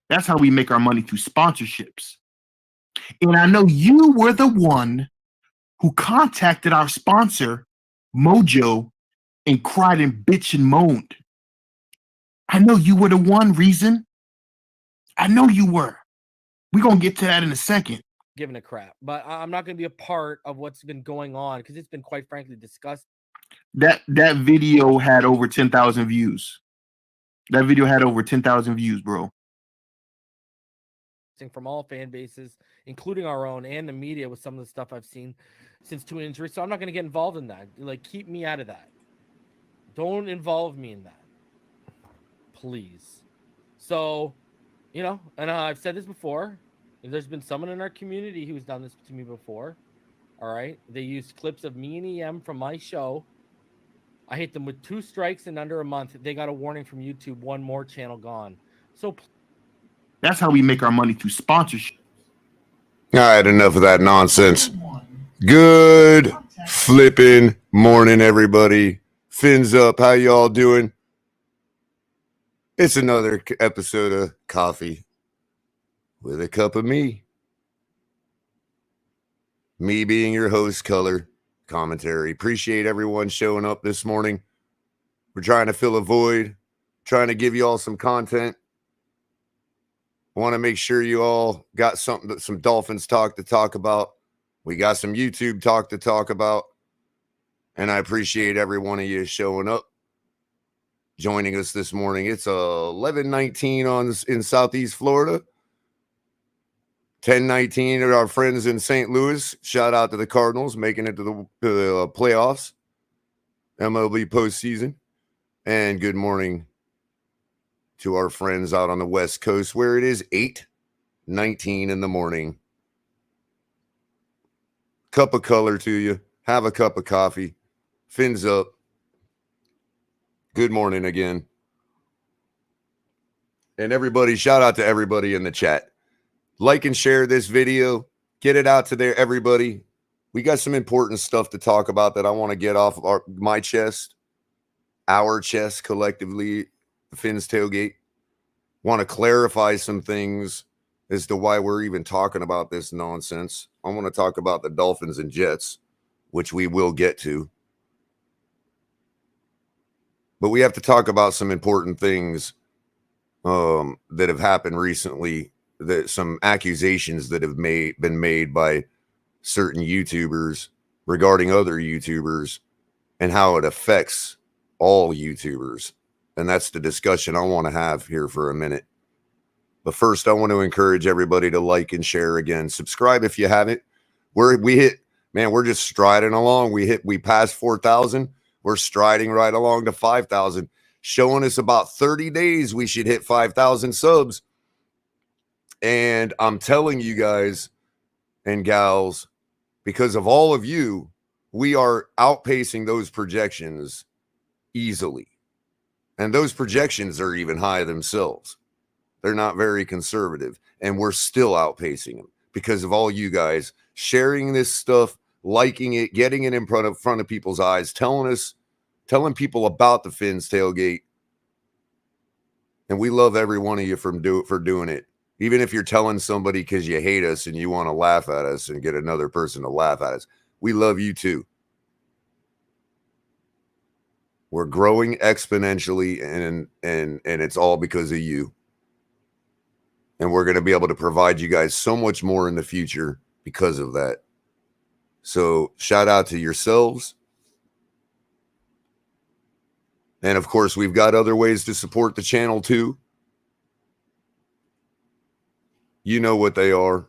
That's how we make our money through sponsorships. And I know you were the one who contacted our sponsor, Mojo, and cried and bitched and moaned. I know you were the one reason. I know you were. We're going to get to that in a second. Giving a crap. But I'm not going to be a part of what's been going on because it's been quite frankly disgusting. That video had over 10,000 views. That video had over 10,000 views, bro. From all fan bases, including our own and the media, with some of the stuff I've seen since two injuries. So I'm not going to get involved in that. Like, keep me out of that. Don't involve me in that, please. So, you know, and I've said this before. There's been someone in our community who's done this to me before. All right. They used clips of me and EM from my show. I hit them with 2 strikes in under a month. They got a warning from YouTube. One more channel gone. So that's how we make our money through sponsorship. All right, enough of that nonsense. Good flipping morning, everybody. Fins up. How y'all doing? It's another episode of Coffee with a Cup of Me. Me being your host, Culler. Commentary. Appreciate everyone showing up this morning. We're trying to fill a void, trying to give you all some content. Want to make sure you all got some Dolphins talk to talk about. We got some YouTube talk to talk about. And I appreciate every one of you showing up, joining us this morning. It's 11:19 in Southeast Florida. 10:19 at our friends in St. Louis. Shout out to the Cardinals making it to the playoffs, MLB postseason. And good morning to our friends out on the West Coast, where it is 8:19 in the morning. Cup of Color to you. Have a cup of coffee. Fins up. Good morning again. And everybody, shout out to everybody in the chat. Like and share this video. Get it out to there, everybody. We got some important stuff to talk about that I want to get off of my chest, our chest collectively, the Fins Tailgate. Want to clarify some things as to why we're even talking about this nonsense. I want to talk about the Dolphins and Jets, which we will get to. But we have to talk about some important things that have happened recently, that some accusations that have been made by certain YouTubers regarding other YouTubers and how it affects all YouTubers. And that's the discussion I want to have here for a minute. But first, I want to encourage everybody to like and share again. Subscribe if you haven't. We're just striding along. We passed 4,000. We're striding right along to 5,000. Showing us about 30 days we should hit 5,000 subs. And I'm telling you guys and gals, because of all of you, we are outpacing those projections easily. And those projections are even high themselves. They're not very conservative. And we're still outpacing them because of all you guys sharing this stuff, liking it, getting it in front of people's eyes, telling people about the Fins Tailgate. And we love every one of you for doing it. Even if you're telling somebody because you hate us and you want to laugh at us and get another person to laugh at us, we love you too. We're growing exponentially, and it's all because of you. And we're going to be able to provide you guys so much more in the future because of that. So shout out to yourselves. And of course, we've got other ways to support the channel too. You know what they are.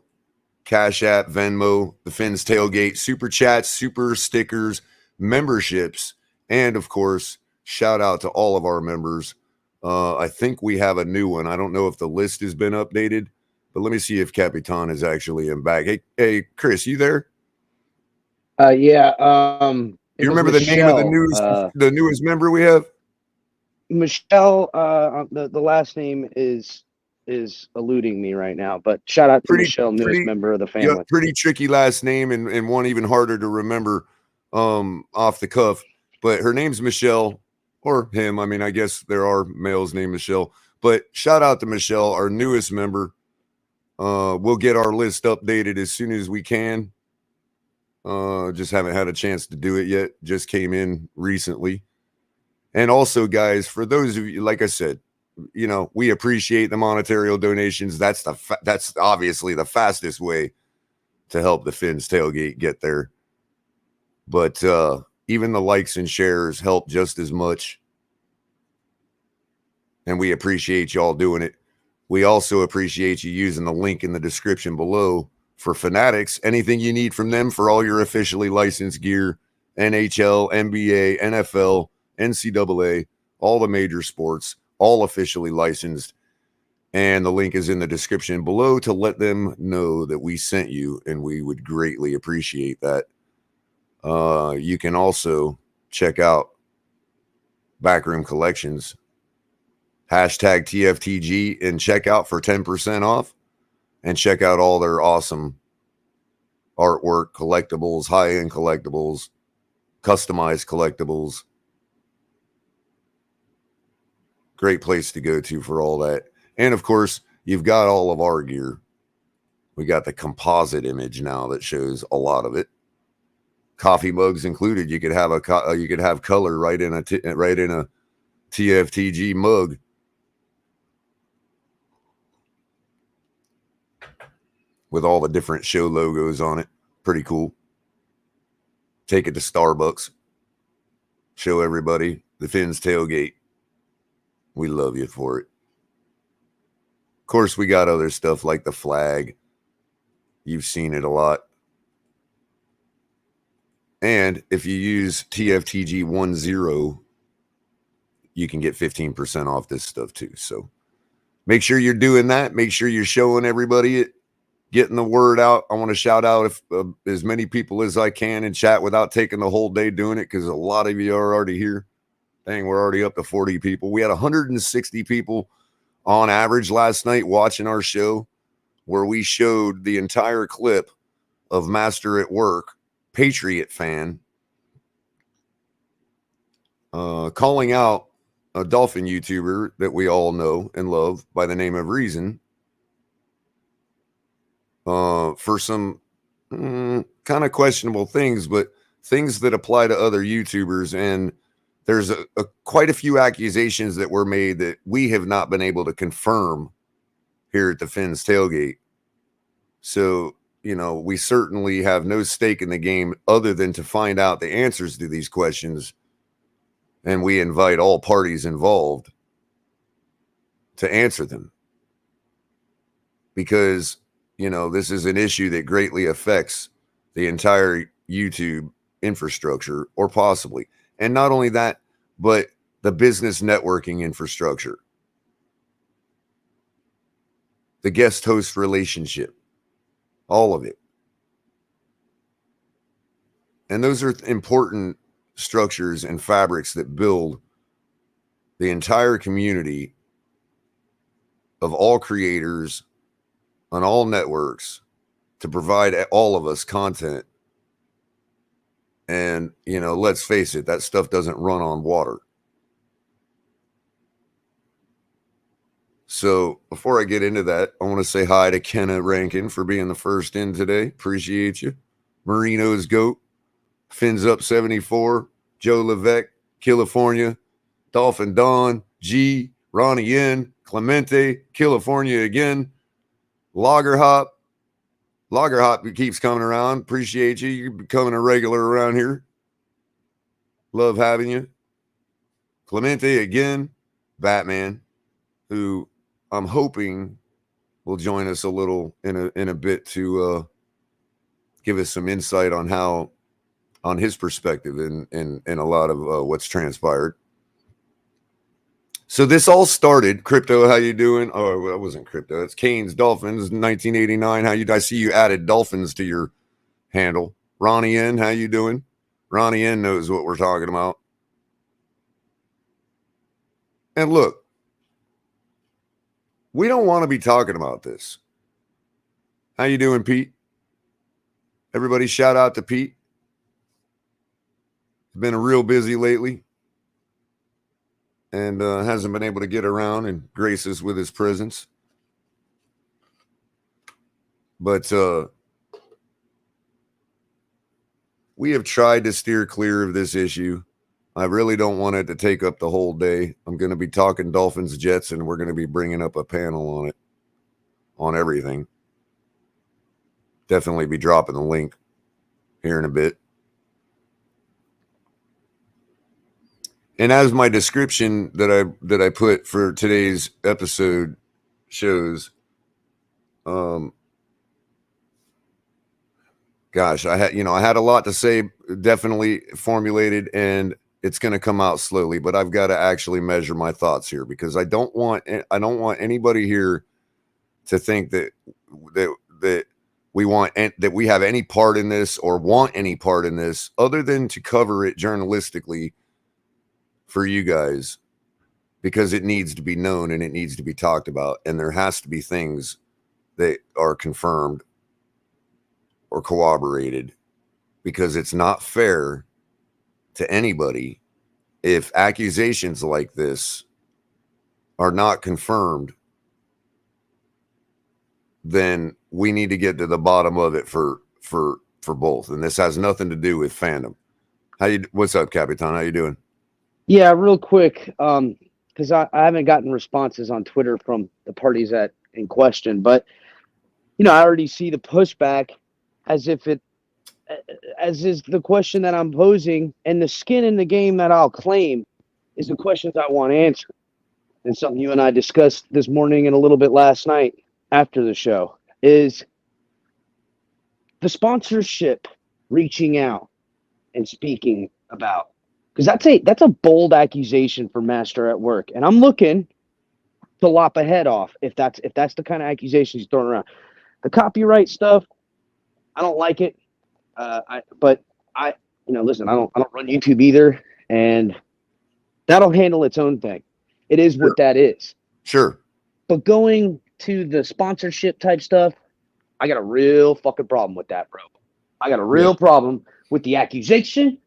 Cash App, Venmo, the Fins Tailgate, Super Chats, Super Stickers, memberships, and of course, shout out to all of our members. I think we have a new one. I don't know if the list has been updated, but let me see if Capitan is actually in back. Hey, Chris, you there? Yeah. You remember the name of the newest member we have? Michelle. The last name is eluding me right now, but shout out to Michelle, newest member of the family. Yeah, pretty tricky last name and one even harder to remember off the cuff. But her name's Michelle, or him. I mean, I guess there are males named Michelle. But shout out to Michelle, our newest member. We'll get our list updated as soon as we can. Just haven't had a chance to do it yet. Just came in recently. And also, guys, for those of you, like I said, you know, we appreciate the monetary donations. That's obviously the fastest way to help the Fins Tailgate get there. But even the likes and shares help just as much. And we appreciate y'all doing it. We also appreciate you using the link in the description below for Fanatics. Anything you need from them for all your officially licensed gear, NHL, NBA, NFL, NCAA, all the major sports, all officially licensed. And the link is in the description below to let them know that we sent you, and we would greatly appreciate that. You can also check out Backroom Collections, hashtag TFTG, and check out for 10% off, and check out all their awesome artwork, collectibles, high-end collectibles, customized collectibles. Great place to go to for all that. And of course, you've got all of our gear. We got the composite image now that shows a lot of it. Coffee mugs included. You could have Culler right in a TFTG mug. With all the different show logos on it. Pretty cool. Take it to Starbucks. Show everybody the Fins Tailgate. We love you for it. Of course, we got other stuff like the flag. You've seen it a lot. And if you use TFTG10, you can get 15% off this stuff too. So make sure you're doing that. Make sure you're showing everybody it, getting the word out. I want to shout out as many people as I can in chat without taking the whole day doing it, because a lot of you are already here. Dang, we're already up to 40 people. We had 160 people on average last night watching our show, where we showed the entire clip of Master at Work, Patriot fan, calling out a Dolphin YouTuber that we all know and love by the name of Reason for some kind of questionable things, but things that apply to other YouTubers. And there's quite a few accusations that were made that we have not been able to confirm here at the Fins Tailgate. So, you know, we certainly have no stake in the game other than to find out the answers to these questions. And we invite all parties involved to answer them. Because, you know, this is an issue that greatly affects the entire YouTube infrastructure, or possibly. And not only that, but the business networking infrastructure, the guest host relationship, all of it. And those are important structures and fabrics that build the entire community of all creators on all networks to provide all of us content. And, you know, let's face it, that stuff doesn't run on water. So before I get into that, I want to say hi to Kenna Rankin for being the first in today. Appreciate you. Marino's Goat, Fins Up 74, Joe Levesque, California, Dolphin Don, G, Ronnie N, Clemente, California again, Lager Hop keeps coming around. Appreciate you. You're becoming a regular around here. Love having you. Clemente again, Batman, who I'm hoping will join us a little in a bit to give us some insight on his perspective in a lot of what's transpired. So this all started. Crypto, how you doing? Oh, that wasn't Crypto. It's Kane's Dolphins 1989. I see you added Dolphins to your handle. Ronnie N, how you doing? Ronnie N knows what we're talking about. And look, we don't want to be talking about this. How you doing, Pete? Everybody shout out to Pete. He's been real busy lately and hasn't been able to get around and grace us with his presence. But we have tried to steer clear of this issue. I really don't want it to take up the whole day. I'm going to be talking Dolphins Jets, and we're going to be bringing up a panel on it, on everything. Definitely be dropping the link here in a bit. And as my description that I put for today's episode shows, gosh, I had a lot to say, definitely formulated, and it's going to come out slowly, but I've got to actually measure my thoughts here, because I don't want anybody here to think that we have any part in this or want any part in this other than to cover it journalistically for you guys, because it needs to be known and it needs to be talked about, and there has to be things that are confirmed or corroborated, because it's not fair to anybody if accusations like this are not confirmed. Then we need to get to the bottom of it for both, and this has nothing to do with fandom. What's up, Capitan? How you doing? Yeah, real quick, because I haven't gotten responses on Twitter from the parties in question, but I already see the pushback as is the question that I'm posing, and the skin in the game that I'll claim is the questions I want answered. And something you and I discussed this morning and a little bit last night after the show is the sponsorship reaching out and speaking about. Because that's a bold accusation for Master at Work, and I'm looking to lop a head off if that's the kind of accusations he's throwing around. The copyright stuff, I don't like it. Listen, I don't run YouTube either, and That'll handle its own thing. It is what that is. Sure. But going to the sponsorship type stuff, I got a real fucking problem with that, bro. I got a real problem with the accusation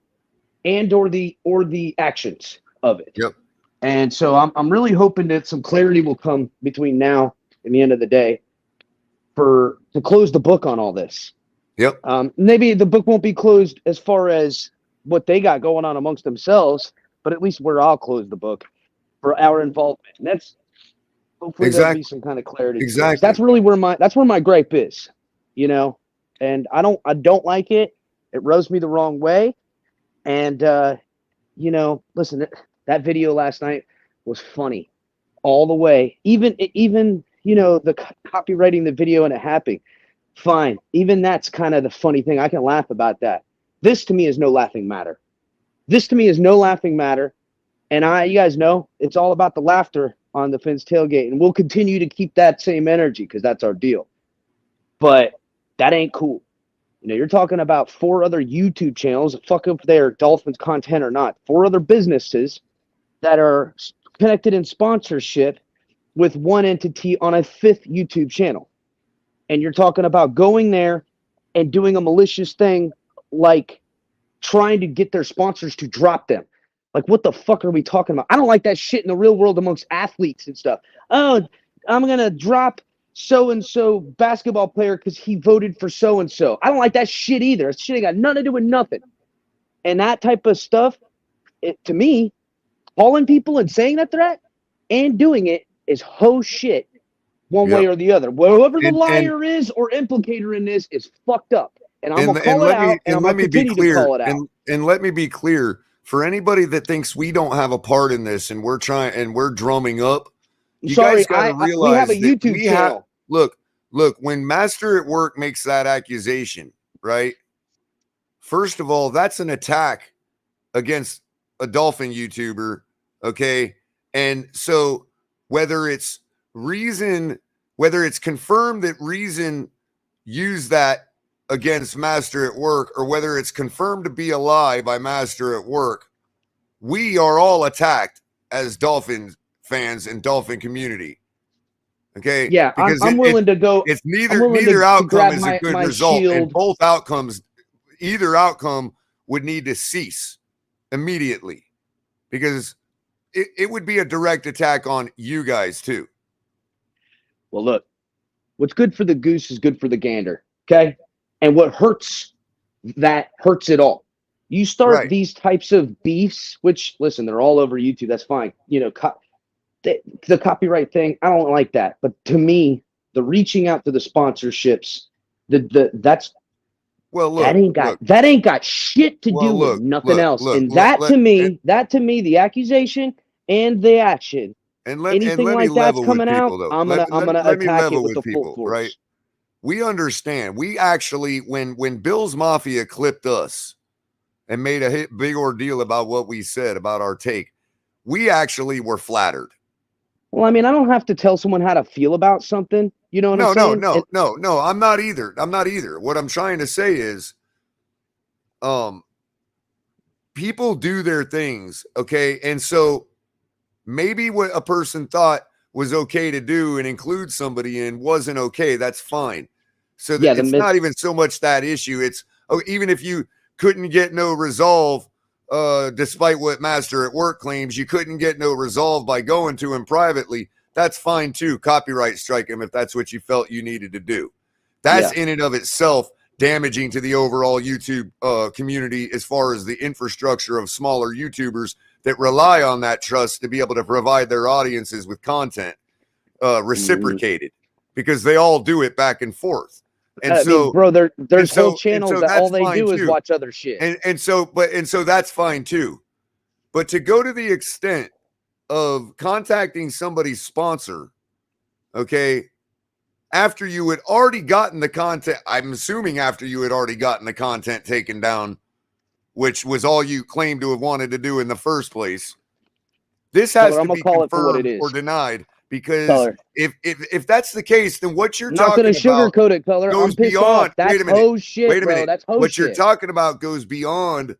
and or the actions of it. Yep. And so I'm really hoping that some clarity will come between now and the end of the day to close the book on all this. Yep. Maybe the book won't be closed as far as what they got going on amongst themselves, but at least where I'll close the book for our involvement. And that's hopefully there'll be some kind of clarity. Exactly. That's really where my gripe is, you know. And I don't like it. It rubs me the wrong way. And you know, listen, that video last night was funny all the way. Even you know, the copywriting the video and it happening, fine. Even that's kind of the funny thing. I can laugh about that. This to me is no laughing matter. This to me is no laughing matter. And you guys know, it's all about the laughter on the Fins tailgate. And we'll continue to keep that same energy because that's our deal. But that ain't cool. You know, you're talking about 4 other YouTube channels, fuck if they're Dolphins content or not, 4 other businesses that are connected in sponsorship with one entity on a 5th YouTube channel. And you're talking about going there and doing a malicious thing like trying to get their sponsors to drop them. Like, what the fuck are we talking about? I don't like that shit in the real world amongst athletes and stuff. Oh, I'm going to drop so-and-so basketball player because he voted for so-and-so. I don't like that shit either. That shit ain't got nothing to do with nothing. And that type of stuff, to me, calling people and saying that threat and doing it is hoe shit one way or the other. Whoever the liar is or implicator in this is fucked up. And I'm going to call it out, and I'm going to continue to call it out. And let me be clear, for anybody that thinks we don't have a part in this and we're drumming up, you guys got to realize we have a YouTube channel. Look, when Master at Work makes that accusation, right? First of all, that's an attack against a Dolphin YouTuber, okay? And so whether it's confirmed that Reason used that against Master at Work, or whether it's confirmed to be a lie by Master at Work, we are all attacked as Dolphin fans and Dolphin community. Okay. Yeah, because I'm willing to go. It's neither outcome is a good result, and both outcomes, either outcome would need to cease immediately, because it would be a direct attack on you guys too. Well, look, what's good for the goose is good for the gander. Okay. And what hurts it all. You start these types of beefs, which, listen, they're all over YouTube. That's fine. You know, the copyright thing, I don't like that. But to me, the reaching out to the sponsorships, that ain't got shit to do with nothing else. And that to me, the accusation and the action, anything like that's coming out, I'm gonna attack it with the full force. Right? We understand. We actually, when Bill's Mafia clipped us and made a big ordeal about what we said about our take, we actually were flattered. Well, I mean, I don't have to tell someone how to feel about something. You know what I'm saying? No, I'm not either. What I'm trying to say is, people do their things, okay? And so maybe what a person thought was okay to do and include somebody in wasn't okay. That's fine. So it's not even so much that issue. It's even if you couldn't get no resolve, despite what Master at Work claims, you couldn't get no resolve by going to him privately. That's fine too. Copyright strike him if that's what you felt you needed to do. That's in and of itself damaging to the overall YouTube community, as far as the infrastructure of smaller YouTubers that rely on that trust to be able to provide their audiences with content reciprocated, because they all do it back and forth. And bro, there's whole channels that all they do is watch other shit. And so that's fine too. But to go to the extent of contacting somebody's sponsor, okay, after you had already gotten the content, I'm assuming after you had already gotten the content taken down, which was all you claimed to have wanted to do in the first place, this has to be confirmed or denied. Because if that's the case, then what you're talking about sugarcoat it, Culler. I'm pissed off. That's hoe shit, wait a minute. Bro. That's hoe what shit. You're talking about goes beyond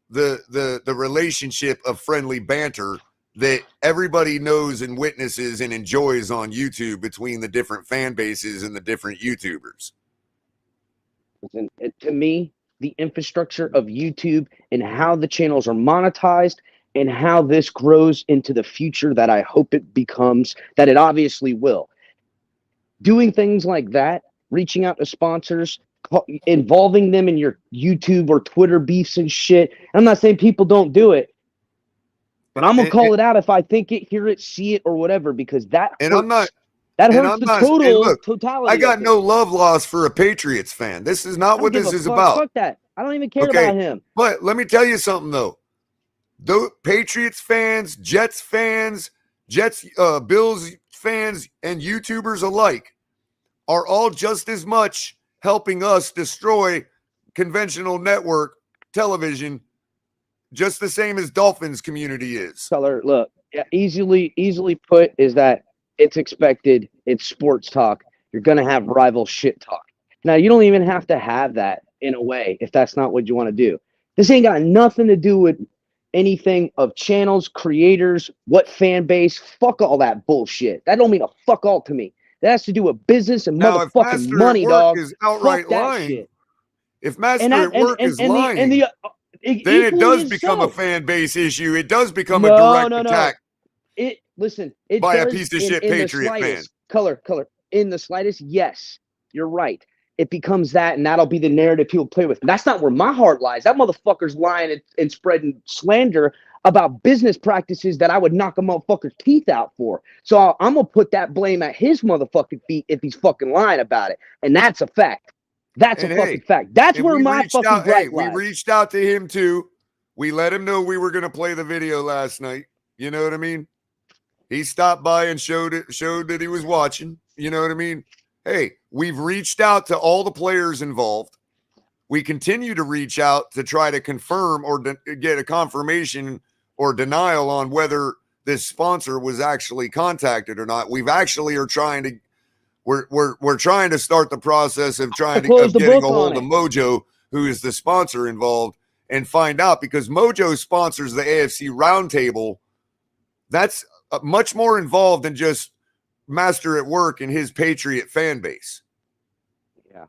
the relationship of friendly banter that everybody knows and witnesses and enjoys on YouTube between the different fan bases and the different YouTubers. And to me, the infrastructure of YouTube and how the channels are monetized and how this grows into the future that I hope it becomes, that it obviously will. Doing things like that, reaching out to sponsors, involving them in your YouTube or Twitter beefs and shit. I'm not saying people don't do it, but I'm gonna call it out if I think it, hear it, see it, or whatever, because that hurts. And I'm not. That And hurts I'm the not, totality. I got no love lost for a Patriots fan. This is not what this is about. Fuck that. I don't even care about him. But let me tell you something though. The Patriots fans, Jets fans, Bills fans, and YouTubers alike are all just as much helping us destroy conventional network television, just the same as Dolphins community is. Culler, look, easily put is that it's expected. It's sports talk. You're going to have rival shit talk. Now, you don't even have to have that in a way if that's not what you want to do. This ain't got nothing to do with anything of channels, creators, what fan base. Fuck all that bullshit. That don't mean a fuck all to me. That has to do with business and now, motherfucking money, dog. Is outright fuck that lying. Shit. If Master at Work is lying, then it does become a fan base issue. It does become a direct attack. It by does a piece of shit Patriot fan. Color. In the slightest, yes, you're right. It becomes that, and that'll be the narrative people play with. And that's not where my heart lies. That motherfucker's lying and spreading slander about business practices that I would knock a motherfucker's teeth out for. So I'm gonna put that blame at his motherfucking feet if he's fucking lying about it, and that's a fact. That's a fucking fact. That's where my fucking gripe lies. We reached out to him too. We let him know we were gonna play the video last night. You know what I mean? He stopped by and showed that he was watching. You know what I mean? Hey, we've reached out to all the players involved. We continue to reach out to try to confirm or get a confirmation or denial on whether this sponsor was actually contacted or not. We've actually are trying to we're trying to start the process of getting a hold of Mojo, who is the sponsor involved, and find out, because Mojo sponsors the AFC Roundtable. That's much more involved than just Master at Work and his Patriot fan base. Yeah,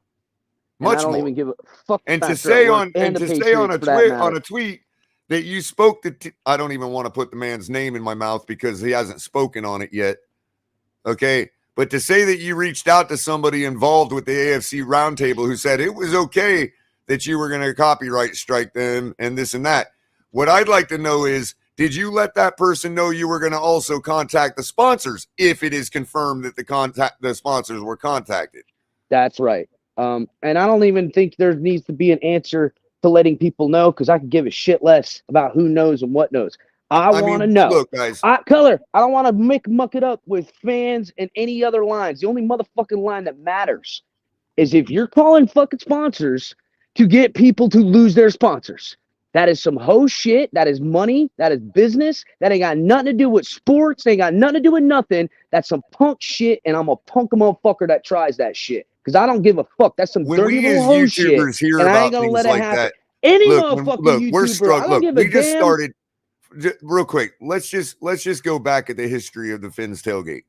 much I don't more. Even give a fuck. And to say on a tweet that you spoke to, I don't even want to put the man's name in my mouth because he hasn't spoken on it yet. Okay, but to say that you reached out to somebody involved with the AFC Roundtable who said it was okay that you were going to copyright strike them and this and that. What I'd like to know is, did you let that person know you were going to also contact the sponsors if it is confirmed that the sponsors were contacted? That's right. And I don't even think there needs to be an answer to letting people know, because I could give a shit less about who knows and what knows. I want to know. Look, guys. Culler, I don't want to muck it up with fans and any other lines. The only motherfucking line that matters is if you're calling fucking sponsors to get people to lose their sponsors. That is some hoe shit. That is money. That is business. That ain't got nothing to do with sports. They ain't got nothing to do with nothing. That's some punk shit, and I'm a punk motherfucker that tries that shit. Because I don't give a fuck. That's some dirty little hoe shit. And I ain't gonna let it happen. Any motherfucking YouTuber, I don't give a damn. We just started real quick. Let's just go back at the history of the Fins Tailgate,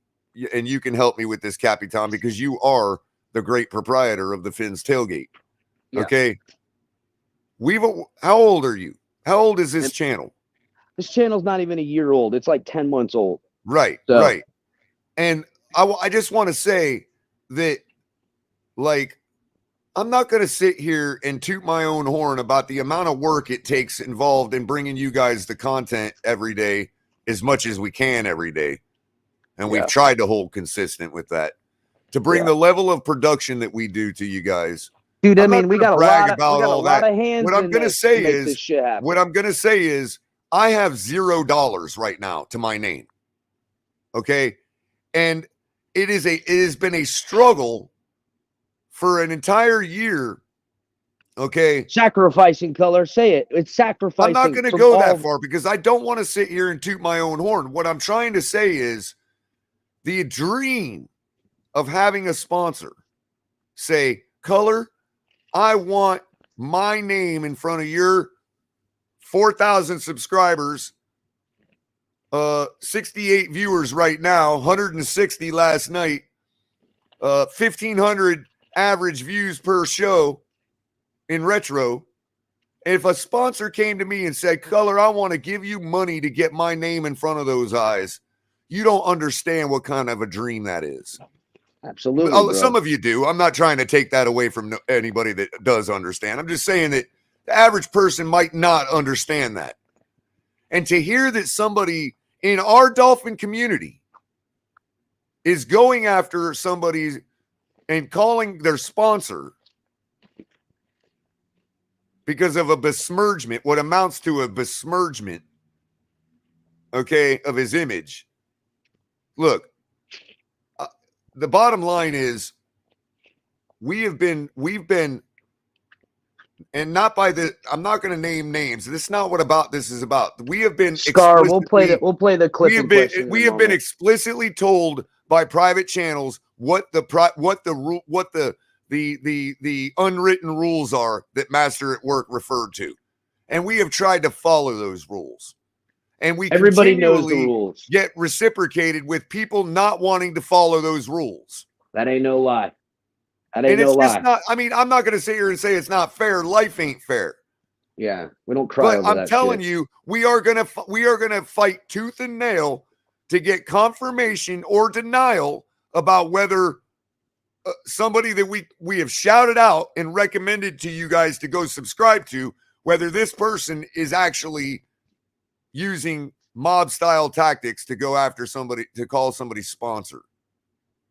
and you can help me with this, Capitan, because you are the great proprietor of the Fins Tailgate. Yeah. Okay. How old are you? How old is this channel? This channel's not even a year old. It's like 10 months old. Right, so. Right. And I just want to say that, like, I'm not going to sit here and toot my own horn about the amount of work it takes involved in bringing you guys the content every day, as much as we can every day. And we've tried to hold consistent with that, to bring the level of production that we do to you guys. Dude, I mean, we got a lot of hands. What I'm going to say is, I have $0 right now to my name. Okay. And it has been a struggle for an entire year. Okay. Sacrificing, Culler. Say it. It's sacrificing. I'm not going to go that far because I don't want to sit here and toot my own horn. What I'm trying to say is the dream of having a sponsor say, Culler, I want my name in front of your 4,000 subscribers, 68 viewers right now, 160 last night, 1,500 average views per show in retro. If a sponsor came to me and said, Culler, I want to give you money to get my name in front of those eyes, you don't understand what kind of a dream that is. Absolutely, bro. Some of you do. I'm not trying to take that away from anybody that does understand. I'm just saying that the average person might not understand that. And to hear that somebody in our Dolphin community is going after somebody and calling their sponsor because of a besmirchment, what amounts to a besmirchment, okay, of his image. Look, the bottom line is we've been, and not by the, I'm not going to name names. This is not what this is about. We have been Scar, we'll play the clip. We have been explicitly told by private channels what the unwritten rules are that Master at Work referred to. And we have tried to follow those rules. And everybody knows the rules. Get reciprocated with people not wanting to follow those rules. That ain't no lie. That and ain't no it's lie. Just not, I mean, I'm not going to sit here and say it's not fair. Life ain't fair. Yeah, we don't cry over that. But I'm telling you, we are gonna fight tooth and nail to get confirmation or denial about whether somebody that we have shouted out and recommended to you guys to go subscribe to, whether this person is actually using mob style tactics to go after somebody, to call somebody sponsor,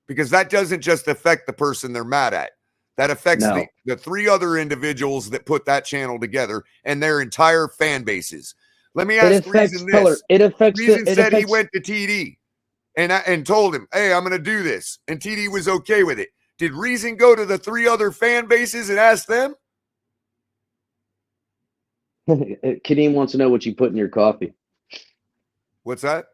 because that doesn't just affect the person they're mad at. That affects the three other individuals that put that channel together and their entire fan bases. Let me ask Reason this. Reason said he went to TD and told him, hey, I'm going to do this. And TD was okay with it. Did Reason go to the three other fan bases and ask them? Kadeem wants to know what you put in your coffee. What's that?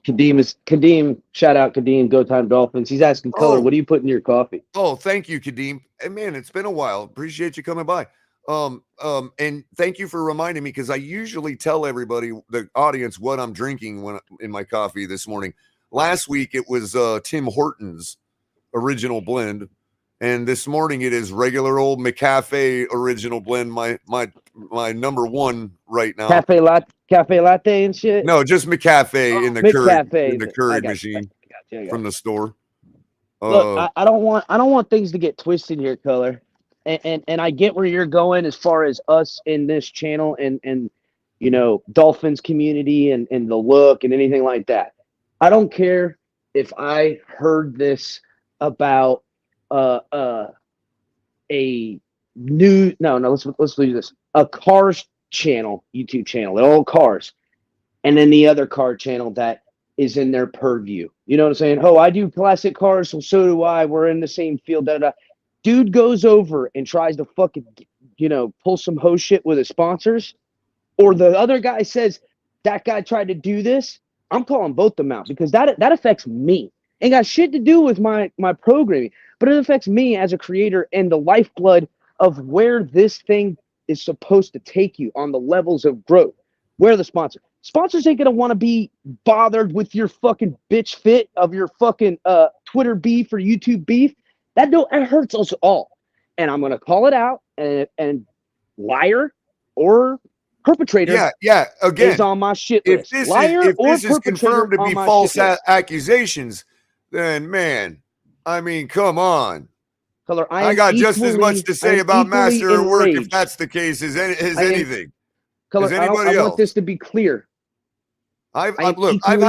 Kadeem, shout out Kadeem, Go Time Dolphins. He's asking Culler, what do you put in your coffee? Oh, thank you, Kadeem. Hey, man, it's been a while. Appreciate you coming by. And thank you for reminding me, because I usually tell everybody, the audience, what I'm drinking in my coffee this morning. Last week it was Tim Hortons original blend, and this morning it is regular old McCafe original blend. My number one right now. Cafe latte and shit. No, just McCafe in the Keurig machine from the store. Look, I don't want things to get twisted here, Culler. And I get where you're going as far as us in this channel and you know, Dolphins community and the look and anything like that. I don't care if I heard this about let's do this. A cars channel, YouTube channel, all cars, and then the other car channel that is in their purview. You know what I'm saying? Oh, I do classic cars, so do I. We're in the same field. Dude goes over and tries to fucking, pull some ho shit with his sponsors, or the other guy says that guy tried to do this. I'm calling both them out, because that affects me. Ain't got shit to do with my programming, but it affects me as a creator and the lifeblood of where this thing is supposed to take you on the levels of growth. Where the sponsors ain't gonna want to be bothered with your fucking bitch fit of your fucking Twitter beef or YouTube beef. That hurts us all, and I'm gonna call it out. And liar or perpetrator, again, is on my shit list. If this is confirmed to be false accusations, then man, I mean, come on. Culler, I got just as much to say about Master at Work if that's the case as anything. Culler, I want this to be clear. I'm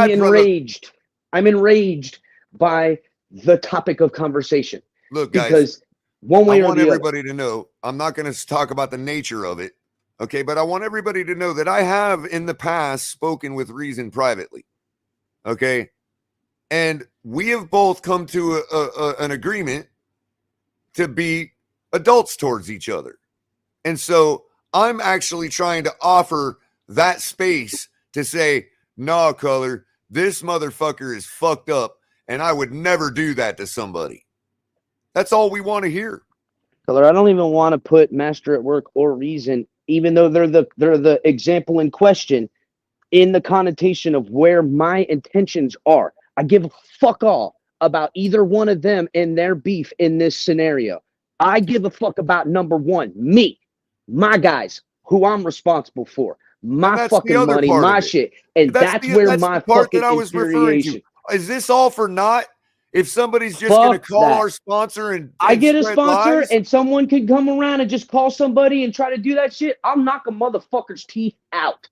enraged. I'm enraged by the topic of conversation. Look, guys, because one way I want or the everybody to know, I'm not going to talk about the nature of it, okay? But I want everybody to know that I have in the past spoken with Reason privately, okay? And we have both come to an agreement to be adults towards each other. And so I'm actually trying to offer that space to say, no, Culler, this motherfucker is fucked up, and I would never do that to somebody. That's all we want to hear. Culler, I don't even want to put Master at Work or Reason even though they're the example in question, in the connotation of where my intentions are. I give a fuck all about either one of them and their beef in this scenario. I give a fuck about number one, me, my guys, who I'm responsible for, my fucking money, my shit. And that's where my fucking infuriation. Is this all for naught? If somebody's just going to call our sponsor and I get a sponsor lies? And someone could come around and just call somebody and try to do that shit, I'll knock a motherfucker's teeth out.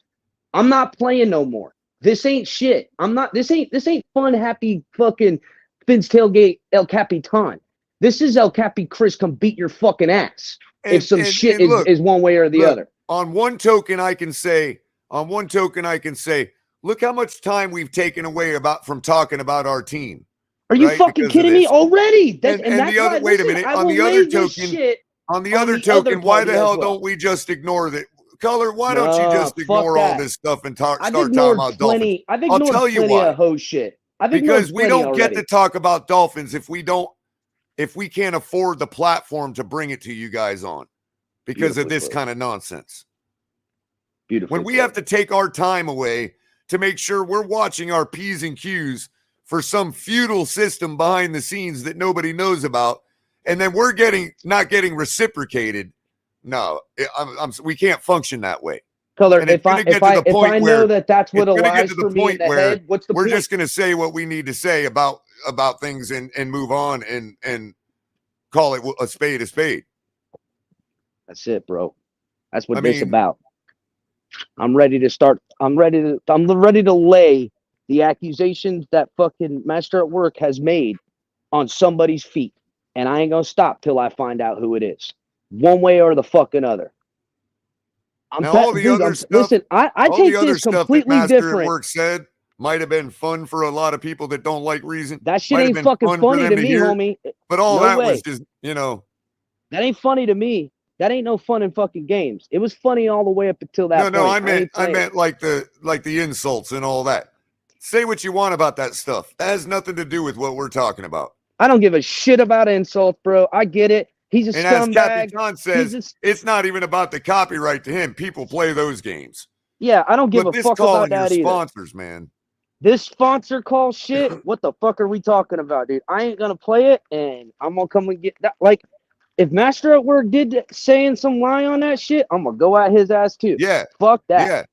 I'm not playing no more. This ain't shit. This ain't fun, happy fucking Finn's Tailgate El Capitan. This is El Capi Chris come beat your fucking ass. If some shit is one way or the other. On one token, I can say, look how much time we've taken away from talking about our team. Are you fucking kidding me already? Wait a minute. On the other token, why the hell don't we just ignore that? Culler, why don't you just ignore all this stuff and start talking about Dolphins? I'll tell you why. Hose shit. Because we don't get to talk about Dolphins if we can't afford the platform to bring it to you guys on because of this kind of nonsense. Beautiful. When we have to take our time away to make sure we're watching our P's and Q's for some feudal system behind the scenes that nobody knows about, and then we're not getting reciprocated. No, we can't function that way. Culler, if I know that's what lies for me in the head, what's the point? We're just going to say what we need to say about things and move on and call it a spade a spade. That's it, bro. That's what this about. I'm ready to start. I'm ready to lay the accusations that fucking Master at Work has made on somebody's feet, and I ain't gonna stop till I find out who it is, one way or the fucking other. Listen, I take this completely different. Work said might have been fun for a lot of people that don't like Reason. That shit ain't fucking funny to me, homie. But all that was just, that ain't funny to me. That ain't no fun in fucking games. It was funny all the way up until that point. No, I meant like the insults and all that. Say what you want about that stuff. That has nothing to do with what we're talking about. I don't give a shit about insults, bro. I get it. He's a scumbag. And as Capitan says, it's not even about the copyright to him. People play those games. Yeah, I don't give a fuck about that either. Sponsors, man. This sponsor call shit, what the fuck are we talking about, dude? I ain't gonna play it, and I'm gonna come and get that. Like, if Master at Work did saying some lie on that shit, I'm gonna go at his ass too. Yeah. Fuck that. Yeah.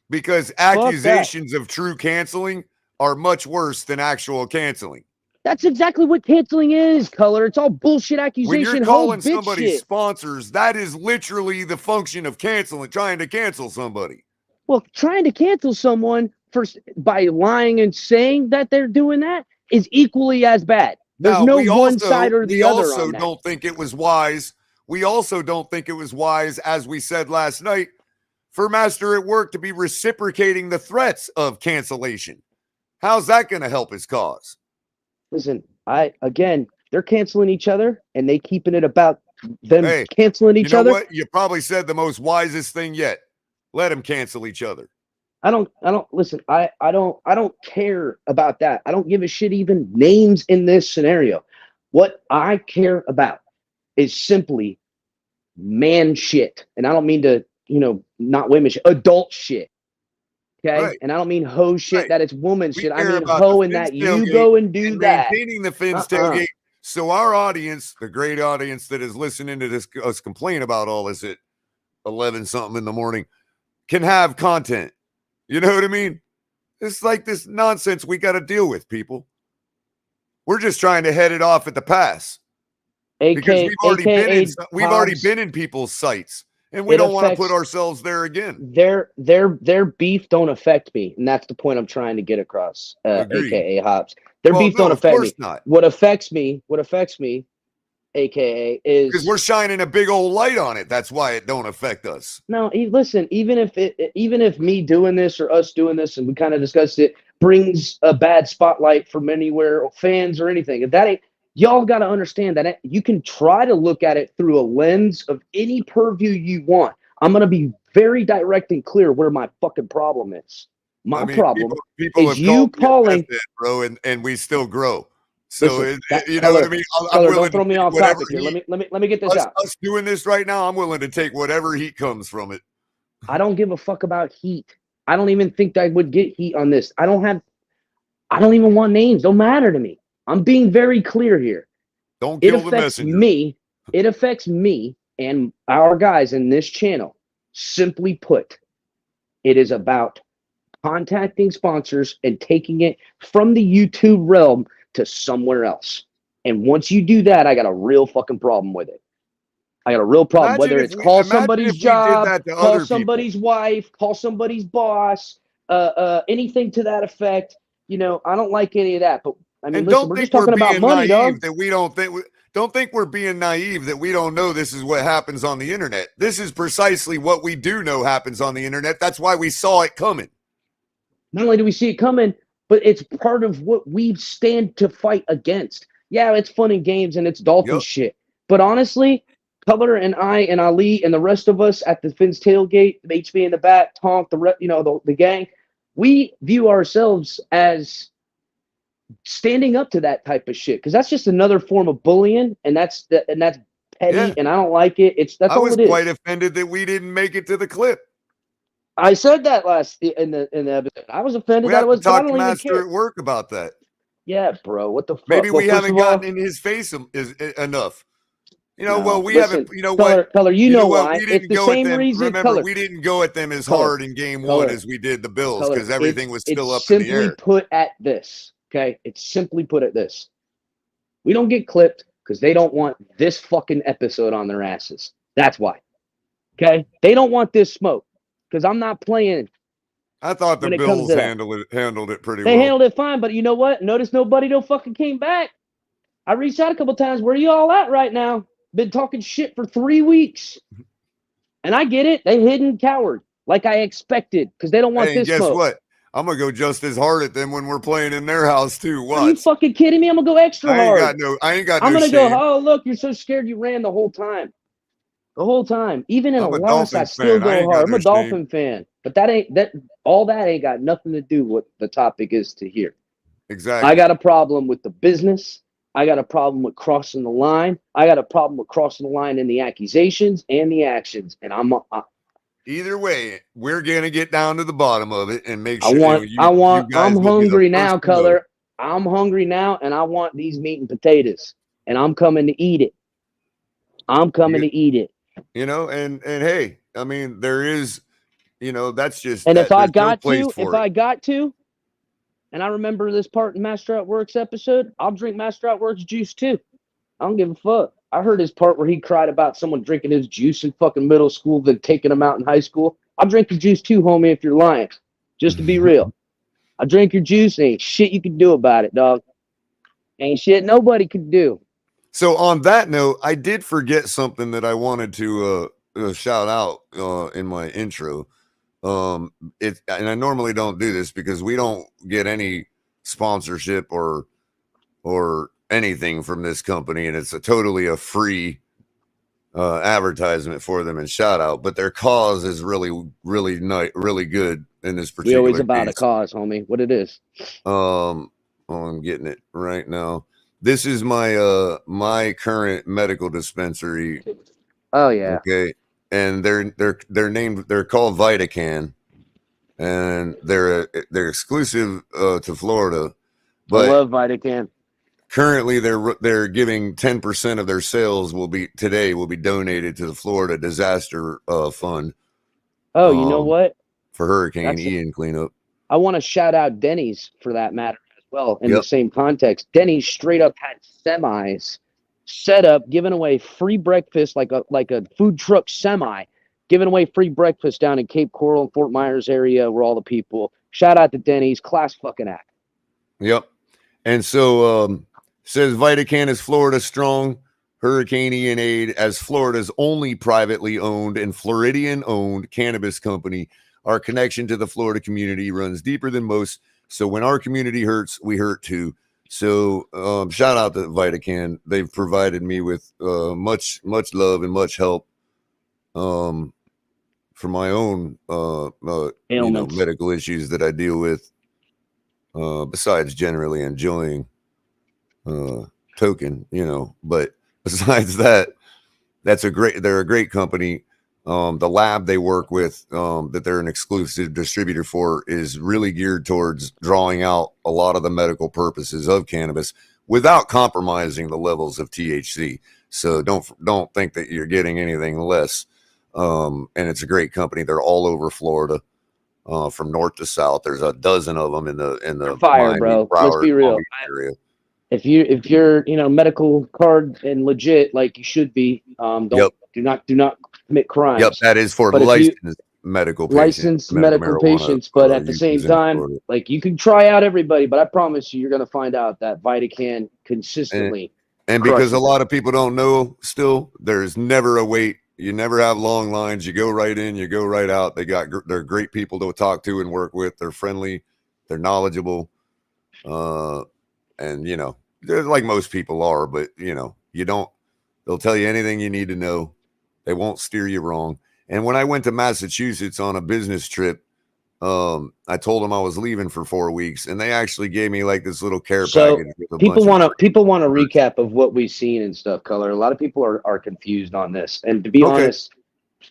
Because accusations of true canceling are much worse than actual canceling. That's exactly what canceling is, Culler. It's all bullshit accusation. When you're calling somebody sponsors, that is literally the function of canceling, trying to cancel somebody. Well, trying to cancel someone by lying and saying that they're doing that is equally as bad. There's one side or the other. We also don't think it was wise. We also don't think it was wise, as we said last night, for Master at Work to be reciprocating the threats of cancellation. How's that going to help his cause? Listen, they're canceling each other and they keeping it about them canceling each other. What? You probably said the most wisest thing yet. Let them cancel each other. I don't care about that. I don't give a shit even names in this scenario. What I care about is simply man shit. And I don't mean to, not women shit, adult shit. Okay. Right. And I don't mean hoe shit, right, that it's woman shit. I mean hoe and that you go and do that. Maintaining the Finn's tailgate. So our audience, the great audience that is listening to us complain about all this at 11 something in the morning, can have content. You know what I mean? It's like this nonsense we got to deal with, people. We're just trying to head it off at the pass. Because we've already been in people's sites. And we don't want to put ourselves there again. Their beef don't affect me, and that's the point I'm trying to get across. AKA Hobbs. Their beef don't affect me. Not. What affects me, AKA, is because we're shining a big old light on it. That's why it don't affect us. No, listen. Even if me doing this or us doing this, and we kind of discussed it, brings a bad spotlight from anywhere, fans or anything. If that ain't. Y'all got to understand that you can try to look at it through a lens of any purview you want. I'm going to be very direct and clear where my fucking problem is. My problem people is you calling, bro, and we still grow. So listen, you know what I mean. Don't throw me off topic here. Let me get this out. Us doing this right now, I'm willing to take whatever heat comes from it. I don't give a fuck about heat. I don't even think I would get heat on this. I don't even want names. Don't matter to me. I'm being very clear here. Don't It kill the affects messenger. me. It affects me and our guys in this channel. Simply put, it is about contacting sponsors and taking it from the YouTube realm to somewhere else. And once you do that, I got a real fucking problem with it. I got a real problem. Whether it's call somebody's job, call somebody's wife, call somebody's boss, anything to that effect. You know, I don't like any of that. But I mean, And listen, we're just talking about money, dog. That we don't think we're being naive that we don't know this is what happens on the internet. This is precisely what we do know happens on the internet. That's why we saw it coming. Not only do we see it coming, but it's part of what we stand to fight against. Yeah, it's fun and games and it's Dolphin shit. But honestly, Culler and I and Ali and the rest of us at the Fins tailgate, the HB in the back, Tonk, the gang, we view ourselves as standing up to that type of shit because that's just another form of bullying, and that's petty, and I don't like it. I was quite offended that we didn't make it to the clip. I said that in the episode. I was offended. We have to talk to Master at work about that. Yeah, bro. What the fuck? Maybe we haven't gotten in his face enough. You know, we haven't. You know what? Culler, you know why? We didn't go at them. Remember, we didn't go at them as hard in game one as we did the Bills because everything was still up in the air. It's simply put at this. Okay, it's simply put at this. We don't get clipped because they don't want this fucking episode on their asses. That's why. Okay, they don't want this smoke because I'm not playing. I thought the Bills handled it pretty well. They handled it fine, but you know what? Notice nobody don't fucking came back. I reached out a couple times. Where are you all at right now? Been talking shit for 3 weeks. And I get it. They hidden coward like I expected because they don't want this guess smoke. What? I'm going to go just as hard at them when we're playing in their house too. What? Are you fucking kidding me? I'm going to go extra hard. I ain't got no I'm going to shame. go, oh, look, you're so scared you ran the whole time. The whole time. Even in a loss, I still go hard. I'm a Dolphin fan. But all that ain't got nothing to do with what the topic is to here. Exactly. I got a problem with the business. I got a problem with crossing the line. I got a problem with crossing the line in the accusations and the actions. And either way, we're gonna get down to the bottom of it and make sure. I'm hungry now, Culler. I'm hungry now, and I want these meat and potatoes, and I'm coming to eat it. To eat it. You know, and hey, I mean, there is, that's just. And if I got to. And I remember this part in Master at Work's episode. I'll drink Master at Work's juice too. I don't give a fuck. I heard his part where he cried about someone drinking his juice in fucking middle school, then taking him out in high school. I'll drink your juice too, homie, if you're lying. Just to be real. I drink your juice. Ain't shit you can do about it, dog. Ain't shit nobody can do. So on that note, I did forget something that I wanted to shout out in my intro. And I normally don't do this because we don't get any sponsorship or anything from this company, and it's totally a free advertisement for them and shout out. But their cause is really, really nice, really good in this particular. We always about a cause, homie. What it is? I'm getting it right now. This is my my current medical dispensary. Oh yeah. Okay. And they're called Vitacan, and they're exclusive to Florida. But I love Vitacan. Currently, they're giving 10% of their sales will be donated to the Florida Disaster Fund. Oh, you know what? For Hurricane Ian cleanup. I want to shout out Denny's for that matter as well. In the same context, Denny's straight up had semis set up, giving away free breakfast like a food truck semi, giving away free breakfast down in Cape Coral and Fort Myers area where all the people. Shout out to Denny's, class fucking act. Yep. And so says Vitacan is Florida strong, Hurricane Ian aid as Florida's only privately owned and Floridian owned cannabis company. Our connection to the Florida community runs deeper than most. So when our community hurts, we hurt too. So shout out to Vitacan. They've provided me with much love and much help for my own medical issues that I deal with. Besides generally enjoying token, but besides that, they're a great company. The lab they work with, that they're an exclusive distributor for, is really geared towards drawing out a lot of the medical purposes of cannabis without compromising the levels of THC. So don't think that you're getting anything less. And it's a great company. They're all over Florida, from north to south. There's a dozen of them in the Fire, Miami, bro. Broward, Let's be real. Palm Beach area. If you're medical card and legit like you should be, do not commit crimes. Yep, that is for But licensed medical patients. Licensed medical patients, but at the same time, like, you can try out everybody, but I promise you're gonna find out that Vitacan consistently. And because a lot of people don't know, still, there's never a wait. You never have long lines. You go right in, you go right out. They're great people to talk to and work with. They're friendly, they're knowledgeable, and they're like most people are. But they'll tell you anything you need to know. They won't steer you wrong. And when I went to Massachusetts on a business trip, I told them I was leaving for 4 weeks, and they actually gave me like this little care package. People want a recap of what we've seen and stuff, Color. A lot of people are confused on this, and to be honest,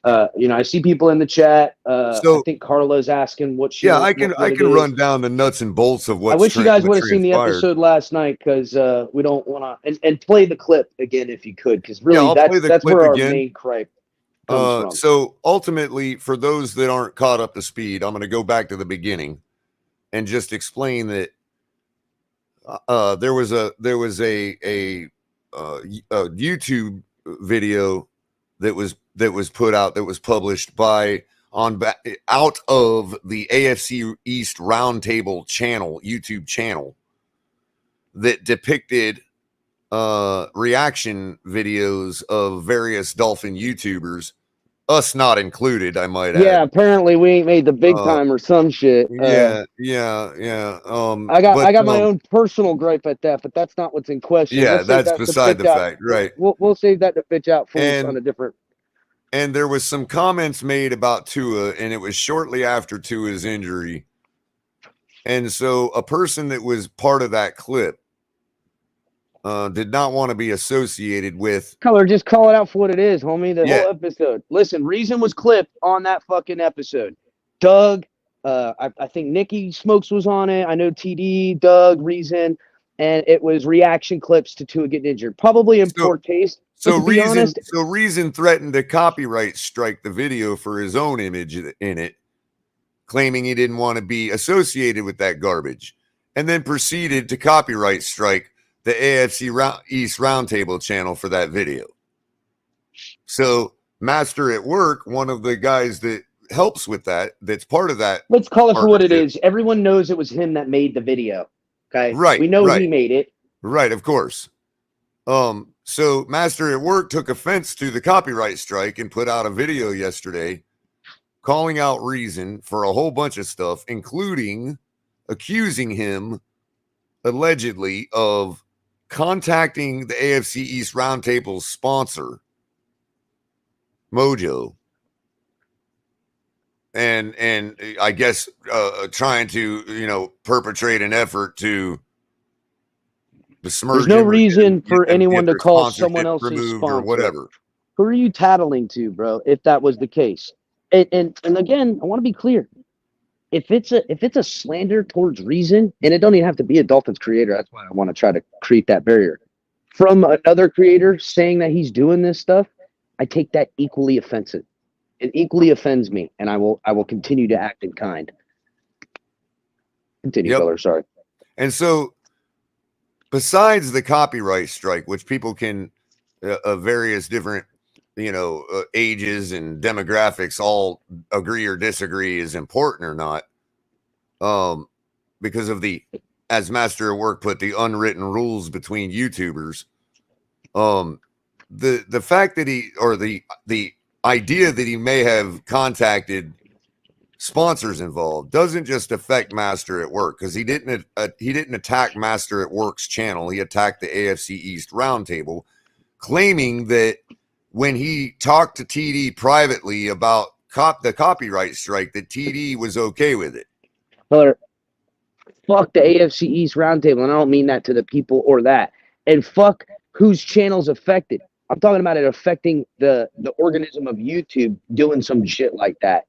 I see people in the chat. I think Carla's asking what she. Yeah, I can run down the nuts and bolts of what. I wish you guys would have seen the episode last night, because we don't want to and play the clip again if you could, because really that's where our main gripe. So ultimately, for those that aren't caught up to speed, I'm going to go back to the beginning and just explain that there was a YouTube video that was put out, that was published out of the AFC East Roundtable channel, YouTube channel, that depicted reaction videos of various Dolphin YouTubers, us not included, I might add. Yeah, apparently we ain't made the big time or some shit. Yeah. I got my own personal gripe at that, but that's not what's in question. Yeah, that's beside the fact, right? We'll save that to bitch out for us on a different. And there was some comments made about Tua, and it was shortly after Tua's injury. And so a person that was part of that clip did not want to be associated with. Color, just call it out for what it is, homie. The whole episode. Listen, Reason was clipped on that fucking episode. Doug, I think Nikki Smokes was on it. I know TD, Doug, Reason, and it was reaction clips to Tua getting injured. Probably in poor taste. So Reason threatened to copyright strike the video for his own image in it, claiming he didn't want to be associated with that garbage, and then proceeded to copyright strike the AFC East Roundtable channel for that video. So Master at Work, one of the guys that helps with that's part of that. Let's call it for what it is. Everyone knows it was him that made the video. Okay. Right. We know he made it. Right. Of course. So Master at Work took offense to the copyright strike and put out a video yesterday calling out Reason for a whole bunch of stuff, including accusing him allegedly of contacting the AFC East Roundtable's sponsor, MAW, and I guess trying to perpetrate an effort to besmirch. There's no reason for anyone to call someone else's sponsor or whatever. Who are you tattling to, bro? If that was the case, and again, I want to be clear. If it's a slander towards Reason, and it don't even have to be a Dolphins creator, that's why I want to try to create that barrier. From another creator saying that he's doing this stuff, I take that equally offensive. It equally offends me, and I will continue to act in kind. Continue, Color, sorry. And so, besides the copyright strike, which people can, of various different ages and demographics all agree or disagree is important or not, because of as Master at Work put, the unwritten rules between YouTubers. The fact that the idea that he may have contacted sponsors involved doesn't just affect Master at Work, because he didn't attack Master at Work's channel. He attacked the AFC East Roundtable, claiming that when he talked to TD privately about the copyright strike, that TD was okay with it. But fuck the AFC East Roundtable, and I don't mean that to the people or that. And fuck whose channel's affected. I'm talking about it affecting the organism of YouTube doing some shit like that.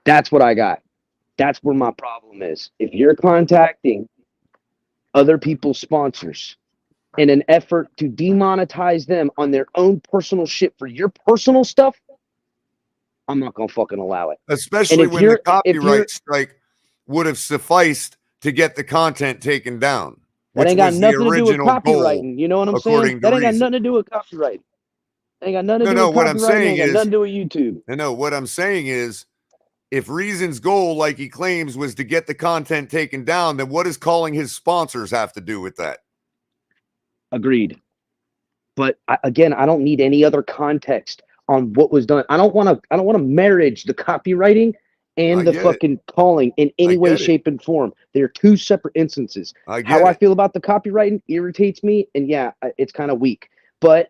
That's what I got. That's where my problem is. If you're contacting other people's sponsors in an effort to demonetize them on their own personal shit for your personal stuff, I'm not gonna fucking allow it. Especially when the copyright strike would have sufficed to get the content taken down. That ain't got nothing to do with Goal, copywriting. You know what I'm saying? That ain't got nothing to do with copyright. Ain't got nothing to do with what I'm copyright. saying Ain't got is, nothing to do with YouTube. No, what I'm saying is, if Reason's goal, like he claims, was to get the content taken down, then what does calling his sponsors have to do with that? Agreed. But again, I don't need any other context on what was done. I don't want to marriage the copywriting and the fucking calling in any way, shape, and form. They're two separate instances. How I feel about the copywriting irritates me, and yeah, it's kind of weak. But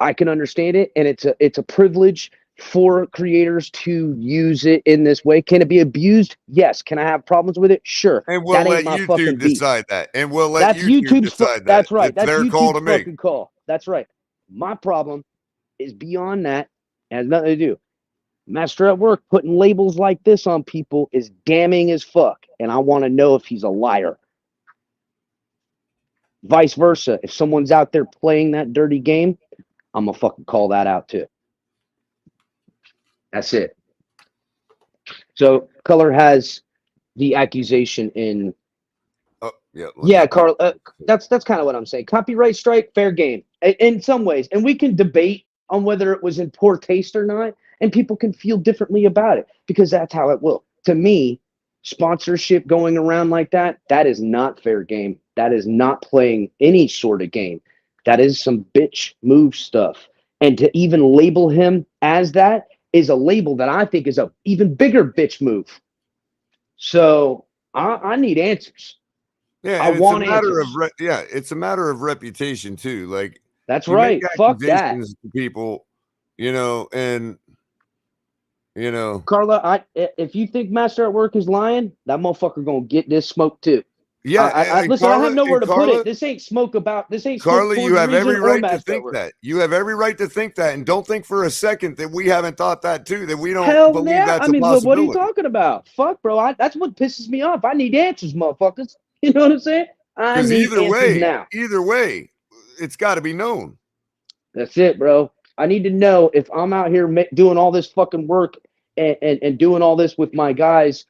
I can understand it, and it's a privilege for creators to use it in this way. Can it be abused? Yes. Can I have problems with it? Sure. And we'll let YouTube decide that. And we'll let YouTube decide that. That's right. That's their YouTube's call to make. fucking call. That's right. My problem is beyond that. It has nothing to do. Master at Work putting labels like this on people is damning as fuck. And I want to know if he's a liar. Vice versa. If someone's out there playing that dirty game, I'm going to fucking call that out too. That's it. So Culler has the accusation in. Oh, yeah. Yeah, Carl. That's kind of what I'm saying. Copyright strike, fair game in some ways, and we can debate on whether it was in poor taste or not, and people can feel differently about it because that's how it will. To me, sponsorship going around like that is not fair game. That is not playing any sort of game. That is some bitch move stuff, and to even label him as that is a label that I think is a even bigger bitch move. So I need answers. Yeah, I want answers. It's a matter of reputation too. Like that's right. Fuck that. To people, and Carla, if you think Master at Work is lying, that motherfucker gonna get this smoke too. Yeah, listen, Carla, I have nowhere to put it. This ain't smoke about. This ain't smoke. Carla, you have every right to think that. You have every right to think that, and don't think for a second that we haven't thought that too. That we don't believe that's a possibility. What are you talking about? Fuck, bro. That's what pisses me off. I need answers, motherfuckers. You know what I'm saying? I need answers now. Either way, it's got to be known. That's it, bro. I need to know if I'm out here doing all this fucking work and doing all this with my guys.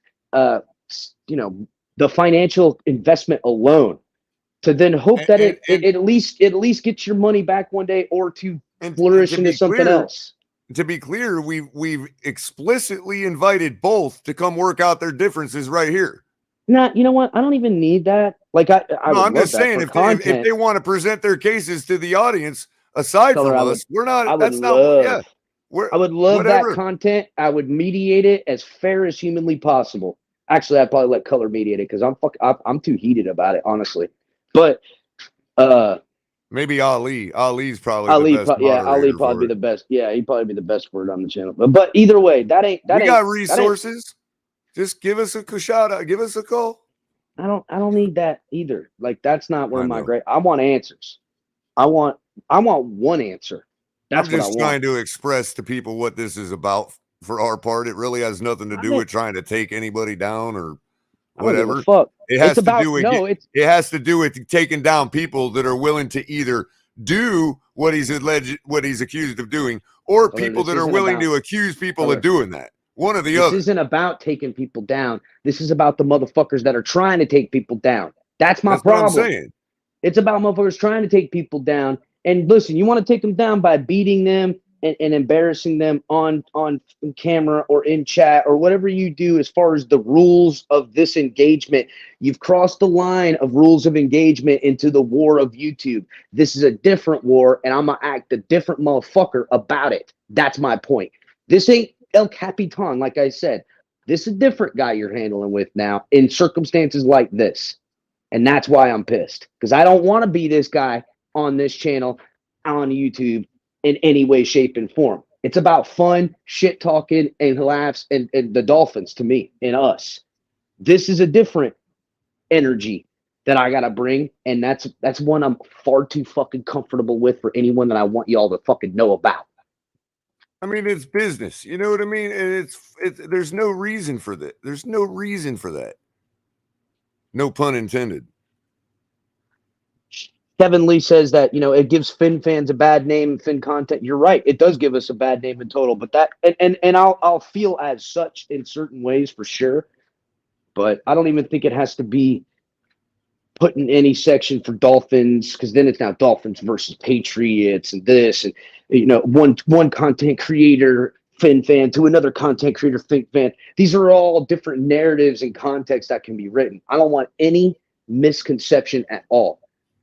The financial investment alone, to then hope that it at least gets your money back one day or to flourish into something else. To be clear, we've explicitly invited both to come work out their differences right here. Nah, you know what? I don't even need that. Like I'm just saying, if they want to present their cases to the audience aside from us, we're not. I would love that content. I would mediate it as fair as humanly possible. Actually, I'd probably let Culler mediate it because I'm too heated about it, honestly. But maybe Ali. Ali's probably the best. Ali probably be the best. Yeah, he'd probably be the best word on the channel. But either way, we got resources. Just give us a shout out. Give us a call. I don't need that either. Like that's not where my great. I want answers. I want one answer. That's what I want. I'm just trying to express to people what this is about. For our part, it really has nothing to do with trying to take anybody down or whatever. It has to do with taking down people that are willing to either do what he's accused of doing, or people that are willing to accuse people of doing that. One or the other. This isn't about taking people down. This is about the motherfuckers that are trying to take people down. That's my problem. What I'm saying. It's about motherfuckers trying to take people down. And listen, you want to take them down by beating them and embarrassing them on camera or in chat or whatever you do as far as the rules of this engagement. You've crossed the line of rules of engagement into the war of YouTube. This is a different war, and I'm going to act a different motherfucker about it. That's my point. This ain't El Capitan, like I said. This is a different guy you're handling with now in circumstances like this. And that's why I'm pissed. Because I don't want to be this guy on this channel, on YouTube, in any way, shape, and form. It's about fun, shit talking, and laughs, and the Dolphins to me and us. This is a different energy. that I gotta bring, and that's one I'm far too fucking comfortable with for anyone that I want y'all to fucking know about. I mean, it's business. You know what I mean? And it's there's no reason for that. There's no reason for that. No pun intended. Kevin Lee says that, it gives Finn fans a bad name, Finn content. You're right. It does give us a bad name in total, but that, and I'll feel as such in certain ways for sure, but I don't even think it has to be put in any section for Dolphins, because then it's now Dolphins versus Patriots and this, and, one content creator, Finn fan, to another content creator, Finn fan. These are all different narratives and context that can be written. I don't want any misconception at all.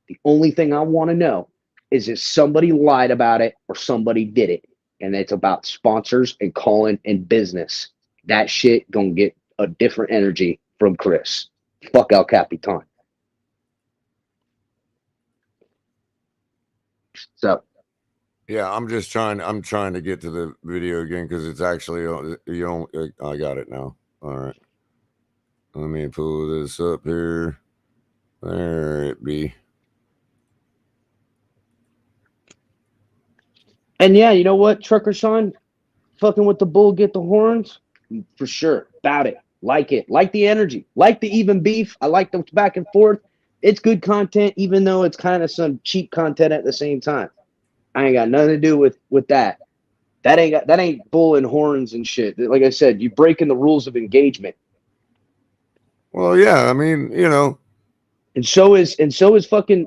The only thing I want to know is if somebody lied about it or somebody did it. And it's about sponsors and calling and business. That shit gonna get a different energy from Chris. Fuck El Capitan. So yeah, I'm trying to get to the video again because it's actually I got it now. All right. Let me pull this up here. There it be. And yeah, you know what, Trucker Sean? Fucking with the bull, get the horns? For sure. About it. Like it. Like the energy. Like the even beef. I like the back and forth. It's good content, even though it's kind of some cheap content at the same time. I ain't got nothing to do with that. That ain't bull and horns and shit. Like I said, you breaking the rules of engagement. Well, yeah, I mean, And so is fucking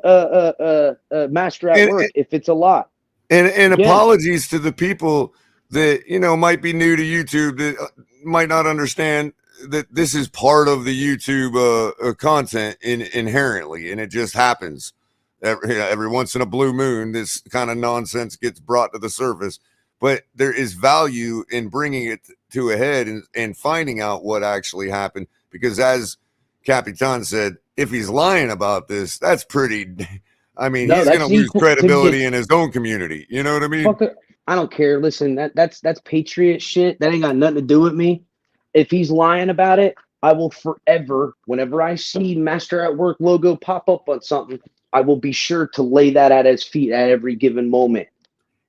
Master at Work, if it's a lot. And Again, apologies to the people that, might be new to YouTube that might not understand that this is part of the YouTube content inherently, and it just happens. Every once in a blue moon, this kind of nonsense gets brought to the surface. But there is value in bringing it to a head and finding out what actually happened. Because as Capitan said, if he's lying about this, that's pretty... I mean, he's going to lose credibility in his own community. You know what I mean? I don't care. Listen, that's Patriot shit. That ain't got nothing to do with me. If he's lying about it, I will forever, whenever I see Master at Work logo pop up on something, I will be sure to lay that at his feet at every given moment.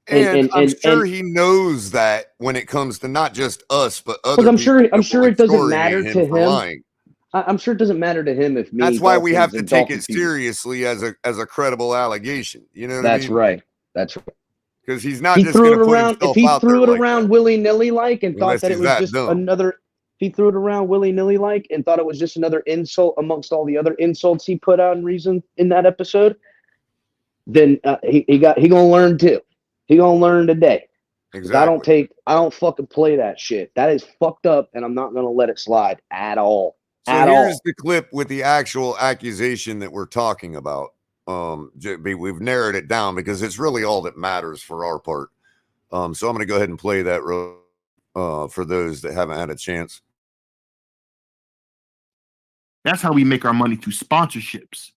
And I'm sure he knows that when it comes to not just us, but other people. I'm sure it doesn't matter to him. I'm sure it doesn't matter to him if me. That's why we have to take it seriously as a credible allegation. You know what I mean? Right. That's right. Because he's not just going to put himself out there. If he threw it around willy-nilly and thought that it was just another, if he threw it around willy-nilly and thought it was just another insult amongst all the other insults he put out in that episode, then he gonna learn too. He gonna learn today. Exactly. I don't fucking play that shit. That is fucked up, and I'm not gonna let it slide at all. So here's the clip with the actual accusation that we're talking about. We've narrowed it down because it's really all that matters for our part. So I'm going to go ahead and play that for those that haven't had a chance. That's how we make our money through sponsorships.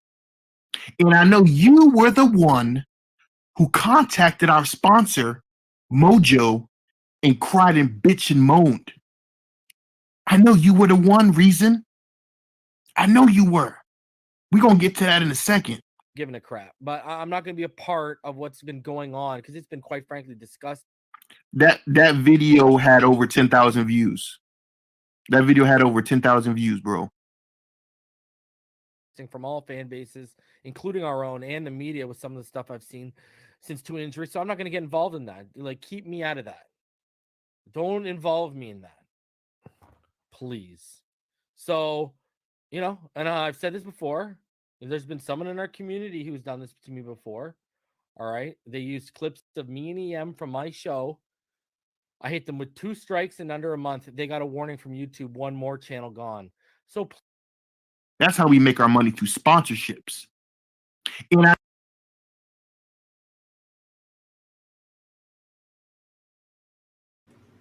And I know you were the one who contacted our sponsor, Mojo, and cried and bitched and moaned. I know you were the one reason. I know you were. We're going to get to that in a second. Giving a crap, but I'm not going to be a part of what's been going on because it's been quite frankly disgusting. That video had over 10,000 views. That video had over 10,000 views, bro. From all fan bases, including our own and the media, with some of the stuff I've seen since two injuries. So I'm not going to get involved in that. Like, keep me out of that. Don't involve me in that, please. So, and I've said this before. There's been someone in our community who's done this to me before. All right. They used clips of me and EM from my show. I hit them with 2 strikes in under a month. They got a warning from YouTube. 1 more channel gone. So that's how we make our money through sponsorships. And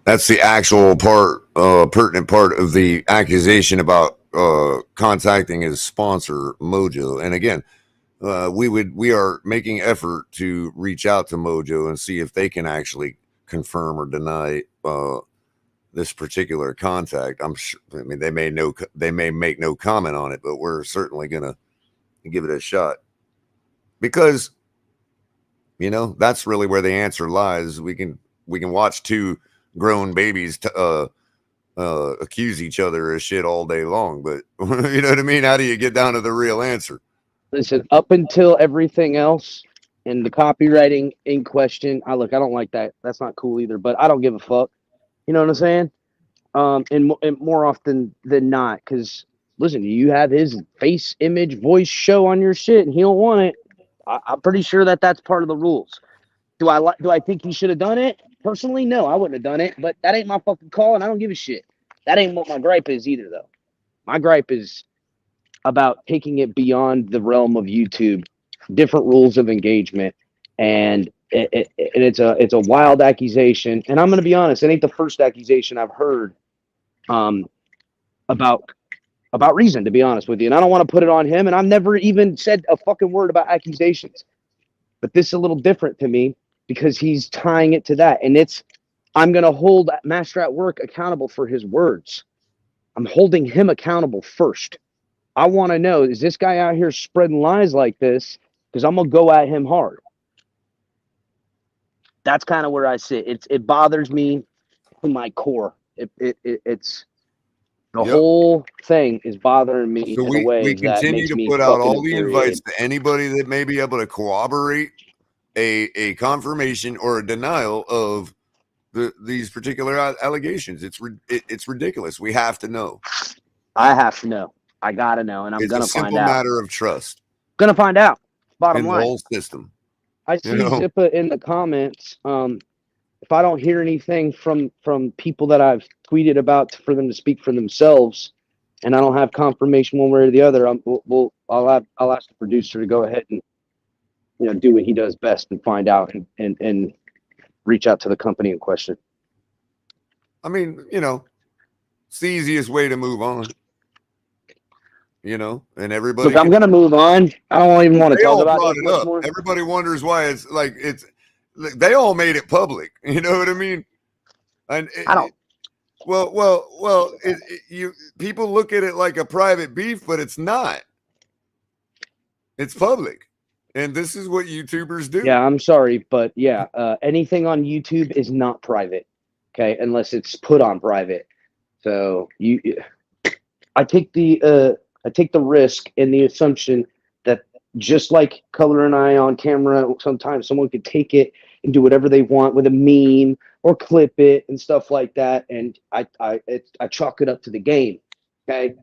that's the actual pertinent part of the accusation about contacting his sponsor, Mojo. And again, we are making effort to reach out to Mojo and see if they can actually confirm or deny this particular contact. I'm sure. I mean, they may make no comment on it, but we're certainly gonna and give it a shot. Because, you know, that's really where the answer lies. We can watch two grown babies accuse each other of shit all day long, but you know what I mean? How do you get down to the real answer? Listen, up until everything else and the copywriting in question, I don't like that. That's not cool either, but I don't give a fuck. You know what I'm saying? And more often than not, because listen, you have his face, image, voice show on your shit, and he don't want it. I'm pretty sure that's part of the rules. Do I think he should have done it? Personally, no, I wouldn't have done it. But that ain't my fucking call, and I don't give a shit. That ain't what my gripe is either, though. My gripe is about taking it beyond the realm of YouTube, different rules of engagement, and it's a wild accusation. And I'm gonna be honest, it ain't the first accusation I've heard about Reason, to be honest with you. And I don't want to put it on him, and I've never even said a fucking word about accusations. But this is a little different to me because he's tying it to that. And I'm going to hold Master at Work accountable for his words. I'm holding him accountable first. I want to know, is this guy out here spreading lies like this? Because I'm going to go at him hard. That's kind of where I sit. It bothers me to my core. It's the whole thing is bothering me So in a way we that continue makes to me put out fucking all the invites to anybody that may be able to corroborate a confirmation or a denial of these particular allegations. It's ridiculous. We have to know. I have to know. I gotta know, and I'm gonna find out. It's a simple matter of trust. Gonna find out. Bottom in line. the whole system. I see Zippa in the comments. If I don't hear anything from people that I've tweeted about for them to speak for themselves, and I don't have confirmation one way or the other, I'll ask the producer to go ahead and do what he does best and find out and reach out to the company in question. I mean, it's the easiest way to move on. And everybody. Look, I'm gonna move on. I don't even want to talk about it much up. more. Everybody wonders why they all made it public. You know what I mean? And I don't. Well, people look at it like a private beef, but it's not. It's public, and this is what YouTubers do. Yeah, I'm sorry, but yeah, anything on YouTube is not private, okay, unless it's put on private. So I take the risk and the assumption that just like Culler and I on camera, sometimes someone could take it and do whatever they want with a meme or clip it and stuff like that, and I chalk it up to the game. Okay,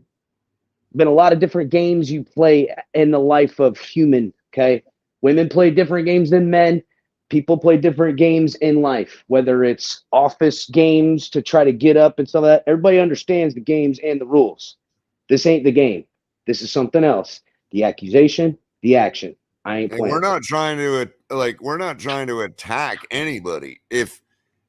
been a lot of different games you play in the life of human. Okay, women play different games than men. People play different games in life, whether it's office games to try to get up and stuff like that. Everybody understands the games and the rules. This ain't the game. This is something else. The accusation, the action. I ain't playing. We're not trying to attack anybody. I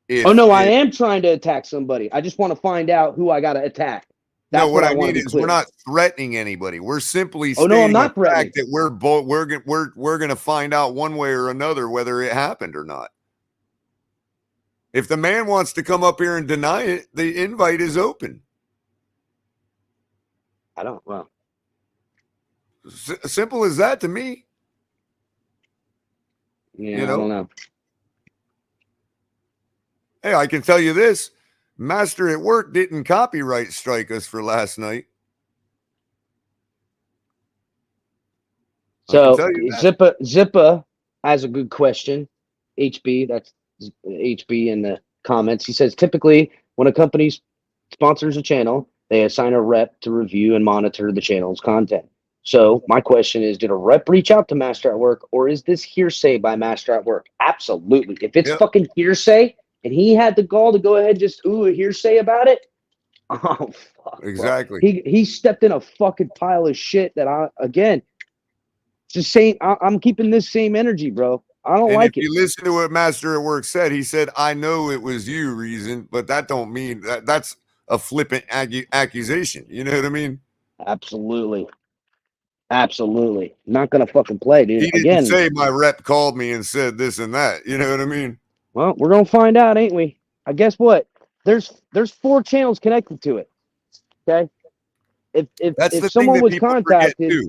am trying to attack somebody. I just want to find out who I got to attack. That's what I want mean to be is clear. we're not threatening anybody. We're simply I'm not the fact that we're going to find out one way or another whether it happened or not. If the man wants to come up here and deny it, the invite is open. Simple as that to me. Yeah, I don't know. Hey, I can tell you this. Master at Work didn't copyright strike us for last night. So Zippa has a good question. HB, that's HB in the comments. He says, typically when a company sponsors a channel, they assign a rep to review and monitor the channel's content. So my question is, did a rep reach out to Master at Work, or is this hearsay by Master at Work? Absolutely. If it's fucking hearsay and he had the gall to go ahead and just a hearsay about it, oh fuck. Exactly. Bro. He stepped in a fucking pile of shit that it's the same. I'm keeping this same energy, bro. I don't like it. If you listen to what Master at Work said, he said, I know it was you, Reason, but that don't mean that's a flippant accusation. You know what I mean? Absolutely. Not gonna fucking play, dude. He didn't say my rep called me and said this and that. You know what I mean? Well, we're gonna find out, ain't we? I guess what? There's 4 channels connected to it. Okay. If someone was contacted,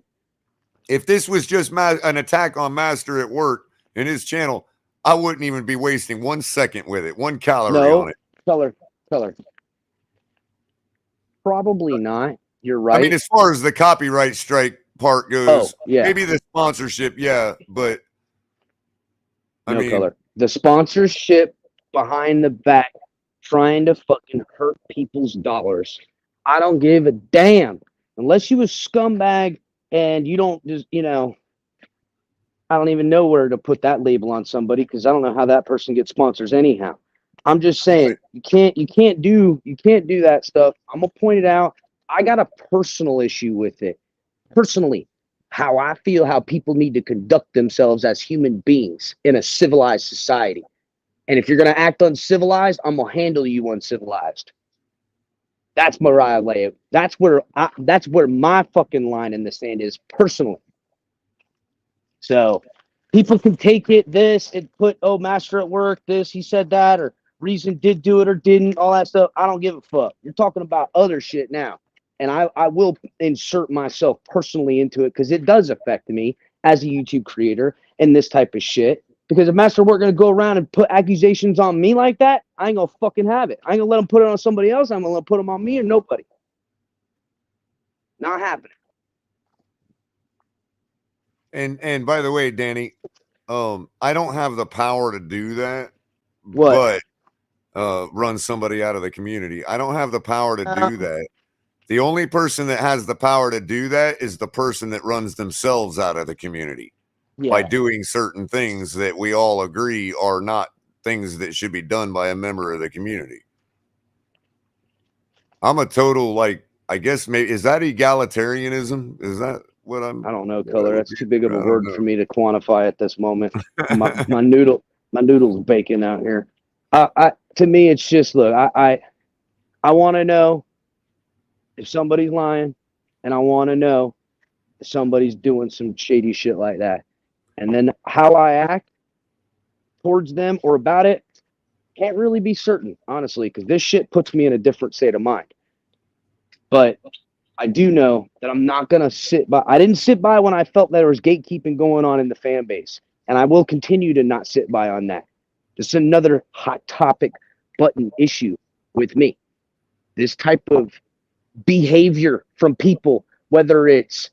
If this was just an attack on Master at work in his channel, I wouldn't even be wasting 1 second with it, 1 calorie on it. Culler. Probably not. You're right. I mean, as far as the copyright strike part goes, maybe the sponsorship, yeah, but I mean, Culler. The sponsorship behind the back trying to fucking hurt people's dollars. I don't give a damn. Unless you a scumbag and you don't just, I don't even know where to put that label on somebody because I don't know how that person gets sponsors anyhow. I'm just saying you can't do that stuff. I'm gonna point it out. I got a personal issue with it. Personally, how I feel how people need to conduct themselves as human beings in a civilized society. And if you're gonna act uncivilized, I'm gonna handle you uncivilized. That's Mariah Leia. That's where my fucking line in the sand is personally. So people can take it this and put, oh, Master at work, this, he said that, or Reason did do it or didn't, all that stuff. I don't give a fuck. You're talking about other shit now. And I will insert myself personally into it because it does affect me as a YouTube creator and this type of shit. Because if Master at work going to go around and put accusations on me like that, I ain't going to fucking have it. I ain't going to let them put it on somebody else. I'm going to let them put them on me or nobody. Not happening. And by the way, Danny, I don't have the power to do that. What? But run somebody out of the community. I don't have the power to do that. The only person that has the power to do that is the person that runs themselves out of the community by doing certain things that we all agree are not things that should be done by a member of the community. I'm a total, I guess maybe, is that egalitarianism? Is that what I'm? I don't know, Culler. That's too big of a word for me to quantify at this moment. my noodle's baking out here. To me, it's just, look, I want to know if somebody's lying, and I want to know if somebody's doing some shady shit like that. And then how I act towards them or about it can't really be certain, honestly, because this shit puts me in a different state of mind. But I do know that I'm not going to sit by. I didn't sit by when I felt there was gatekeeping going on in the fan base. And I will continue to not sit by on that. This is another hot topic button issue with me. This type of behavior from people, whether it's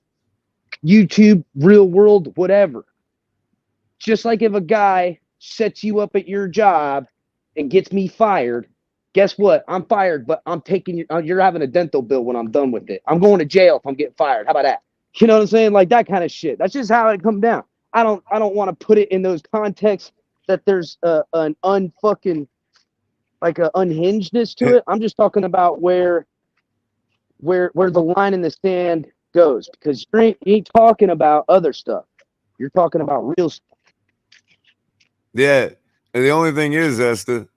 YouTube, real world, whatever. Just like if a guy sets you up at your job and gets me fired, guess what? I'm fired, but I'm taking you're having a dental bill when I'm done with it. I'm going to jail if I'm getting fired. How about that? You know what I'm saying? Like that kind of shit. That's just how it comes down. I don't want to put it in those contexts that there's an unfucking like a unhingedness to it. I'm just talking about where the line in the sand goes, because you ain't talking about other stuff. You're talking about real stuff. Yeah. And the only thing is, Esther,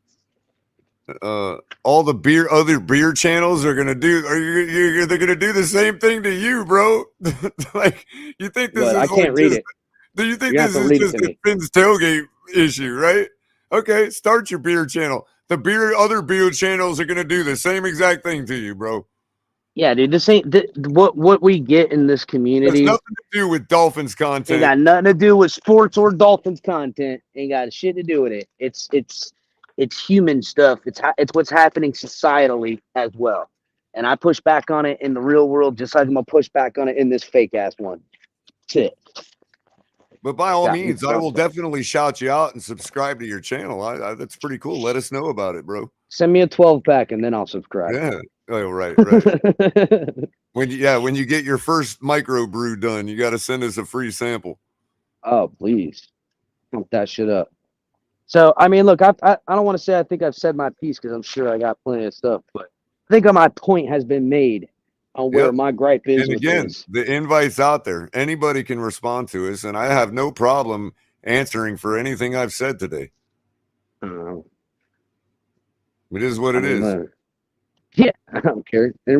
all the other beer channels are gonna do. They're gonna do the same thing to you, bro. Like you think this is? I can't read it. Do you think this is just a Finn's tailgate issue, right? Okay, start your beer channel. The other beer channels are gonna do the same exact thing to you, bro. Yeah, dude. This ain't what we get in this community. It's nothing to do with Dolphins content. Ain't got nothing to do with sports or Dolphins content. Ain't got shit to do with it. It's human stuff. It's what's happening societally as well. And I push back on it in the real world, just like I'm gonna push back on it in this fake ass one. That's it. But by all means, I will definitely shout you out and subscribe to your channel. That's pretty cool. Let us know about it, bro. Send me a 12-pack and then I'll subscribe. Yeah. Oh, right. When you get your first micro brew done, you got to send us a free sample. Oh, please. Pump that shit up. So, I mean, look, I don't want to say I think I've said my piece because I'm sure I got plenty of stuff, but I think my point has been made on where my gripe is. And again, the invite's out there. Anybody can respond to us, and I have no problem answering for anything I've said today. It is what it is. Yeah, I don't care. I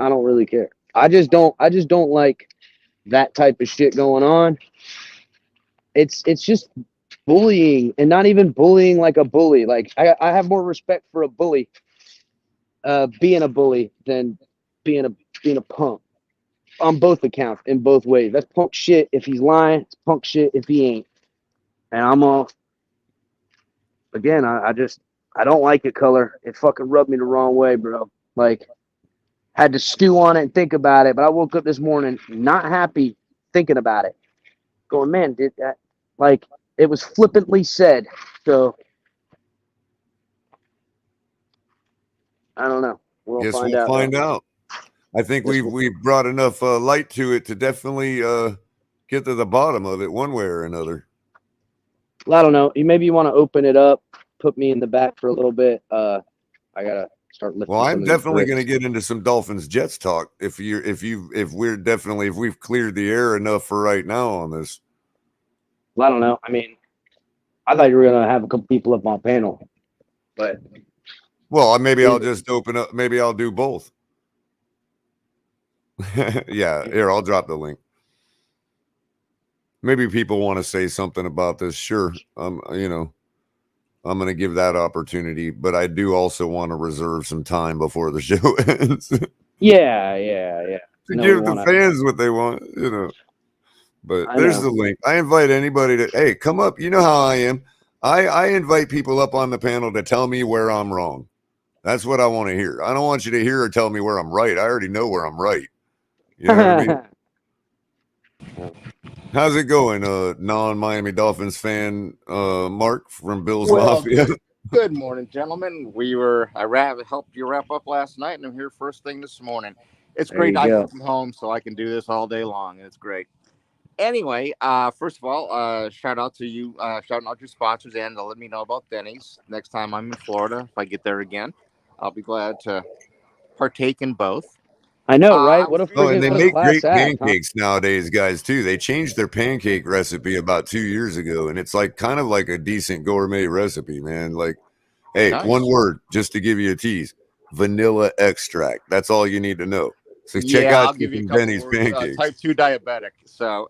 don't really care. I just don't like that type of shit going on. It's just bullying, and not even bullying like a bully. Like I have more respect for a bully being a bully than being a punk. on both accounts, in both ways. That's punk shit if he's lying. It's punk shit if he ain't. And I'm all, again, I don't like it, Color. It fucking rubbed me the wrong way, bro. Like, had to stew on it and think about it. But I woke up this morning not happy thinking about it. Going, man, did that, like, it was flippantly said. So, I don't know. We'll Guess find we'll out. find out. I think we've brought enough light to it to definitely get to the bottom of it one way or another. Well, I don't know. Maybe you want to open it up, put me in the back for a little bit. I gotta start lifting. Well, some I'm of these definitely going to bricks. get into some Dolphins Jets talk if we've cleared the air enough for right now on this. Well, I don't know. I mean, I thought you were gonna have a couple people up on panel, but Well, maybe I'll just open up. Maybe I'll do both. Yeah, here, I'll drop the link. Maybe people want to say something about this. Sure. I'm going to give that opportunity, but I do also want to reserve some time before the show ends. yeah. To give the fans what they want, But there's the link. I invite anybody to, hey, come up. You know how I am. I invite people up on the panel to tell me where I'm wrong. That's what I want to hear. I don't want you to hear or tell me where I'm right. I already know where I'm right. You know what I mean? How's it going, non-Miami Dolphins fan, Mark from Bills Mafia? Good morning, gentlemen. I helped you wrap up last night, and I'm here first thing this morning. It's great. I work from home, so I can do this all day long, and it's great. Anyway, first of all, shout out to you, shouting out your sponsors, and let me know about Denny's next time I'm in Florida. If I get there again, I'll be glad to partake in both. I know, right? What a and they make great pancakes nowadays, guys, too. They changed their pancake recipe about 2 years ago, and it's like kind of like a decent gourmet recipe, man. Like, hey, nice. One word just to give you a tease: vanilla extract. That's all you need to know. So check out I'll give you a Benny's couple pancakes. Type 2 diabetic, so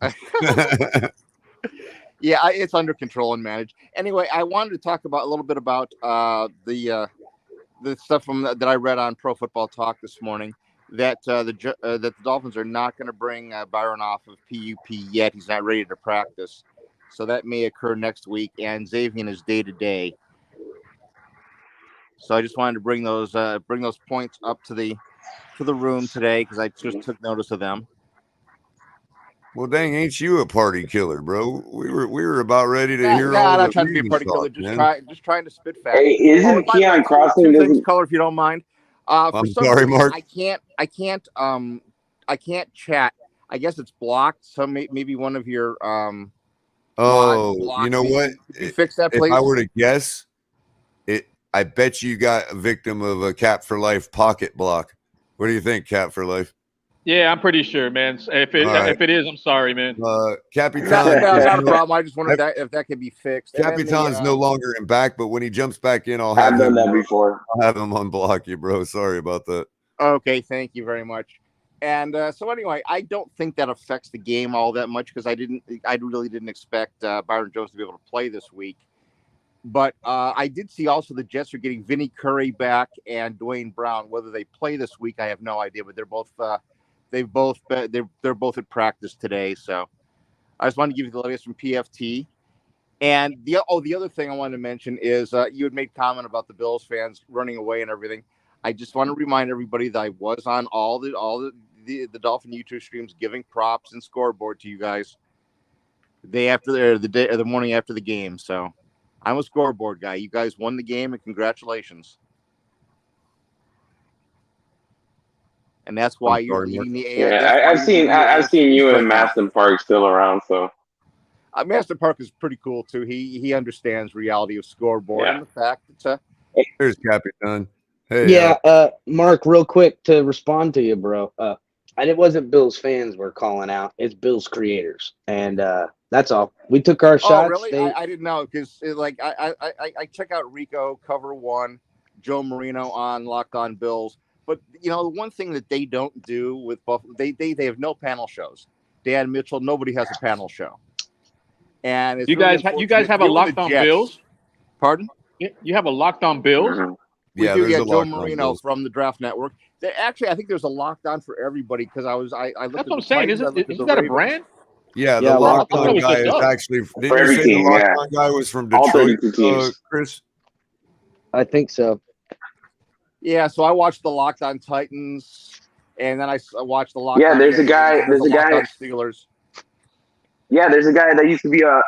yeah, it's under control and managed. Anyway, I wanted to talk about a little bit about the stuff that I read on Pro Football Talk this morning. That the Dolphins are not going to bring Byron off of PUP yet. He's not ready to practice, so that may occur next week. And Xavier is day to day. So I just wanted to bring those points up to the room today because I just took notice of them. Well, dang, ain't you a party killer, bro? We were about ready to hear all I'm the not trying to be a party killer. Just trying to spit facts. Hey, isn't Keon Crossing? Two things, Color, if you don't mind. I'm sorry, Mark. I can't chat. I guess it's blocked. So maybe one of your you know what? Could you fix that, please? If I were to guess, I bet you got a victim of a Cap for Life pocket block. What do you think, Cap for Life? Yeah, I'm pretty sure, man. If it is, I'm sorry, man. Capitan, not a problem. I just wondered if that could be fixed. Capitan's no longer in back, but when he jumps back in, I've done that before. I'll have him unblock you, bro. Sorry about that. Okay, thank you very much. And so anyway, I don't think that affects the game all that much because I really didn't expect Byron Jones to be able to play this week. But I did see also the Jets are getting Vinny Curry back and Dwayne Brown. Whether they play this week, I have no idea. But they're both they're both at practice today. So I just wanted to give you the latest from PFT. And the other thing I wanted to mention is you had made comment about the Bills fans running away and everything. I just want to remind everybody that I was on all the Dolphin YouTube streams giving props and scoreboard to you guys the morning after the game. So I'm a scoreboard guy. You guys won the game, and congratulations. And that's why you're leading the. Yeah, I've seen you and Maston Park still around. So Maston Park is pretty cool too. He understands reality of scoreboard and the fact that there's Capitan. Hey, yeah, Mark, real quick to respond to you, bro. It wasn't Bills fans we're calling out; it's Bills creators, and that's all. We took our shots. Oh, really? I didn't know because I check out Rico, Cover One, Joe Marino on Locked On Bills. But the one thing that they don't do with Buffalo, they have no panel shows. Dan Mitchell, nobody has a panel show. And it's you guys have a Locked On Bills? Pardon? You have a Locked On Bills? We do, there's yeah. a Joe Locked On Marino Bills. from the Draft Network. Actually, I think there's a Locked On for everybody because I looked That's at what the I'm saying. Titans, I looked at Isn't the that a Ravens. brand? Yeah, Yeah, the Locked Locked I thought it On was guy just is us. actually. For Didn't you every say the team, Locked yeah. On guy was from All Detroit, 32 teams. Chris? I think so. Yeah, so I watched the Locked On Titans, and then I watched the Locked Yeah, On there's a Jaguars, guy. and there's There's a a Locked guy. On Steelers. Yeah, there's a guy that used to be a.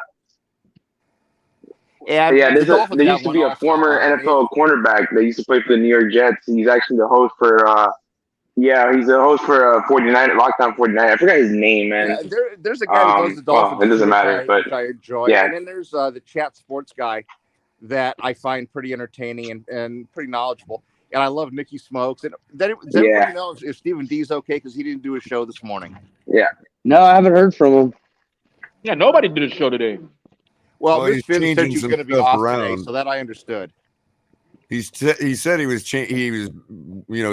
And Yeah, the Dolphins there have used to one be a also. former NFL cornerback that used to play for the New York Jets. He's actually the host for. Yeah, he's the host for 49 Locked On 49. I forgot his name, man. Yeah, there's a guy that does the Dolphins Well, it doesn't too, matter, but which I enjoy. yeah. And then there's the Chat Sports guy that I find pretty entertaining and pretty knowledgeable. And I love Nicky Smokes. And does everybody know if Stephen D's okay? Because he didn't do a show this morning. Yeah. No, I haven't heard from him. Yeah, nobody did a show today. Well, he's Miss Finn said changing she's some going to be stuff off around. today, so that I understood. He said he was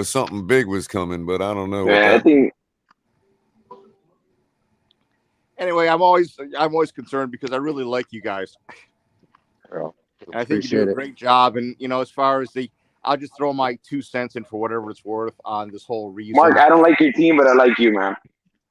something big was coming, but I don't know. Yeah, I think. Anyway, I'm always concerned because I really like you guys. And I think you do a great job. And as far as I'll just throw my 2 cents in for whatever it's worth on this whole reason. Mark, I don't like your team, but I like you, man.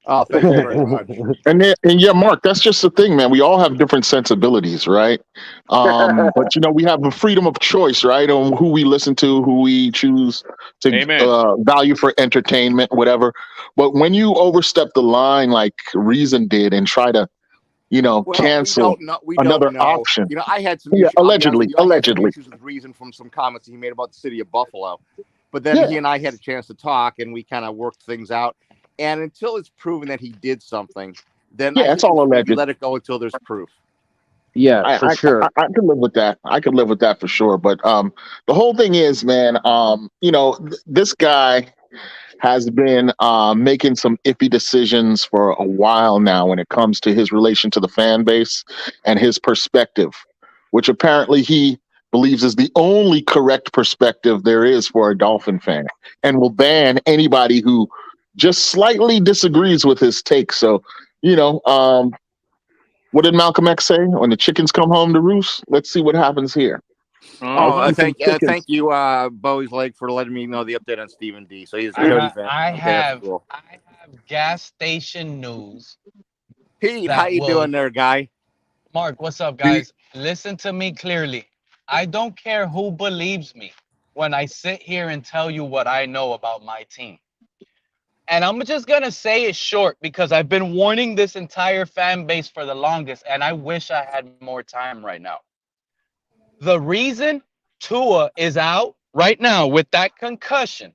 Oh, thank you very much. And yeah, Mark, that's just the thing, man. We all have different sensibilities, right? But we have a freedom of choice, right, on who we listen to, who we choose to value for entertainment, whatever. But when you overstep the line like Reason did and try to, cancel another option. I had some issues. Allegedly. I had some issues with Reason from some comments he made about the city of Buffalo. But then he and I had a chance to talk, and we kind of worked things out. And until it's proven that he did something, then it's all alleged. Let it go until there's proof. Yeah, for sure. I could live with that. I could live with that for sure. But the whole thing is, man, this guy has been making some iffy decisions for a while now when it comes to his relation to the fan base and his perspective, which apparently he believes is the only correct perspective there is for a Dolphin fan, and will ban anybody who just slightly disagrees with his take. So, what did Malcolm X say? When the chickens come home to roost? Let's see what happens here. Thank you, Bowie's Leg, for letting me know the update on Stephen D. So he's I have gas station news. Pete, how you doing there, guy? Mark, what's up, guys? Listen to me clearly. I don't care who believes me when I sit here and tell you what I know about my team. And I'm just going to say it short because I've been warning this entire fan base for the longest, and I wish I had more time right now. The reason Tua is out right now with that concussion,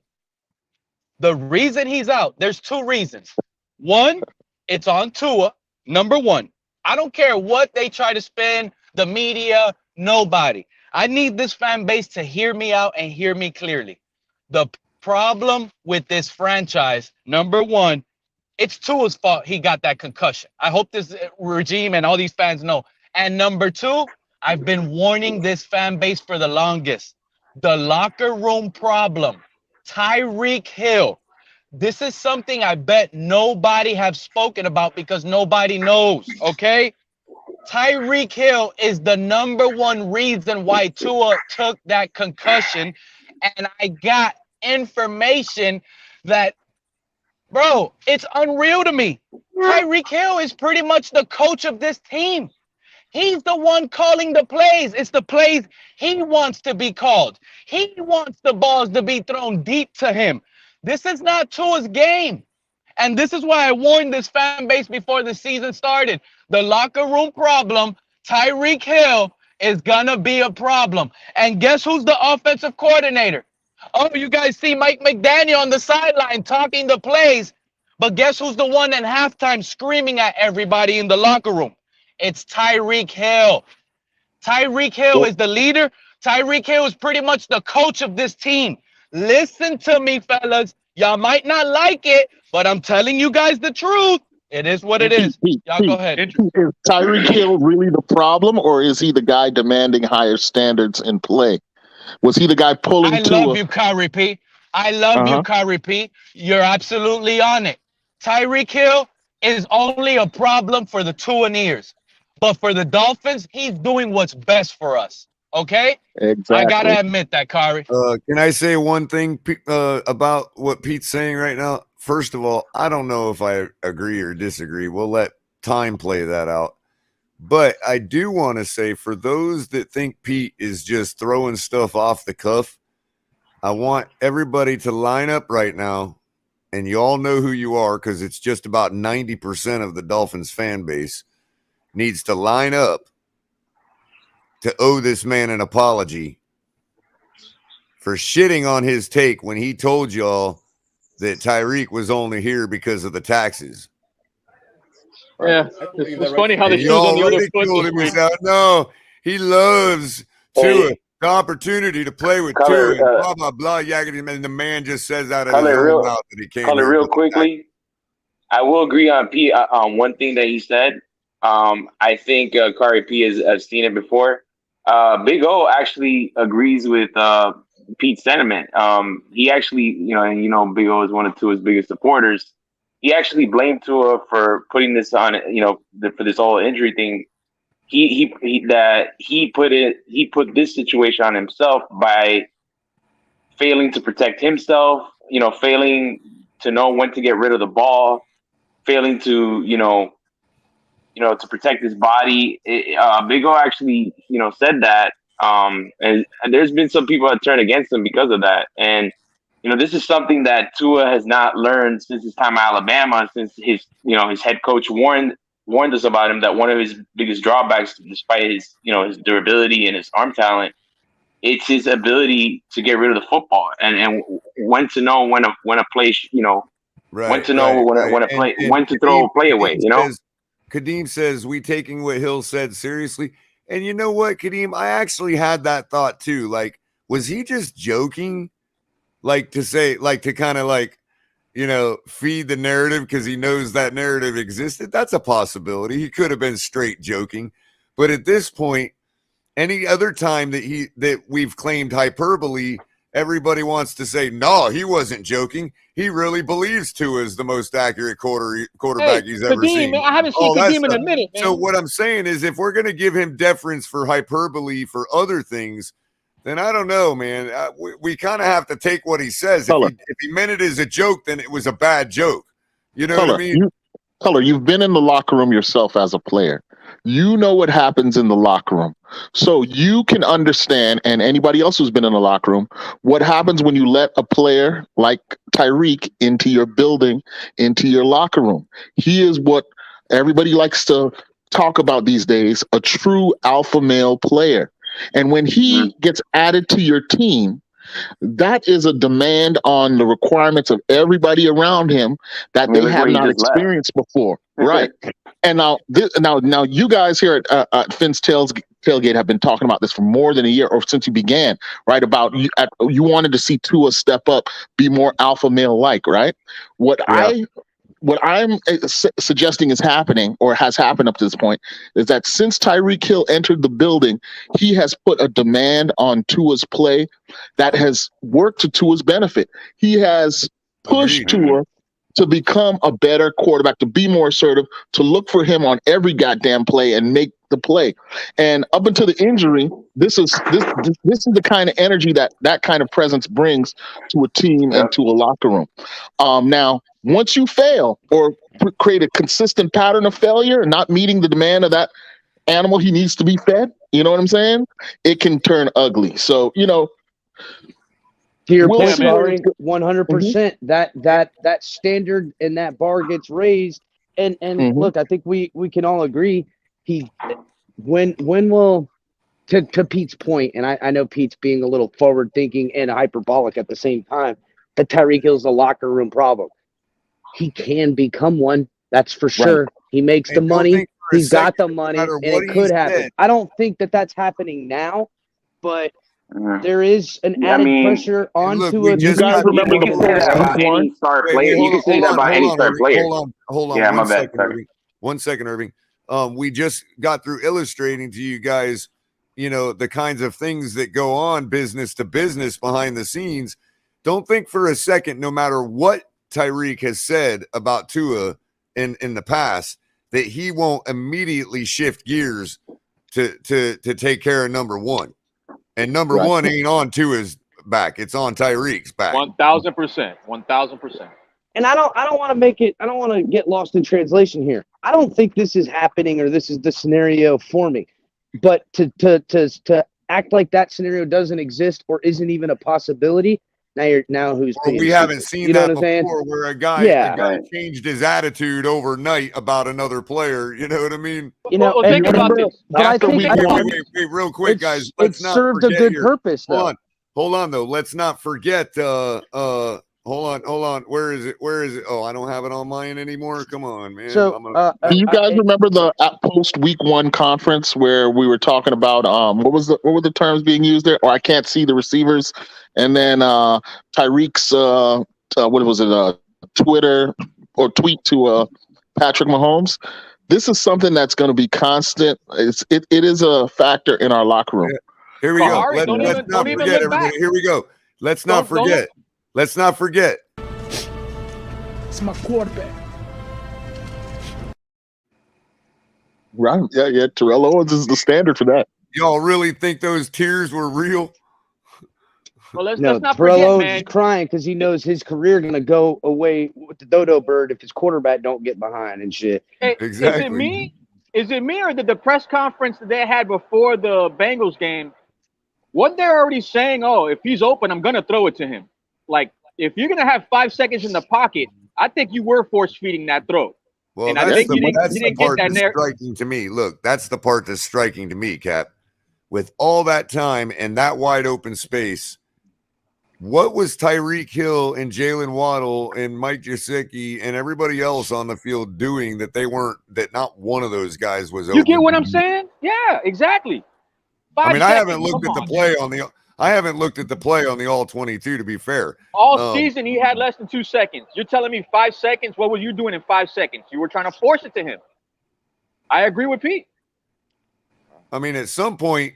the reason he's out, there's 2 reasons. One, it's on Tua. Number 1, I don't care what they try to spin, the media, nobody. I need this fan base to hear me out and hear me clearly. The problem with this franchise, number 1, it's Tua's fault he got that concussion. I hope this regime and all these fans know. And number 2, I've been warning this fan base for the longest. The locker room problem. Tyreek Hill. This is something I bet nobody have spoken about because nobody knows, okay? Tyreek Hill is the number 1 reason why Tua took that concussion. And I got information that, bro, it's unreal to me. Tyreek Hill is pretty much the coach of this team. He's the one calling the plays. It's the plays he wants to be called. He wants the balls to be thrown deep to him. This is not Tua's game. And this is why I warned this fan base before the season started. The locker room problem, Tyreek Hill, is going to be a problem. And guess who's the offensive coordinator? Oh, you guys see Mike McDaniel on the sideline talking the plays. But guess who's the one at halftime screaming at everybody in the locker room? It's Tyreek Hill. Tyreek Hill is the leader. Tyreek Hill is pretty much the coach of this team. Listen to me, fellas. Y'all might not like it, but I'm telling you guys the truth. It is what it is. Y'all go ahead. Is Tyreek Hill really the problem, or is he the guy demanding higher standards in play? Was he the guy pulling I love you, Kyrie P. I love you, Kyrie P. You're absolutely on it. Tyreek Hill is only a problem for the Tuaneers. But for the Dolphins, he's doing what's best for us. Okay? Exactly. I gotta admit that, Kari. Can I say one thing about what Pete's saying right now? First of all, I don't know if I agree or disagree. We'll let time play that out. But I do want to say, for those that think Pete is just throwing stuff off the cuff, I want everybody to line up right now, and you all know who you are because it's just about 90% of the Dolphins fan base needs to line up to owe this man an apology for shitting on his take when he told y'all that Tyreek was only here because of the taxes. Yeah, it's funny how they And choose on the y'all other foot ridiculed this him. week. No, he loves Tua, the opportunity to play with Culler, Tua, and blah, blah, blah, yagging, and the man just says out of his Culler, own mouth that he came Culler, here. real quickly. I will agree on P on one thing that he said. I think Kari P has seen it before. Big O actually agrees with Pete's sentiment. He actually, Big O is one of Tua's biggest supporters. He actually blamed Tua for putting this on, for this whole injury thing. He put this situation on himself by failing to protect himself. Failing to know when to get rid of the ball, failing to to protect his body. Big O actually said that, and there's been some people that turn against him because of that. And this is something that Tua has not learned since his time at Alabama, since his head coach warned us about him, that one of his biggest drawbacks, despite his his durability and his arm talent, it's his ability to get rid of the football and when to know when a play when to know when a play when to throw a play away. Kadeem says, we taking what Hill said seriously. And you know what, Kadeem? I actually had that thought too. Like, was he just joking? Like to say, like to kind of like, feed the narrative because he knows that narrative existed? That's a possibility. He could have been straight joking. But at this point, any other time that we've claimed hyperbole, everybody wants to say, no, he wasn't joking. He really believes Tua is the most accurate quarterback he's ever seen. Man, I haven't seen Kadeem in a minute, man. So what I'm saying is, if we're going to give him deference for hyperbole for other things, then I don't know, man. We kind of have to take what he says. If he meant it as a joke, then it was a bad joke. You know what I mean? Culler, you've been in the locker room yourself as a player. You know what happens in the locker room. So you can understand, and anybody else who's been in the locker room, what happens when you let a player like Tyreek into your building, into your locker room. He is what everybody likes to talk about these days, a true alpha male player. And when he gets added to your team, that is a demand on the requirements of everybody around him that they have not experienced before. Right. And now you guys here at Finn's Tailgate have been talking about this for more than a year, or since you began, right? About you wanted to see Tua step up, be more alpha male like, right? What I'm suggesting is happening, or has happened up to this point, is that since Tyreek Hill entered the building, he has put a demand on Tua's play that has worked to Tua's benefit. He has pushed Tua to become a better quarterback, to be more assertive, to look for him on every goddamn play and make the play. And up until the injury, this is the kind of energy that kind of presence brings to a team and to a locker room. Now, once you fail or create a consistent pattern of failure and not meeting the demand of that animal he needs to be fed, you know what I'm saying? It can turn ugly. So, to your point, Larry, 100%. That standard and that bar gets raised. And look, I think we can all agree. When will, to Pete's point, and I know Pete's being a little forward thinking and hyperbolic at the same time, that Tyreek Hill's a locker room problem. He can become one, that's for sure. Right. He makes the money. He's got the money, and it could happen. I don't think that's happening now, but there is an added pressure onto it. You guys remember the any star player? You can say that about any star player. Hold on. Yeah, my bad. Sorry. 1 second, Irving. We just got through illustrating to you guys, the kinds of things that go on business to business behind the scenes. Don't think for a second, no matter what Tyreek has said about Tua in the past, that he won't immediately shift gears to take care of number one. And number one ain't on Tua's back. It's on Tyreek's back. 1,000%. 1,000%. And I don't want to make it. I don't want to get lost in translation here. I don't think this is happening or this is the scenario for me. But to act like that scenario doesn't exist or isn't even a possibility. Now who's Well, we haven't seen that before, where a guy changed his attitude overnight about another player. You know what I mean? Well, think about this. But I think wait, real quick, guys. Let's not served a good purpose, though. Hold on, though. Let's not forget. Hold on. Where is it? Oh, I don't have it on mine anymore. Come on, man. So, do you guys remember the post week 1 conference where we were talking about what were the terms being used there? Or I can't see the receivers, and then Tyreek's what was it? Twitter or tweet to Patrick Mahomes. This is something that's going to be constant. It is a factor in our locker room. Yeah. Here we go. Let's not forget everything. Here we go. Let's not forget. Let's not forget. It's my quarterback. Right. Yeah. Terrell Owens is the standard for that. Y'all really think those tears were real? Well, let's No, not Terrell forget, Owens man. is crying because he knows his career going to go away with the dodo bird if his quarterback don't get behind and shit. Hey, Exactly. Is it me or the press conference that they had before the Bengals game? What they're already saying, oh, if he's open, I'm going to throw it to him. Like, if you're going to have 5 seconds in the pocket, I think you were force-feeding that throw. Well, and that's I think you the didn't part get that that's striking to me. Look, that's the part that's striking to me, Cap. With all that time and that wide open space, what was Tyreek Hill and Jalen Waddle and Mike Gesicki and everybody else on the field doing that not one of those guys was open? You get what I'm saying? Yeah, exactly. I mean, I haven't looked at the play on the all 22, to be fair. All season, he had less than 2 seconds. You're telling me 5 seconds? What were you doing in 5 seconds? You were trying to force it to him. I agree with Pete. I mean, at some point,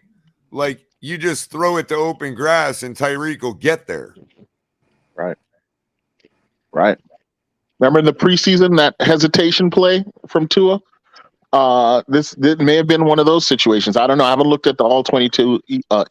like, you just throw it to open grass and Tyreek will get there. Right. Remember in the preseason, that hesitation play from Tua? This may have been one of those situations. I don't know. I haven't looked at the all 22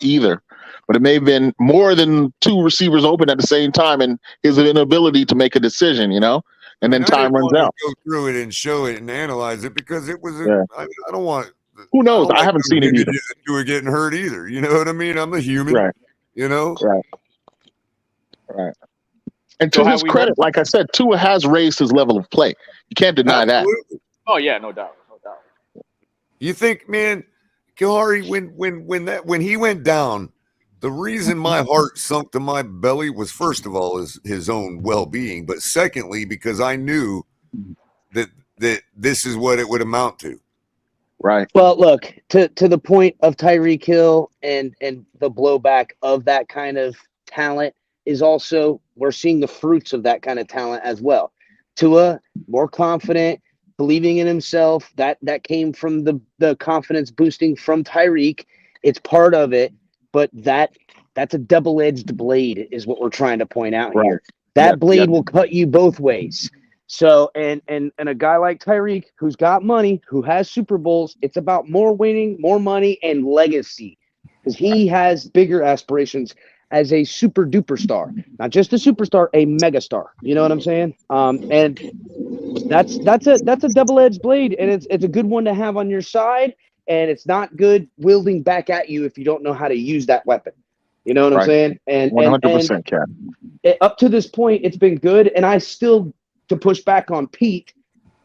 either, but it may have been more than 2 receivers open at the same time and his inability to make a decision, and then time runs out. Go through it and show it and analyze it because it was. I don't want. Who knows? I haven't seen it either. Tua getting hurt either. You know what I mean? I'm a human. Right. Right. And to his credit, like I said, Tua has raised his level of play. You can't deny that. Oh yeah, no doubt. You think, man, Kihari, when he went down, the reason my heart sunk to my belly was, first of all, his own well-being, but secondly, because I knew that this is what it would amount to. Right. Well, look, to the point of Tyreek Hill and the blowback of that kind of talent is also, we're seeing the fruits of that kind of talent as well. Tua, more confident, believing in himself, that came from the confidence boosting from Tyreek. It's part of it, but that's a double-edged blade is what we're trying to point out here. That blade will cut you both ways. So, and a guy like Tyreek, who's got money, who has Super Bowls, it's about more winning, more money, and legacy, because he has bigger aspirations as a super duper star, not just a superstar, a mega star. You know what I'm saying? And that's a double-edged blade, and it's a good one to have on your side, and it's not good wielding back at you if you don't know how to use that weapon. You know what I'm saying? And 100%, Cap. Up to this point, it's been good, and I still, to push back on Pete,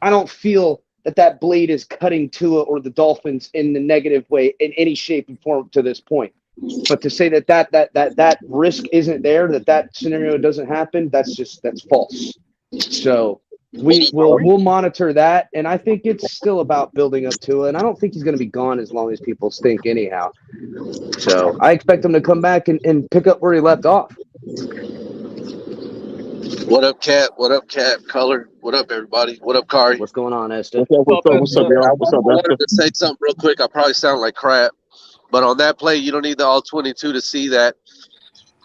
I don't feel that blade is cutting Tua or the Dolphins in the negative way in any shape and form to this point. But to say that risk isn't there, that scenario doesn't happen, that's false. So we'll monitor that, and I think it's still about building up Tua, and I don't think he's going to be gone as long as people think anyhow. So I expect him to come back and pick up where he left off. What up, Cap? What up, Cap? Culler? What up, everybody? What up, Kari? What's going on, Esther? What's up, y'all? What's up, I wanted to say something real quick. I probably sound like crap, but on that play, you don't need the all 22 to see that.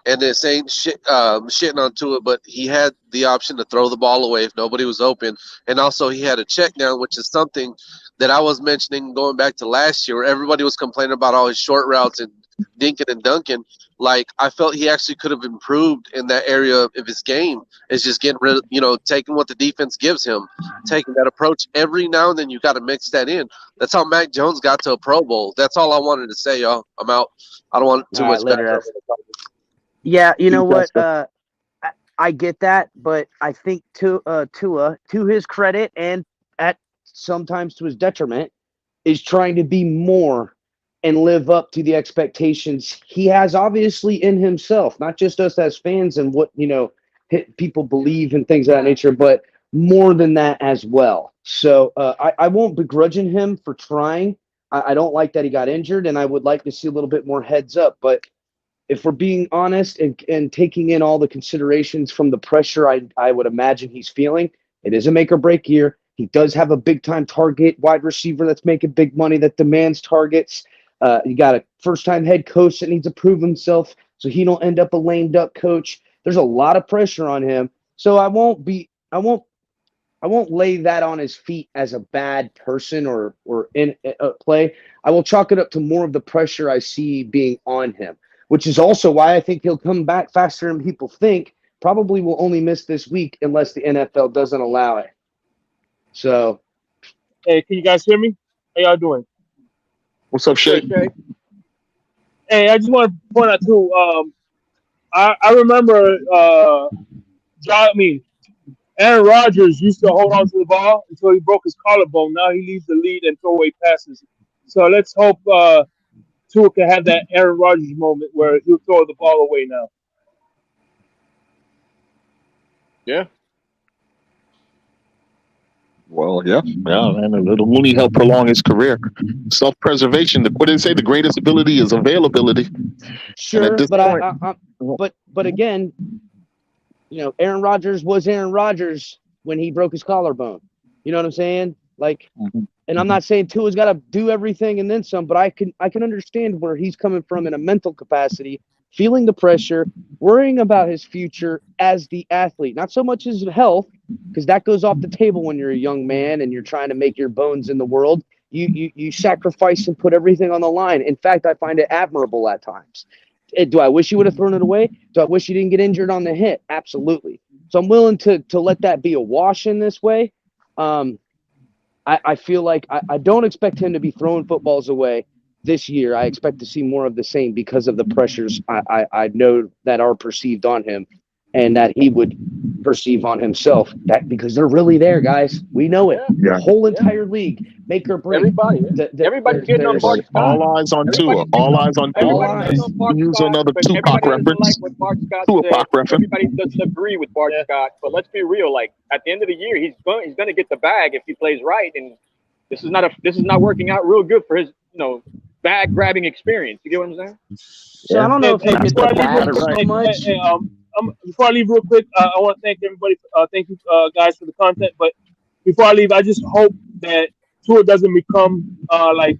And this ain't shitting onto it, but he had the option to throw the ball away if nobody was open. And also he had a check down, which is something that I was mentioning going back to last year, where everybody was complaining about all his short routes and dinking and dunking. Like, I felt he actually could have improved in that area of his game. It's just getting rid of, taking what the defense gives him, taking that approach. Every now and then you got to mix that in. That's how Mac Jones got to a Pro Bowl. That's all I wanted to say, y'all. I'm out. I don't want too much later, background. Yeah, you know what? I get that, but I think Tua, to his credit and at sometimes to his detriment, is trying to be more and live up to the expectations he has obviously in himself, not just us as fans and what people believe and things of that nature, but more than that as well. So I won't begrudge him for trying. I don't like that he got injured, and I would like to see a little bit more heads up, but if we're being honest and taking in all the considerations from the pressure I would imagine he's feeling, it is a make or break year. He does have a big time target wide receiver that's making big money that demands targets. You got a first time head coach that needs to prove himself so he don't end up a lame duck coach. There's a lot of pressure on him. So I won't lay that on his feet as a bad person or in play. I will chalk it up to more of the pressure I see being on him, which is also why I think he'll come back faster than people think. Probably will only miss this week unless the NFL doesn't allow it. So, hey, can you guys hear me? How y'all doing? What's up, Shay? Hey, I just want to point out too. I remember. Aaron Rodgers used to hold on to the ball until he broke his collarbone. Now he leaves the lead and throw away passes. So let's hope Tua can have that Aaron Rodgers moment where he'll throw the ball away now. Yeah. Well, yeah, and a little Mooney helped prolong his career. Self-preservation. What did they say? The greatest ability is availability. Sure, but but again, Aaron Rodgers was Aaron Rodgers when he broke his collarbone. You know what I'm saying? Like, and I'm not saying Tua's got to do everything and then some, but I can understand where he's coming from in a mental capacity, feeling the pressure, worrying about his future as the athlete, not so much his health, because that goes off the table when you're a young man and you're trying to make your bones in the world. You sacrifice and put everything on the line. In fact, I find it admirable at times. Do I wish you would have thrown it away? Do I wish you didn't get injured on the hit? Absolutely. So I'm willing to let that be a wash in this way. I feel like I don't expect him to be throwing footballs away this year. I expect to see more of the same because of the pressures I know that are perceived on him and that he would perceive on himself. That because they're really there, guys. We know it. Yeah. The whole entire league, make or break. Everybody's getting on Bart Scott. All eyes on Tua. All eyes on Tua. Use another Tupac reference. Like what Bart Scott Tupac said. reference. Everybody doesn't agree with Bart Scott, but let's be real. Like at the end of the year, he's going to get the bag if he plays right. And this is not working out real good for his bag grabbing experience. You get what I'm saying? So I don't know if he'll get the bag so much. Before I leave real quick, I want to thank everybody. Thank you guys for the content. But before I leave, I just hope that Tua doesn't become like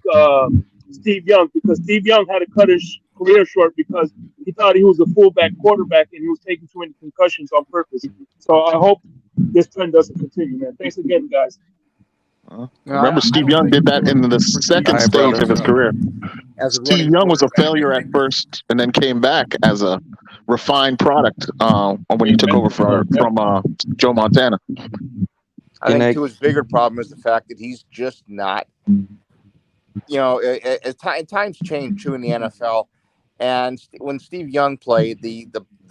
Steve Young, because Steve Young had to cut his career short because he thought he was a fullback quarterback and he was taking too many concussions on purpose. So I hope this trend doesn't continue, man. Thanks again, guys. Remember, Steve Young did that in the second stage of his career. Steve Young was a failure at first and then came back as a refined product when he took over from Joe Montana. I think Tua's bigger problem is the fact that he's just not, times change too in the NFL. And when Steve Young played, the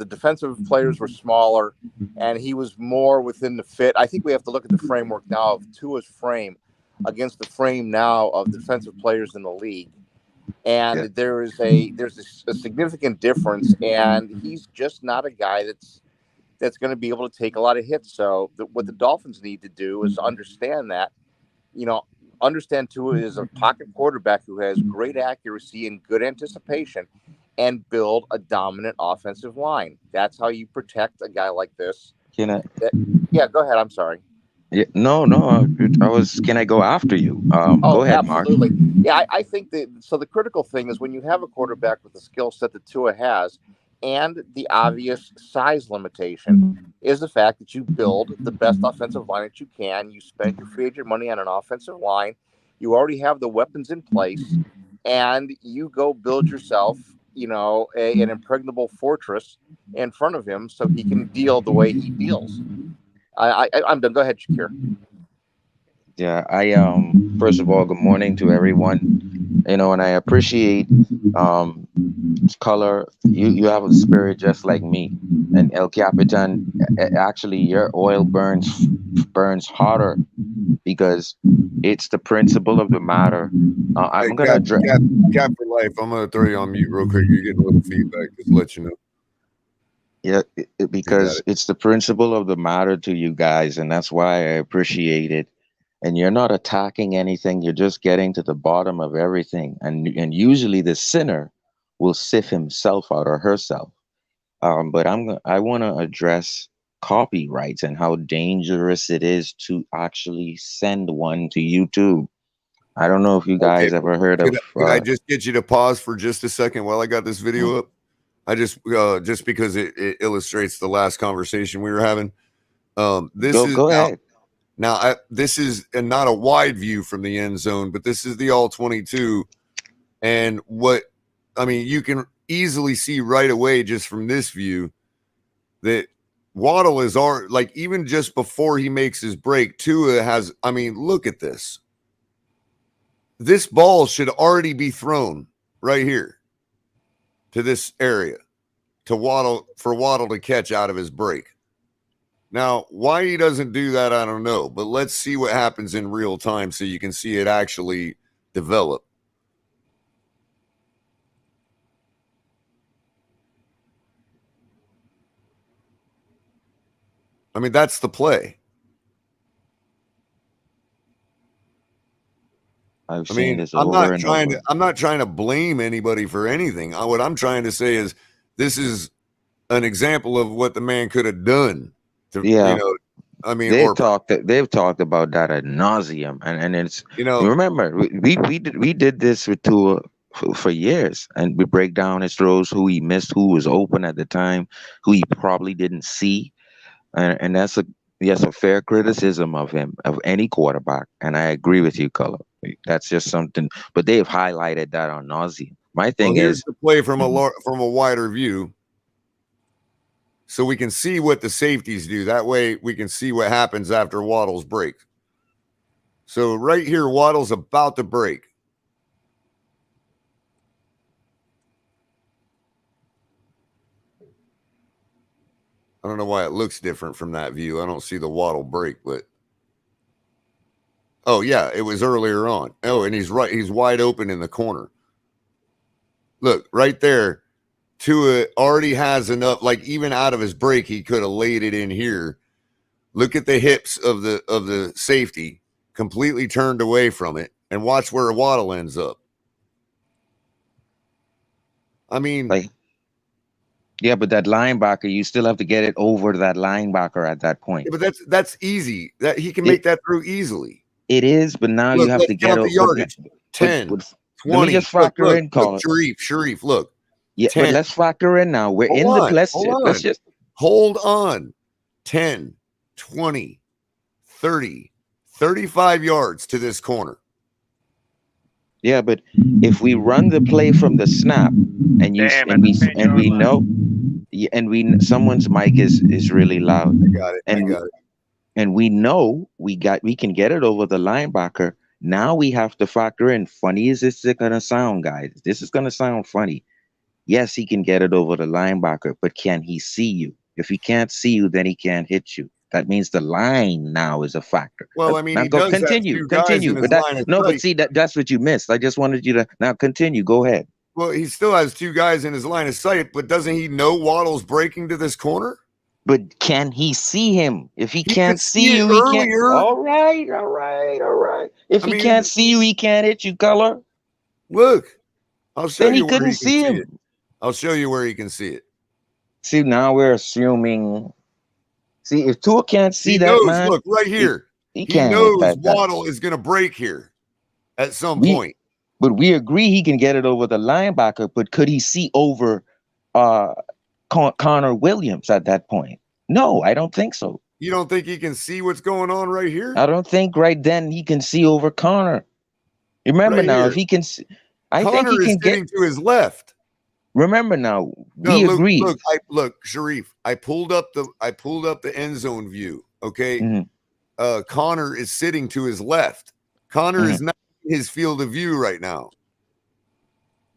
defensive players were smaller and he was more within the fit. I think we have to look at the framework now of Tua's frame against the frame now of the defensive players in the league. And there's a significant difference, and he's just not a guy that's going to be able to take a lot of hits. So what the Dolphins need to do is understand that, understand Tua is a pocket quarterback who has great accuracy and good anticipation, and build a dominant offensive line. That's how you protect a guy like this. Yeah, go ahead. I'm sorry. Yeah, no. Can I go after you? Go ahead, absolutely. Mark. Yeah, I think that. So the critical thing is when you have a quarterback with the skill set that Tua has, and the obvious size limitation is the fact that you build the best offensive line that you can. You spend your free agent money on an offensive line. You already have the weapons in place, and you go build yourself an impregnable fortress in front of him so he can deal the way he deals. I'm done. Go ahead, Shakir. Yeah, first of all, good morning to everyone. And I appreciate Color. You have a spirit just like me. And El Capitan, actually your oil burns hotter because it's the principle of the matter. I'm gonna address Cap for life. I'm gonna throw you on mute real quick. You're getting a little feedback. Just to let you know. Yeah, because it's the principle of the matter to you guys, and that's why I appreciate it. And you're not attacking anything, you're just getting to the bottom of everything. And usually the sinner will sift himself out or herself. But I want to address copyrights and how dangerous it is to actually send one to YouTube. I don't know if you guys ever heard of. Could I just get you to pause for just a second while I got this video up? I just because it illustrates the last conversation we were having. Go ahead. Now, this is not a wide view from the end zone, but this is the all 22. And you can easily see right away just from this view that Waddle is even just before he makes his break, Tua has, look at this. This ball should already be thrown right here to this area for Waddle to catch out of his break. Now, why he doesn't do that, I don't know. But let's see what happens in real time so you can see it actually develop. That's the play. I've seen this I'm over not trying to blame anybody for anything. What I'm trying to say is this is an example of what the man could have done. They've talked about that ad nauseum, and it's remember we did this with Tua for years, and we break down his throws, who he missed, who was open at the time, who he probably didn't see, and that's a fair criticism of him, of any quarterback, and I agree with you, Color. That's just something, but they've highlighted that on nauseam. My thing is to play from a wider view, so we can see what the safeties do. That way we can see what happens after Waddle's break. So right here, Waddle's about to break. I don't know why it looks different from that view. I don't see the Waddle break, but oh yeah, it was earlier on. Oh, and he's wide open in the corner. Look, right there. Tua already has enough, even out of his break, he could have laid it in here. Look at the hips of the safety, completely turned away from it, and watch where Waddle ends up. Yeah, but that linebacker, you still have to get it over that linebacker at that point. Yeah, but that's easy. That he can make that through easily. It is, but now you have to get the yardage. 10, 20. Let me just factor in, Colin. Sharif, look. Yeah, 10. But let's factor in now. We're in the let's just hold on. 10, 20, 30, 35 yards to this corner. Yeah, but if we run the play from the snap and we know someone's mic is really loud. I got it. And we know we can get it over the linebacker. Now we have to factor in, funny as this is gonna sound, guys. This is gonna sound funny. Yes, he can get it over the linebacker, but can he see you? If he can't see you, then he can't hit you. That means the line now is a factor. Well, now go continue. But see, that's what you missed. I just wanted you to now continue. Go ahead. Well, he still has two guys in his line of sight, but doesn't he know Waddle's breaking to this corner? But can he see him? If he can't see you, he can't. All right. If he can't see you, he can't hit you, Color. Look, I'll show then you he couldn't see him. It. I'll show you where he can see it. See, now we're assuming. See, if Tua can't see that, man. Look, right here. He knows Waddle is going to break here at some point. But we agree he can get it over the linebacker, but could he see over Connor Williams at that point? No, I don't think so. You don't think he can see what's going on right here? I don't think right then he can see over Connor. Remember right now, if he can see, I think he can get to his left. remember now, No, we agreed. look, Sharif. I pulled up the end zone view. Okay, Connor is sitting to his left. Connor is not in his field of view right now.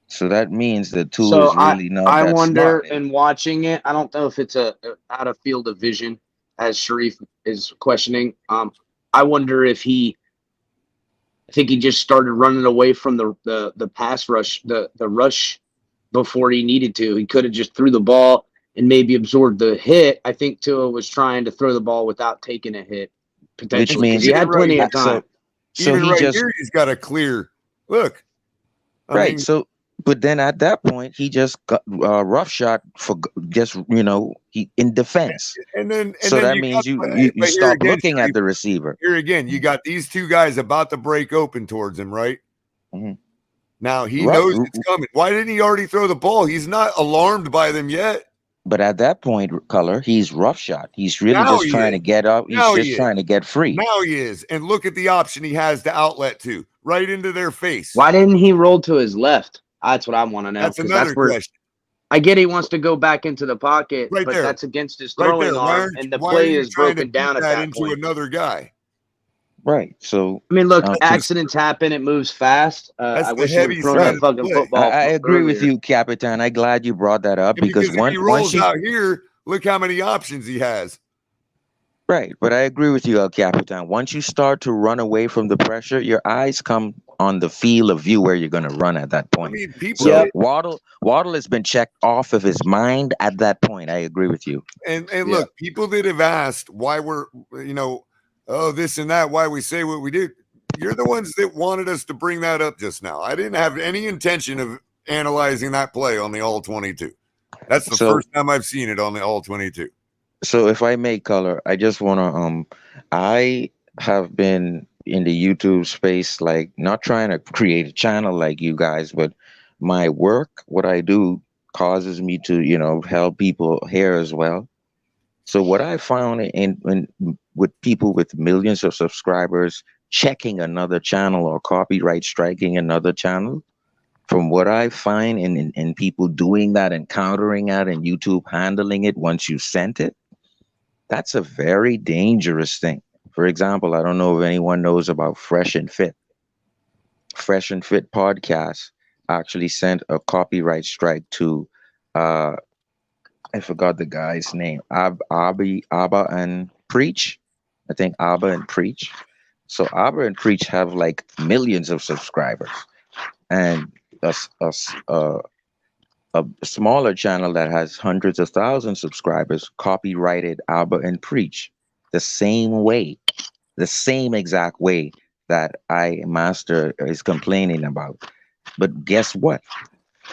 So that means the tool So is really not I that wonder, smart. in watching it, I don't know if it's a out of field of vision, as Sharif is questioning. I wonder if I think he just started running away from the pass rush, the rush before he needed to. He could have just threw the ball and maybe absorbed the hit. I think Tua was trying to throw the ball without taking a hit, potentially, because he had plenty of time. So even he right just here, he's got a clear look. I right. mean, So, but then at that point, he just got rough shot for just he in defense. and then that you means got, you but here stop again, looking Sharif, at the receiver. Here again, you got these two guys about to break open towards him, right? Now he knows it's coming. Why didn't he already throw the ball? He's not alarmed by them yet. But at that point, Color, he's rough shot. He's really Now just he trying is. to get up. He's Now he just is. trying to get free. Now he is. And look at the option he has to outlet to, right into their face. Why didn't he roll to his left? That's what I want to know. That's 'cause another where, question. I get he wants to go back into the pocket, Right but there. that's against his Right throwing there. arm, and the Why play are you is trying to broken down beat at that that into point. another guy? Right. So I mean, look, just accidents happen. It moves fast. That's I the wish he would heavy have thrown side that of the fucking play. football. I agree with earlier. you, Capitan. I'm glad you brought that up And because if he once rolls you out here, look how many options he has. right, but I agree with you, El Capitan. Once you start to run away from the pressure, your eyes come on the field of view where you're going to run at that point. I mean, people. So Waddle has been checked off of his mind at that point. I agree with you. And look, people that have asked why we're, this and that, why we say what we do. You're the ones that wanted us to bring that up just now. I didn't have any intention of analyzing that play on the all 22. That's the first time I've seen it on the all 22. So if I may, Color, I just want to I have been in the YouTube space, like not trying to create a channel like you guys, but my work, what I do, causes me to help people here as well. So what I found in with people with millions of subscribers checking another channel or copyright striking another channel, from what I find in people doing that and countering that and YouTube handling it once you sent it, that's a very dangerous thing. For example, I don't know if anyone knows about Fresh and Fit. Fresh and Fit podcast actually sent a copyright strike to I forgot the guy's name. Abba and Preach. I think Abba and Preach. So Abba and Preach have like millions of subscribers, and a smaller channel that has hundreds of thousands of subscribers copyrighted Abba and Preach the same way, the same exact way that I Master is complaining about. But guess what?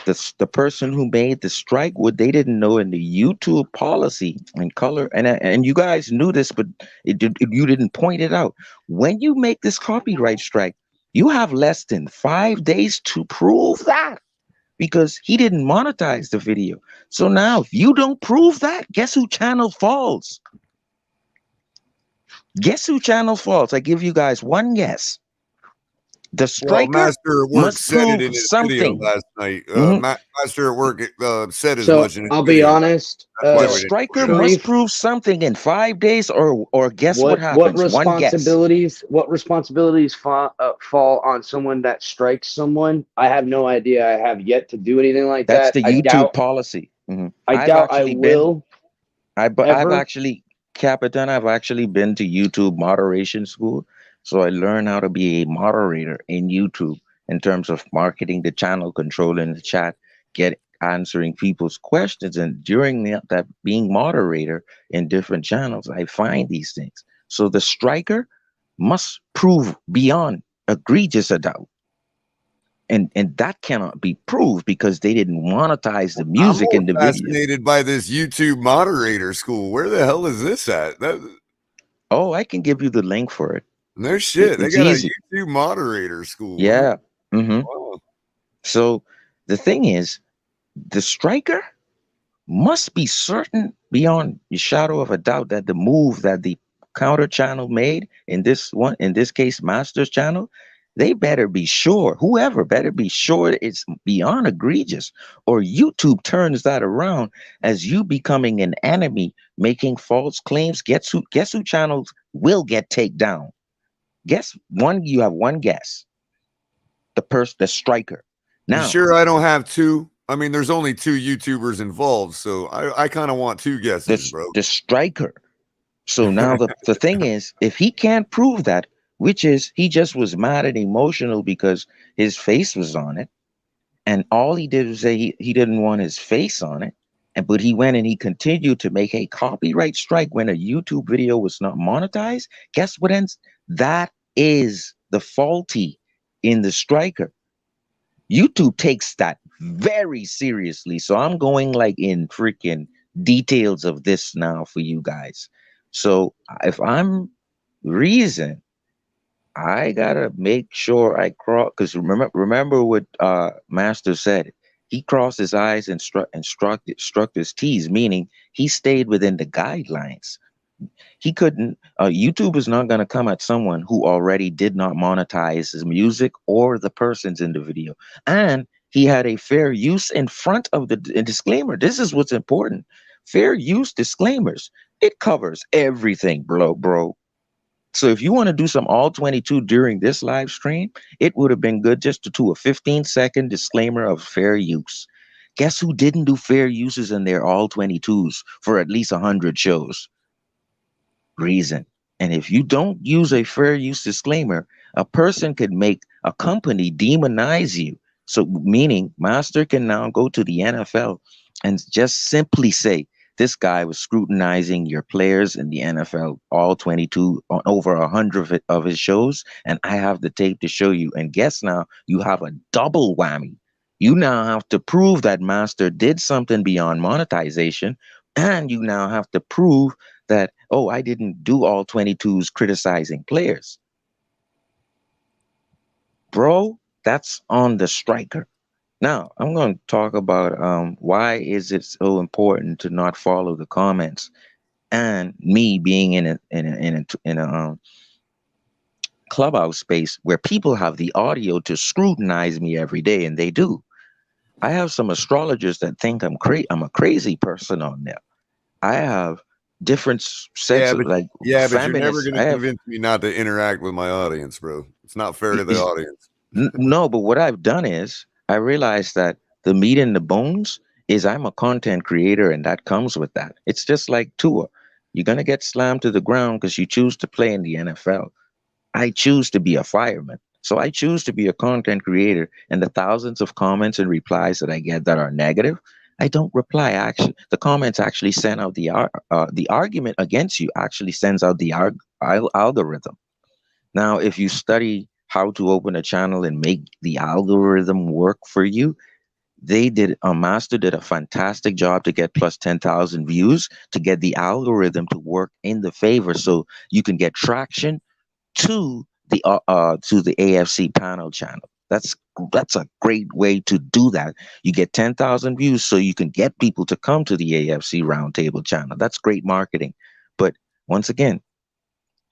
The person who made the strike, what they didn't know in the YouTube policy and Color, and you guys knew this, but you didn't point it out. When you make this copyright strike, you have less than 5 days to prove that, because he didn't monetize the video. So now, if you don't prove that, guess who channel falls? Guess who channel falls? I give you guys one guess. The striker Master at Work must said it prove in his something. video last night. Master at Work said as So much in his I'll video. be honest. The striker must prove something in 5 days, or guess what happens? One guess. What responsibilities fall on someone that strikes someone? I have no idea. I have yet to do anything like That's that. the YouTube policy. I doubt I will. I've actually, Capitan, I've actually been to YouTube moderation school. So I learned how to be a moderator in YouTube in terms of marketing the channel, controlling the chat, answering people's questions. And during that being moderator in different channels, I find these things. So the striker must prove beyond egregious a doubt. And that cannot be proved because they didn't monetize the music in the video. I'm fascinated by this YouTube moderator school. Where the hell is this at? Oh, I can give you the link for it. No shit. They got easy. a YouTube moderator school. Yeah. Wow. So the thing is, the striker must be certain beyond a shadow of a doubt that the move that the counter channel made in this case, Master's channel, they better be sure, whoever better be sure it's beyond egregious, or YouTube turns that around as you becoming an enemy, making false claims. Guess who channels will get taken down? Guess one, you have one guess. The striker. You Now, sure I don't have two? I mean, there's only two YouTubers involved, so I kind of want two guesses, bro. The striker. So now the thing is, if he can't prove that, which is he just was mad and emotional because his face was on it, and all he did was say he didn't want his face on it, but he went and he continued to make a copyright strike when a YouTube video was not monetized. Guess what ends? That is the faulty in the striker. YouTube takes that very seriously. So I'm going like in freaking details of this now for you guys. So if I'm Reason, I gotta make sure I cross, because remember what Master said. He crossed his eyes and struck his T's, meaning he stayed within the guidelines. He couldn't. YouTube is not going to come at someone who already did not monetize his music or the persons in the video, and he had a fair use in front of the disclaimer. This is what's important. Fair use disclaimers. It covers everything, bro. So if you want to do some all 22 during this live stream, it would have been good just to do a 15-second disclaimer of fair use. Guess who didn't do fair uses in their all 22s for at least 100 shows? Reason. And if you don't use a fair use disclaimer, a person could make a company demonize you. So meaning Master can now go to the NFL and just simply say, this guy was scrutinizing your players in the NFL, all 22, on over 100 of his shows, and I have the tape to show you. And guess now, you have a double whammy. You now have to prove that Master did something beyond monetization, and you now have to prove that, oh, I didn't do all 22s criticizing players. Bro, that's on the striker. Now, I'm going to talk about why is it so important to not follow the comments, and me being in a clubhouse space where people have the audio to scrutinize me every day, and they do. I have some astrologers that think I'm a crazy person on there. I have different sets of but you're never going to convince me not to interact with my audience, bro. It's not fair to the audience. No, but what I've done is I realized that the meat and the bones is I'm a content creator, and that comes with that. It's just like Tua. You're going to get slammed to the ground because you choose to play in the NFL. I choose to be a fireman. So I choose to be a content creator, and the thousands of comments and replies that I get that are negative, I don't reply. Actually, the comments actually send out the argument against you actually sends out the algorithm. Now, if you study how to open a channel and make the algorithm work for you, Master did a fantastic job to get plus 10,000 views to get the algorithm to work in the favor, so you can get traction to the AFC panel channel. That's a great way to do that. You get 10,000 views so you can get people to come to the AFC roundtable channel. That's great marketing. But once again,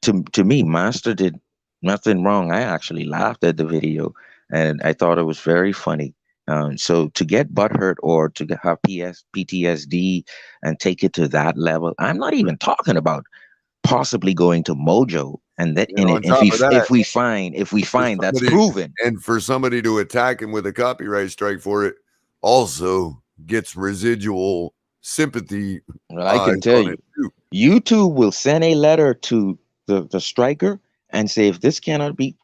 to me, Master did nothing wrong. I actually laughed at the video, and I thought it was very funny. So to get butthurt or to have PTSD and take it to that level, I'm not even talking about possibly going to Mojo, and that if we find that's proven, and for somebody to attack him with a copyright strike for it also gets residual sympathy. Well, I can tell you, YouTube will send a letter to the striker and say, if this cannot be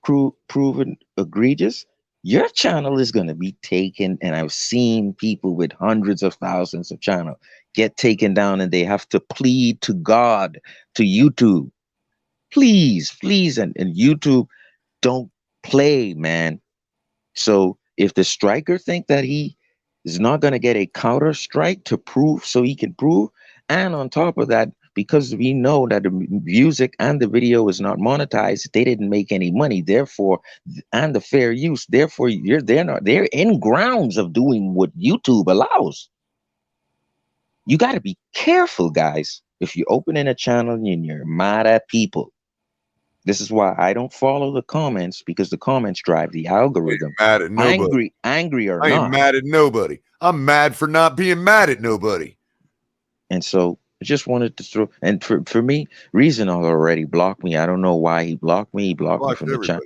proven egregious, your channel is going to be taken. And I've seen people with hundreds of thousands of channels get taken down, and they have to plead to God, to YouTube, please, and YouTube don't play, man. So if the striker think that he is not going to get a counter strike to prove, so he can prove, and on top of that, because we know that the music and the video is not monetized, they didn't make any money, therefore, and the fair use, therefore they're in grounds of doing what YouTube allows. You got to be careful, guys. If you're opening a channel and you're mad at people, This is why I don't follow the comments, because the comments drive the algorithm. Mad at nobody. Angry or I ain't not. mad at nobody. I'm mad for not being mad at nobody. And so I just wanted to throw, and for me, Reason already blocked me. I don't know why he blocked me. He blocked me from the chat.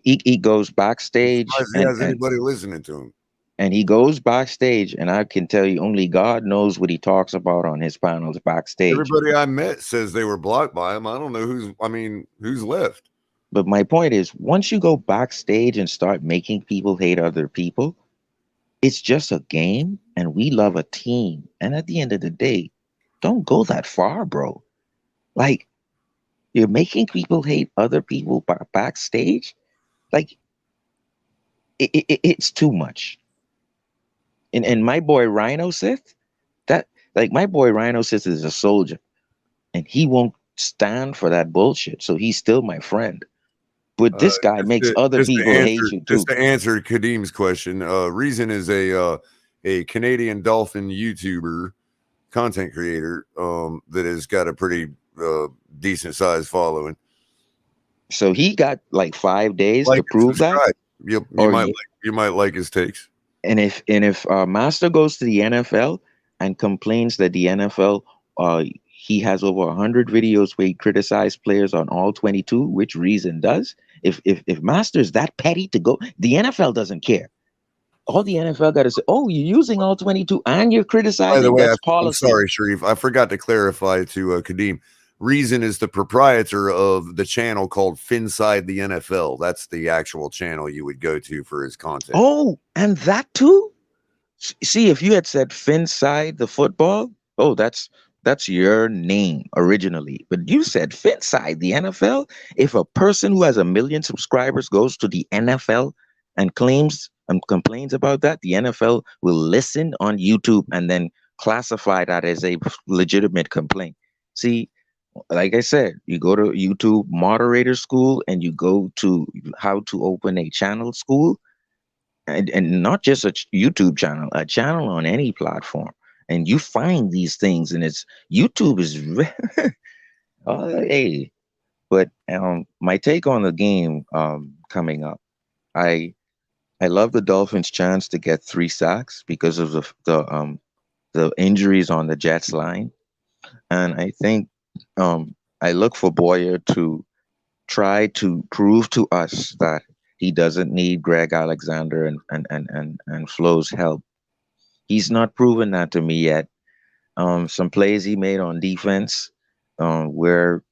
He goes backstage He has anybody listening to him. And he goes backstage, and I can tell you, only God knows what he talks about on his panels backstage. Everybody I met says they were blocked by him. I don't know who's left. But my point is, once you go backstage and start making people hate other people, it's just a game, and we love a team. And at the end of the day, don't go that far, bro. Like, you're making people hate other people backstage. Like, it's too much. And my boy Rhino Sith, my boy Rhino Sith is a soldier, and he won't stand for that bullshit. So he's still my friend. But this guy makes other people hate you too. Just to answer Kadim's question, Reason is a Canadian Dolphin YouTuber, content creator that has got a pretty decent sized following. So he got like 5 days to prove that. You might like his takes. And if Master goes to the NFL and complains that the NFL, he has over 100 videos where he criticized players on all 22, which Reason does. If Master's that petty to go, the NFL doesn't care. All the NFL got to say, oh, you're using all 22 and you're criticizing. By the way, that's policy. I'm sorry, Sharif. I forgot to clarify to Kadim. Reason is the proprietor of the channel called Finside the NFL. That's the actual channel you would go to for his content. Oh, and that too? See, if you had said Finside the football, oh, that's your name originally. But you said Finside the NFL. If a person who has 1 million subscribers goes to the NFL and claims and complains about that, the NFL will listen on YouTube and then classify that as a legitimate complaint. See, like I said, you go to YouTube moderator school and you go to how to open a channel school, and not just a YouTube channel, a channel on any platform. And you find these things, and it's YouTube is hey. But my take on the game coming up, I love the Dolphins' chance to get 3 sacks because of the injuries on the Jets line, and I think I look for Boyer to try to prove to us that he doesn't need Greg Alexander and Flo's help. He's not proven that to me yet. Some plays he made on defense, where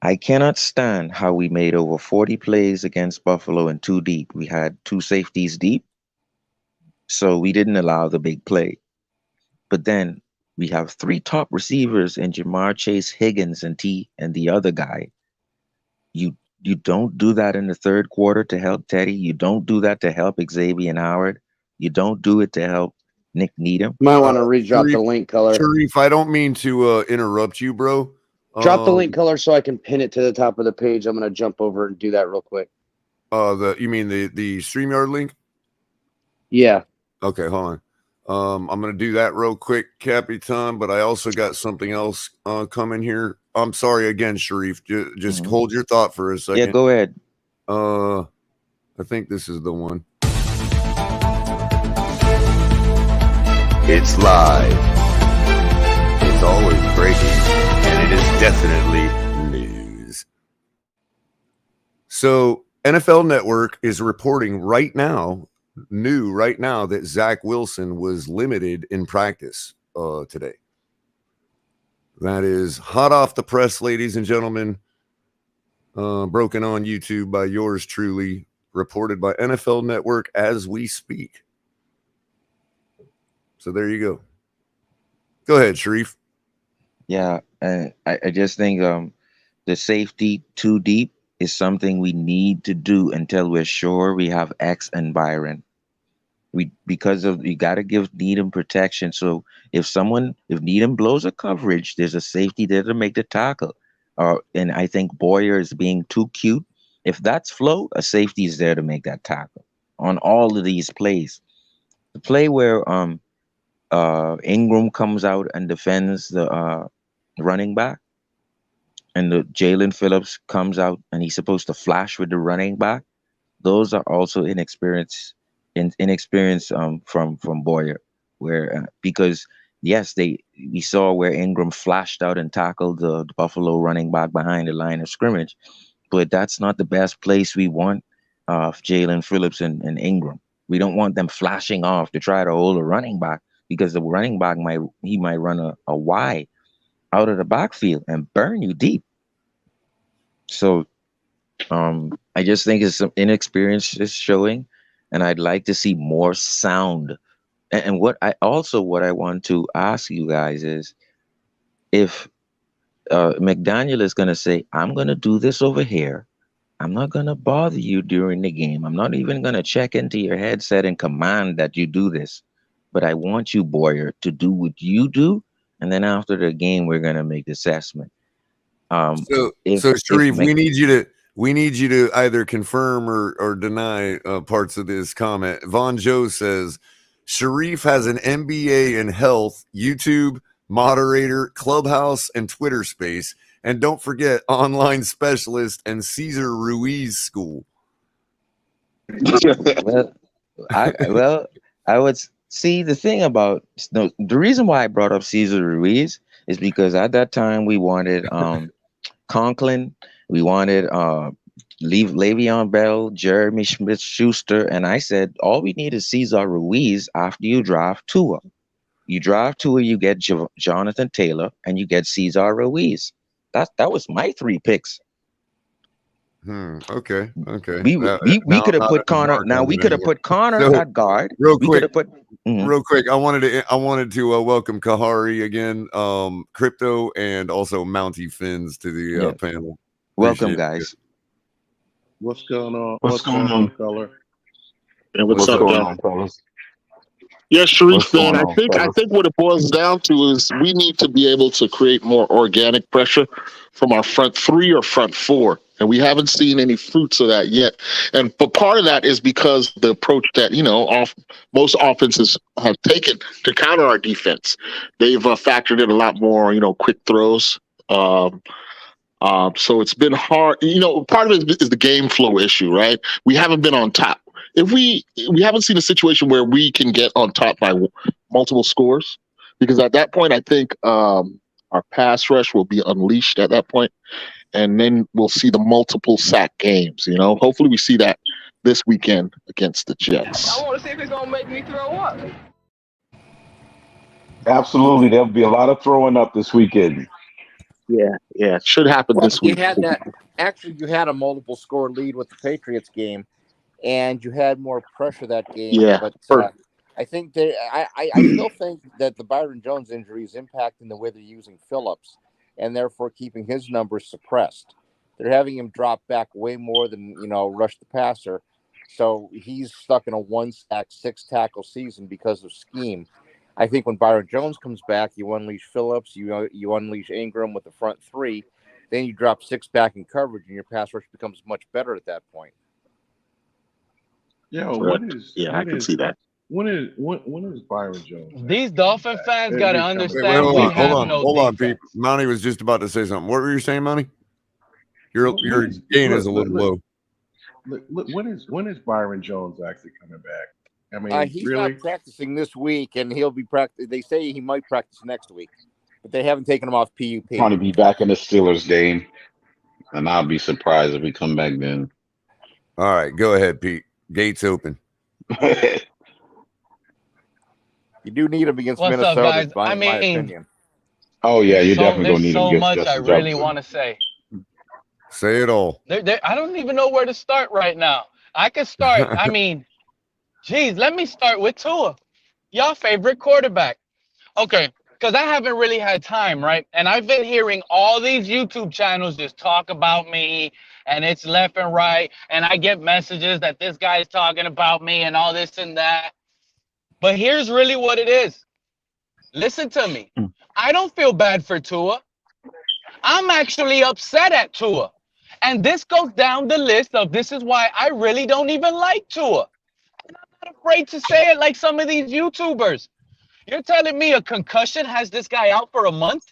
I cannot stand how we made over 40 plays against Buffalo and 2 deep. We had 2 safeties deep, so we didn't allow the big play. But then we have 3 top receivers in Jamar Chase, Higgins, and the other guy. You don't do that in the third quarter to help Teddy. You don't do that to help Xavier and Howard. You don't do it to help Nick Needham. Might want to redrop the link, Culler. Sharif, I don't mean to interrupt you, bro. Drop the link, Culler, so I can pin it to the top of the page. I'm going to jump over and do that real quick. You mean the StreamYard link? Yeah. Okay, hold on. I'm going to do that real quick, Capitan, but I also got something else coming here. I'm sorry again, Sharif. Just hold your thought for a second. Yeah, go ahead. I think this is the one. It's live. It's always breaking, and it is definitely news. So NFL Network is reporting right now that Zach Wilson was limited in practice today. That is hot off the press, ladies and gentlemen. Broken on YouTube by yours truly, reported by NFL Network as we speak. So there you go. Go ahead, Sharif. Yeah, I just think the safety 2 deep is something we need to do until we're sure we have X and Byron. You got to give Needham protection. So if Needham blows a coverage, there's a safety there to make the tackle. And I think Boyer is being too cute. If that's Flo, a safety is there to make that tackle on all of these plays. The play where Ingram comes out and defends the running back, and the Jalen Phillips comes out and he's supposed to flash with the running back. Those are also inexperience from Boyer, where because yes, we saw where Ingram flashed out and tackled the Buffalo running back behind the line of scrimmage, but that's not the best place we want Jalen Phillips and Ingram. We don't want them flashing off to try to hold a running back, because the running back might run a Y out of the backfield and burn you deep. So I just think it's some inexperience is showing, and I'd like to see more sound. And what I want to ask you guys is, if McDaniel is going to say, I'm going to do this over here, I'm not going to bother you during the game, I'm not even going to check into your headset and command that you do this, but I want you, Boyer, to do what you do, and then after the game, we're going to make the assessment. So Sharif, we need you to either confirm or deny parts of this comment. Von Joe says Sharif has an MBA in health, YouTube, moderator, Clubhouse, and Twitter space. And don't forget, online specialist and Cesar Ruiz school. I would see the thing about the reason why I brought up Cesar Ruiz is because at that time we wanted Conklin, we wanted Le'Veon Bell, Jeremy Smith-Schuster, and I said all we need is Cesar Ruiz after you draft Tua. You draft Tua, you get Jonathan Taylor, and you get Cesar Ruiz. That was my 3 picks. Okay. We could have put Connor. Now we could have put Connor at guard. Real quick, I wanted to welcome Kahari again, Crypto, and also Mountie Fins to the panel. Welcome, guys. What's going on? What's going on, Culler? Yeah, what's up, going on, fellas? Yeah, Sharif, man, I think what it boils down to is we need to be able to create more organic pressure from our front 3 or front 4. And we haven't seen any fruits of that yet. But part of that is because the approach that, most offenses have taken to counter our defense. They've factored in a lot more, quick throws. So it's been hard. Part of it is the game flow issue, right? We haven't been on top. If we haven't seen a situation where we can get on top by multiple scores, because at that point, I think our pass rush will be unleashed at that point, and then we'll see the multiple sack games. Hopefully we see that this weekend against the Jets. I want to see if it's gonna make me throw up. Absolutely, there'll be a lot of throwing up this weekend. Yeah, it should happen this week. You had a multiple score lead with the Patriots game, and you had more pressure that game. Yeah, but I think I still think that the Byron Jones injury is impacting the way they're using Phillips, and therefore keeping his numbers suppressed. They're having him drop back way more than rush the passer, so he's stuck in a 1-sack, 6-tackle season because of scheme. I think when Byron Jones comes back, you unleash Phillips, you unleash Ingram with the front 3, then you drop 6 back in coverage, and your pass rush becomes much better at that point. Yeah, I can see that. When is Byron Jones? These Dolphin fans got to understand. Hold on, Pete. Monty was just about to say something. What were you saying, Monty? Your gain is a little low. When is Byron Jones actually coming back? I mean, he's really? not practicing this week, and he'll be They say he might practice next week, but they haven't taken him off PUP. Trying to be back in the Steelers game, and I'll be surprised if we come back then. All right, go ahead, Pete. Gates open. You do need him against What's Minnesota, up, guys? my opinion. Oh yeah, you definitely gonna need him so against much Justin I really Jefferson. want to say. Say it all. I don't even know where to start right now. I could start. I mean, geez, let me start with Tua, y'all favorite quarterback. Okay, because I haven't really had time, right? And I've been hearing all these YouTube channels just talk about me, and it's left and right, and I get messages that this guy's talking about me and all this and that. But here's really what it is. Listen to me. I don't feel bad for Tua. I'm actually upset at Tua. And this goes down the list of this is why I really don't even like Tua. And I'm not afraid to say it like some of these YouTubers. You're telling me a concussion has this guy out for a month?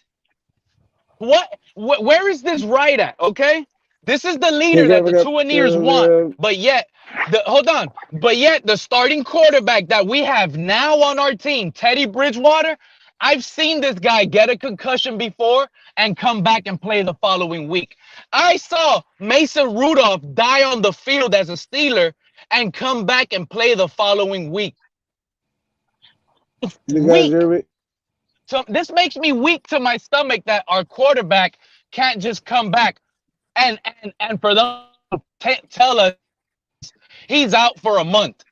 Where is this right at? Okay, this is the leader that the Tuaneers want, but yet the starting quarterback that we have now on our team, Teddy Bridgewater. I've seen this guy get a concussion before and come back and play the following week. I saw Mason Rudolph die on the field as a Steeler and come back and play the following week. Weak. So this makes me weak to my stomach that our quarterback can't just come back and for them to tell us he's out for a month.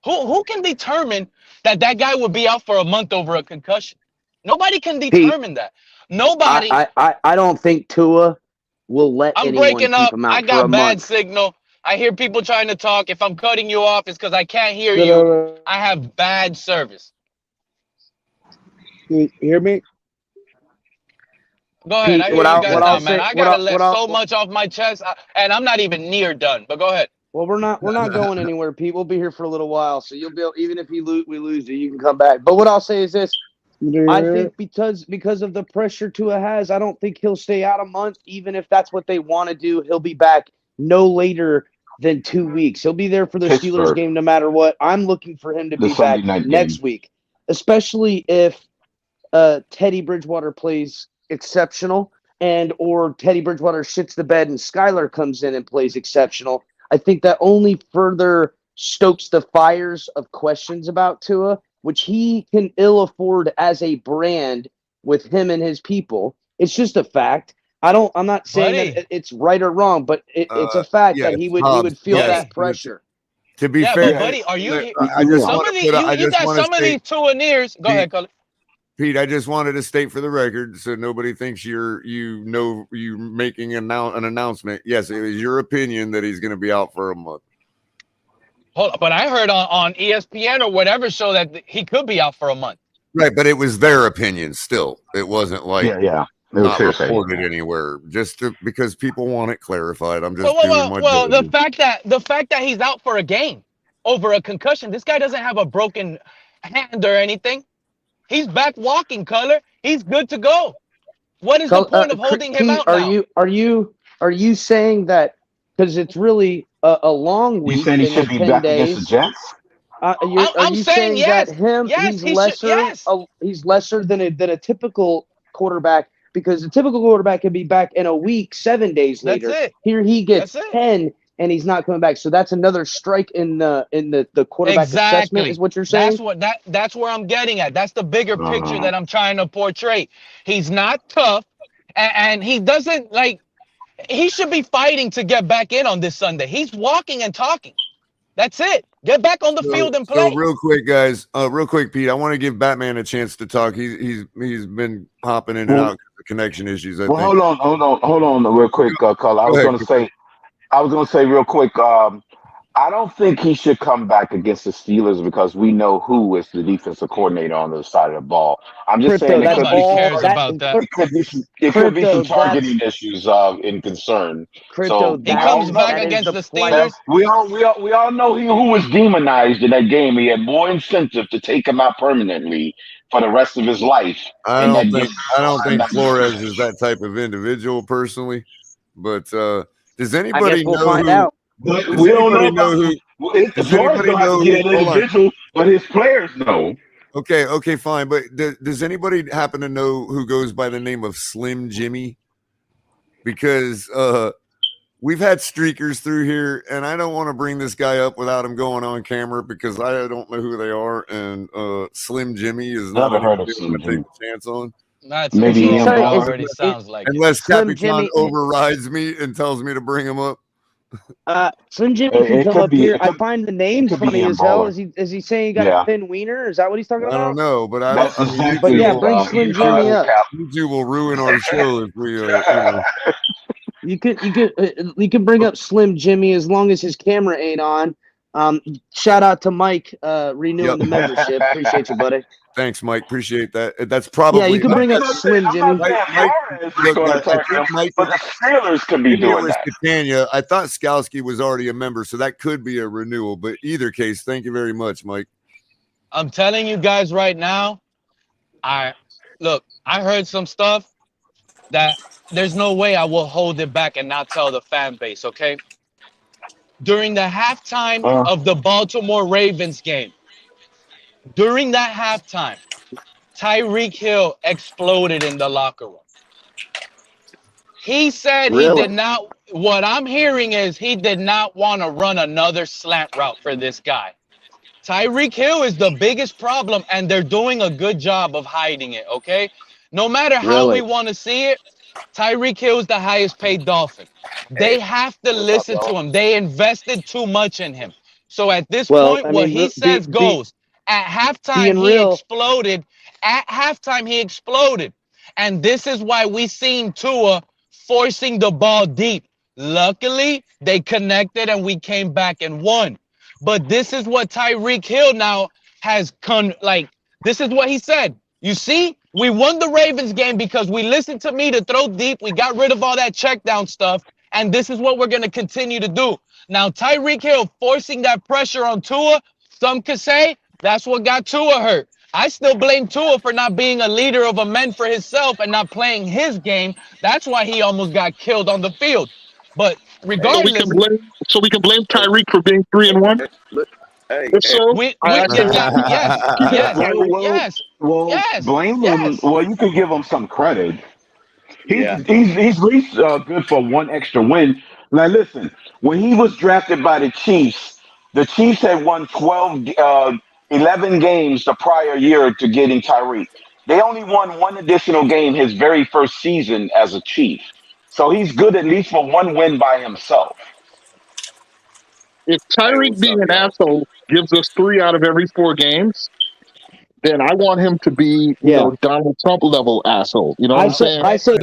Who can determine that guy would be out for a month over a concussion? Nobody can determine that. Nobody. I don't think Tua will let I'm anyone breaking keep up. him out I for got a bad month. signal. I hear people trying to talk. If I'm cutting you off, it's because I can't hear you. I have bad service. You hear me? Go ahead. Pete, I hear you guys now, man. I gotta let so much off my chest, and I'm not even near done. But go ahead. Well, we're not going anywhere, Pete. We'll be here for a little while, so you'll be able, even if we lose you, you can come back. But what I'll say is this: I think because of the pressure Tua has, I don't think he'll stay out a month. Even if that's what they want to do, he'll be back no later than 2 weeks. He'll be there for the Steelers game no matter what. I'm looking for him to be back next week, especially if Teddy Bridgewater plays exceptional or Teddy Bridgewater shits the bed and Skylar comes in and plays exceptional. I think that only further stokes the fires of questions about Tua, which he can ill afford as a brand with him and his people. It's just a fact. I'm not saying that it's right or wrong, but it's a fact that he would feel that pressure. To be fair, but buddy, are you? I just want to put. I You just got want to some of say, these Tuaneers. Go ahead, Culler. Pete, I just wanted to state for the record, so nobody thinks you're making an announcement. Yes, it was your opinion that he's going to be out for a month. Hold on, but I heard on ESPN or whatever show that he could be out for a month. Right, but it was their opinion. Still, it wasn't like It was not hearsay. reported anywhere. Because people want it clarified. I'm just Well, the fact that he's out for a game over a concussion. This guy doesn't have a broken hand or anything. He's back walking, Culler. He's good to go. What is the point of holding him out now? Are you saying that because it's really a long week? You saying he should be 10 back days, against the Jets? Are you saying yes, that he's lesser than a typical quarterback? Because a typical quarterback can be back in a week, 7 days later. That's it. Here he gets 10 and he's not coming back. So that's another strike in the quarterback assessment, is what you're saying? That's where I'm getting at. That's the bigger picture that I'm trying to portray. He's not tough, and he doesn't he should be fighting to get back in on this Sunday. He's walking and talking. That's it. Get back on the field and play. So real quick, guys, Pete, I want to give Batman a chance to talk. He's been hopping in and out because of connection issues. I think. Hold on, real quick, Culler. I was going to say real quick. I don't think he should come back against the Steelers because we know who is the defensive coordinator on the other side of the ball. I'm just saying nobody cares about that. It could be some targeting issues in concern. So he comes back against the Steelers. We all know who was demonized in that game. He had more incentive to take him out permanently for the rest of his life. I don't think Flores is that type of individual personally, but does anybody know who? But we don't know who. Does anybody know who? But his players know. Okay, fine. But does anybody happen to know who goes by the name of Slim Jimmy? Because we've had streakers through here, and I don't want to bring this guy up without him going on camera because I don't know who they are. And Slim Jimmy is not going to take a chance on. That's maybe he already sounds like unless Capitan overrides me and tells me to bring him up. Slim Jimmy can come up here. I find the name funny as hell. Is he saying he got a thin wiener? Is that what he's talking about? I don't know, but bring Slim Jimmy up. YouTube will ruin our show if we. You can bring up Slim Jimmy as long as his camera ain't on. Shout out to Mike renewing the membership. Appreciate you, buddy. Thanks, Mike. Appreciate that. That's probably you can bring up Slim Jimmy. But the Steelers could be doing that. Catania. I thought Skalski was already a member, so that could be a renewal. But either case, thank you very much, Mike. I'm telling you guys right now. I heard some stuff. that there's no way I will hold it back and not tell the fan base, okay? During the halftime of the Baltimore Ravens game, during that halftime, Tyreek Hill exploded in the locker room. He said he did not, what I'm hearing is he did not want to run another slant route for this guy. Tyreek Hill is the biggest problem, and they're doing a good job of hiding it, okay? No matter how we want to see it, Tyreek Hill is the highest paid Dolphin. They have to listen to him. They invested too much in him. So at this point, what he says goes. At halftime, he exploded. At halftime, he exploded. And this is why we seen Tua forcing the ball deep. Luckily, they connected and we came back and won. But this is what Tyreek Hill now has this is what he said. You see, we won the Ravens game because we listened to me to throw deep. We got rid of all that check down stuff. And this is what we're going to continue to do. Now, Tyreek Hill forcing that pressure on Tua, some could say that's what got Tua hurt. I still blame Tua for not being a leader of a men for himself and not playing his game. That's why he almost got killed on the field. But regardless, so we can blame Tyreek for being 3-1. If so, we did that. Yes. Blame him. Well, you could give him some credit. He's at least good for one extra win. Now, listen, when he was drafted by the Chiefs had won 11 games the prior year to getting Tyreek. They only won one additional game his very first season as a Chief. So he's good at least for one win by himself. If Tyreek being an asshole gives us 3 out of every 4 games, then I want him to be, you know, Donald Trump level asshole. You know what I'm saying? I say,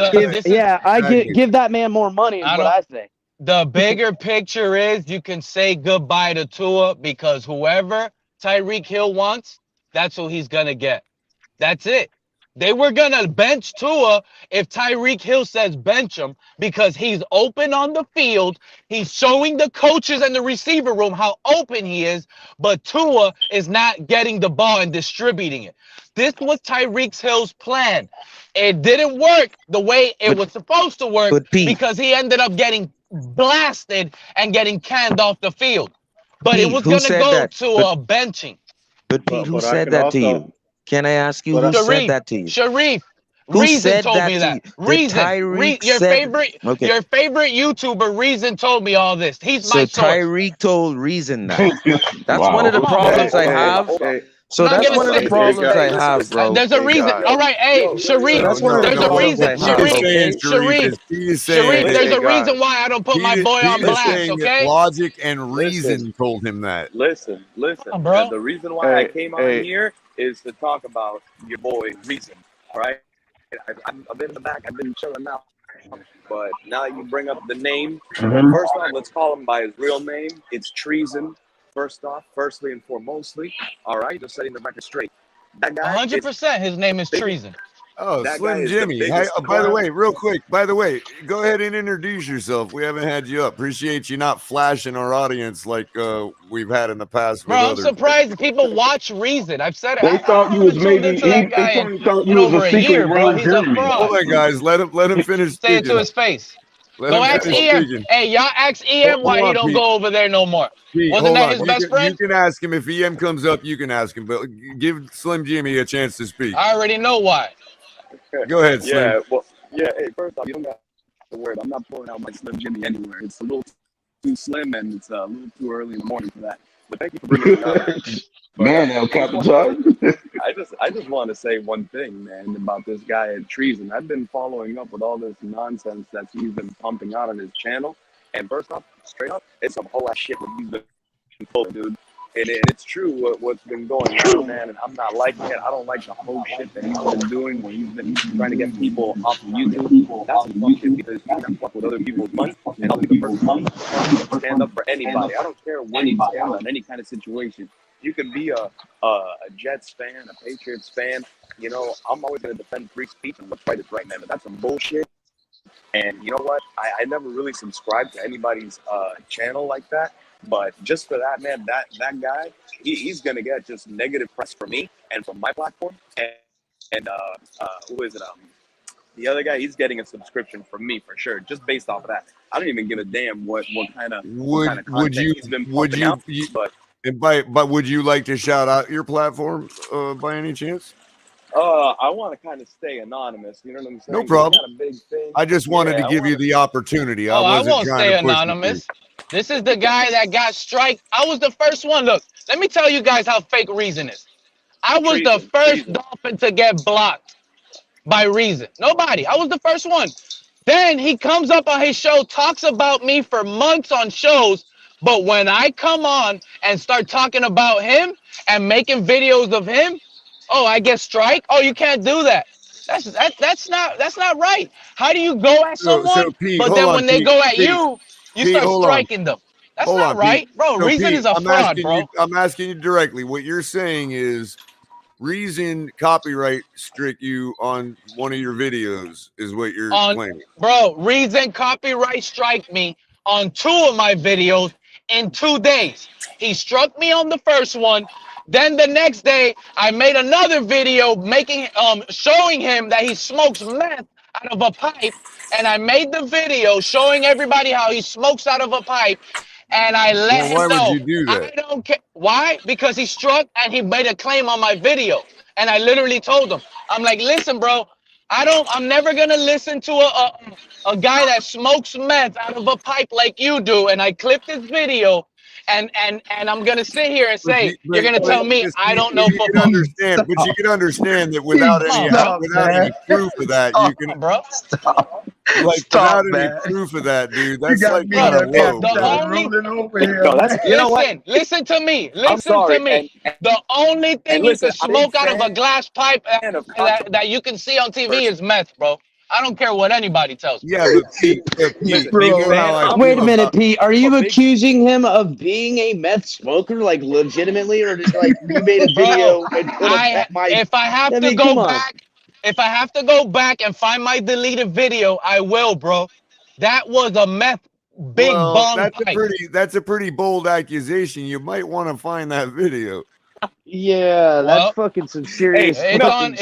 give that man more money is what I say. The bigger picture is you can say goodbye to Tua because whoever Tyreek Hill wants, that's who he's going to get. That's it. They were going to bench Tua if Tyreek Hill says bench him because he's open on the field. He's showing the coaches and the receiver room how open he is, but Tua is not getting the ball and distributing it. This was Tyreek Hill's plan. It didn't work the way it was supposed to work because he ended up getting blasted and getting canned off the field. But Pete, it was going to go to a benching. But Pete, who said that to you? Can I ask you who said that to you? Sharif. Who Reason said told that me to that. you? Reason. Your favorite YouTuber, Reason, told me all this. He's my source. Tyreek told Reason that. That's one of the problems I have. So that's one of the problems I have, bro. There's a reason. All right, hey, Sharif. There's a reason. Sharif. There's a reason why I don't put my boy on blast. Okay. Logic and reason told him that. Listen. Bro. The reason why I came on here is to talk about your boy Reason. All right. I've been in the back. I've been chilling out. But now you bring up the name. First off, let's call him by his real name. It's treason. Firstly and foremostly. All right, just setting the record straight. That guy, 100%. His name is treason. Oh, Slim Jimmy. Hey, by the way, real quick, go ahead and introduce yourself. We haven't had you up. Appreciate you not flashing our audience like we've had in the past. Bro, I'm surprised people watch Reason. I've said it. They thought you was maybe they thought you was a secret bro. He's a fraud. Hold on, guys. Let him finish. Say it to his face. Go ask EM. Hey, y'all ask EM why he don't go over there no more. Wasn't that his best friend? You can ask him. If EM comes up, you can ask him. But give Slim Jimmy a chance to speak. I already know why. Go ahead, Slim. Hey, first off, you don't got the word. I'm not pulling out my Slim Jimmy anywhere. It's a little too slim and it's a little too early in the morning for that. But thank you for bringing it up. Man, El Capitan. I just want to say one thing, man, about this guy at Treason. I've been following up with all this nonsense that he's been pumping out on his channel. And first off, straight up, it's some whole ass shit that he's been pulling, dude. And it's true what's been going on, man. And I'm not liking it. I don't like the whole shit that he's been doing when he's been trying to get people off of YouTube. That's some bullshit because he's gonna fuck with other people's money. And I'll be the first one to stand up for anybody. I don't care when you stand on any kind of situation. You can be a Jets fan, a Patriots fan. You know, I'm always going to defend free speech and what's right is right, man. But that's some bullshit. And you know what? I never really subscribed to anybody's channel like that. But just for that, man, that guy, he's going to get just negative press from me and from my platform. And who is it? The other guy, he's getting a subscription from me for sure, just based off of that. I don't even give a damn what kind of content he's been pumping out. But would you like to shout out your platform by any chance? I want to kind of stay anonymous. You know what I'm saying? No problem. Got a big thing. I just wanted to give you the opportunity. I wasn't won't trying stay to push anonymous. This is the guy that got strike. I was the first one. Look, let me tell you guys how fake Reason is. I was the first Dolphin to get blocked by Reason. Nobody. I was the first one. Then he comes up on his show, talks about me for months on shows. But when I come on and start talking about him and making videos of him, oh, I get strike. Oh, you can't do that. That's not right. How do you go at someone, Pete, but then when they go at Pete, you, you Pete, start striking them? That's not right, Pete. bro. So, Reason Pete, is a fraud, bro. I'm asking you directly. What you're saying is Reason copyright strict you on one of your videos is what you're claiming. Bro, Reason copyright strike me on 2 of my videos in 2 days. He struck me on the first one. Then the next day, I made another video showing him that he smokes meth out of a pipe. And I made the video showing everybody how he smokes out of a pipe. And I let him know. Why would you do that? I don't care. Why? Because he struck and he made a claim on my video. And I literally told him, I'm like, listen, bro, I'm never going to listen to a guy that smokes meth out of a pipe like you do. And I clipped this video. And I'm gonna sit here and say you're gonna tell me I don't know football. But you can understand that without any proof of that, you can, bro. Without any proof of that, dude, that's like kind of low. Listen to me. The only thing you can smoke out of a glass pipe that you can see on TV is meth, bro. I don't care what anybody tells me. Yeah, but Pete, wait a minute, Pete. Are you accusing him of being a meth smoker, like legitimately, or just like you made a video and put if I have to go back, if I have to go back and find my deleted video, I will, bro. That was a meth bomb. That's a pretty bold accusation. You might want to find that video. Yeah, that's fucking some serious. It's up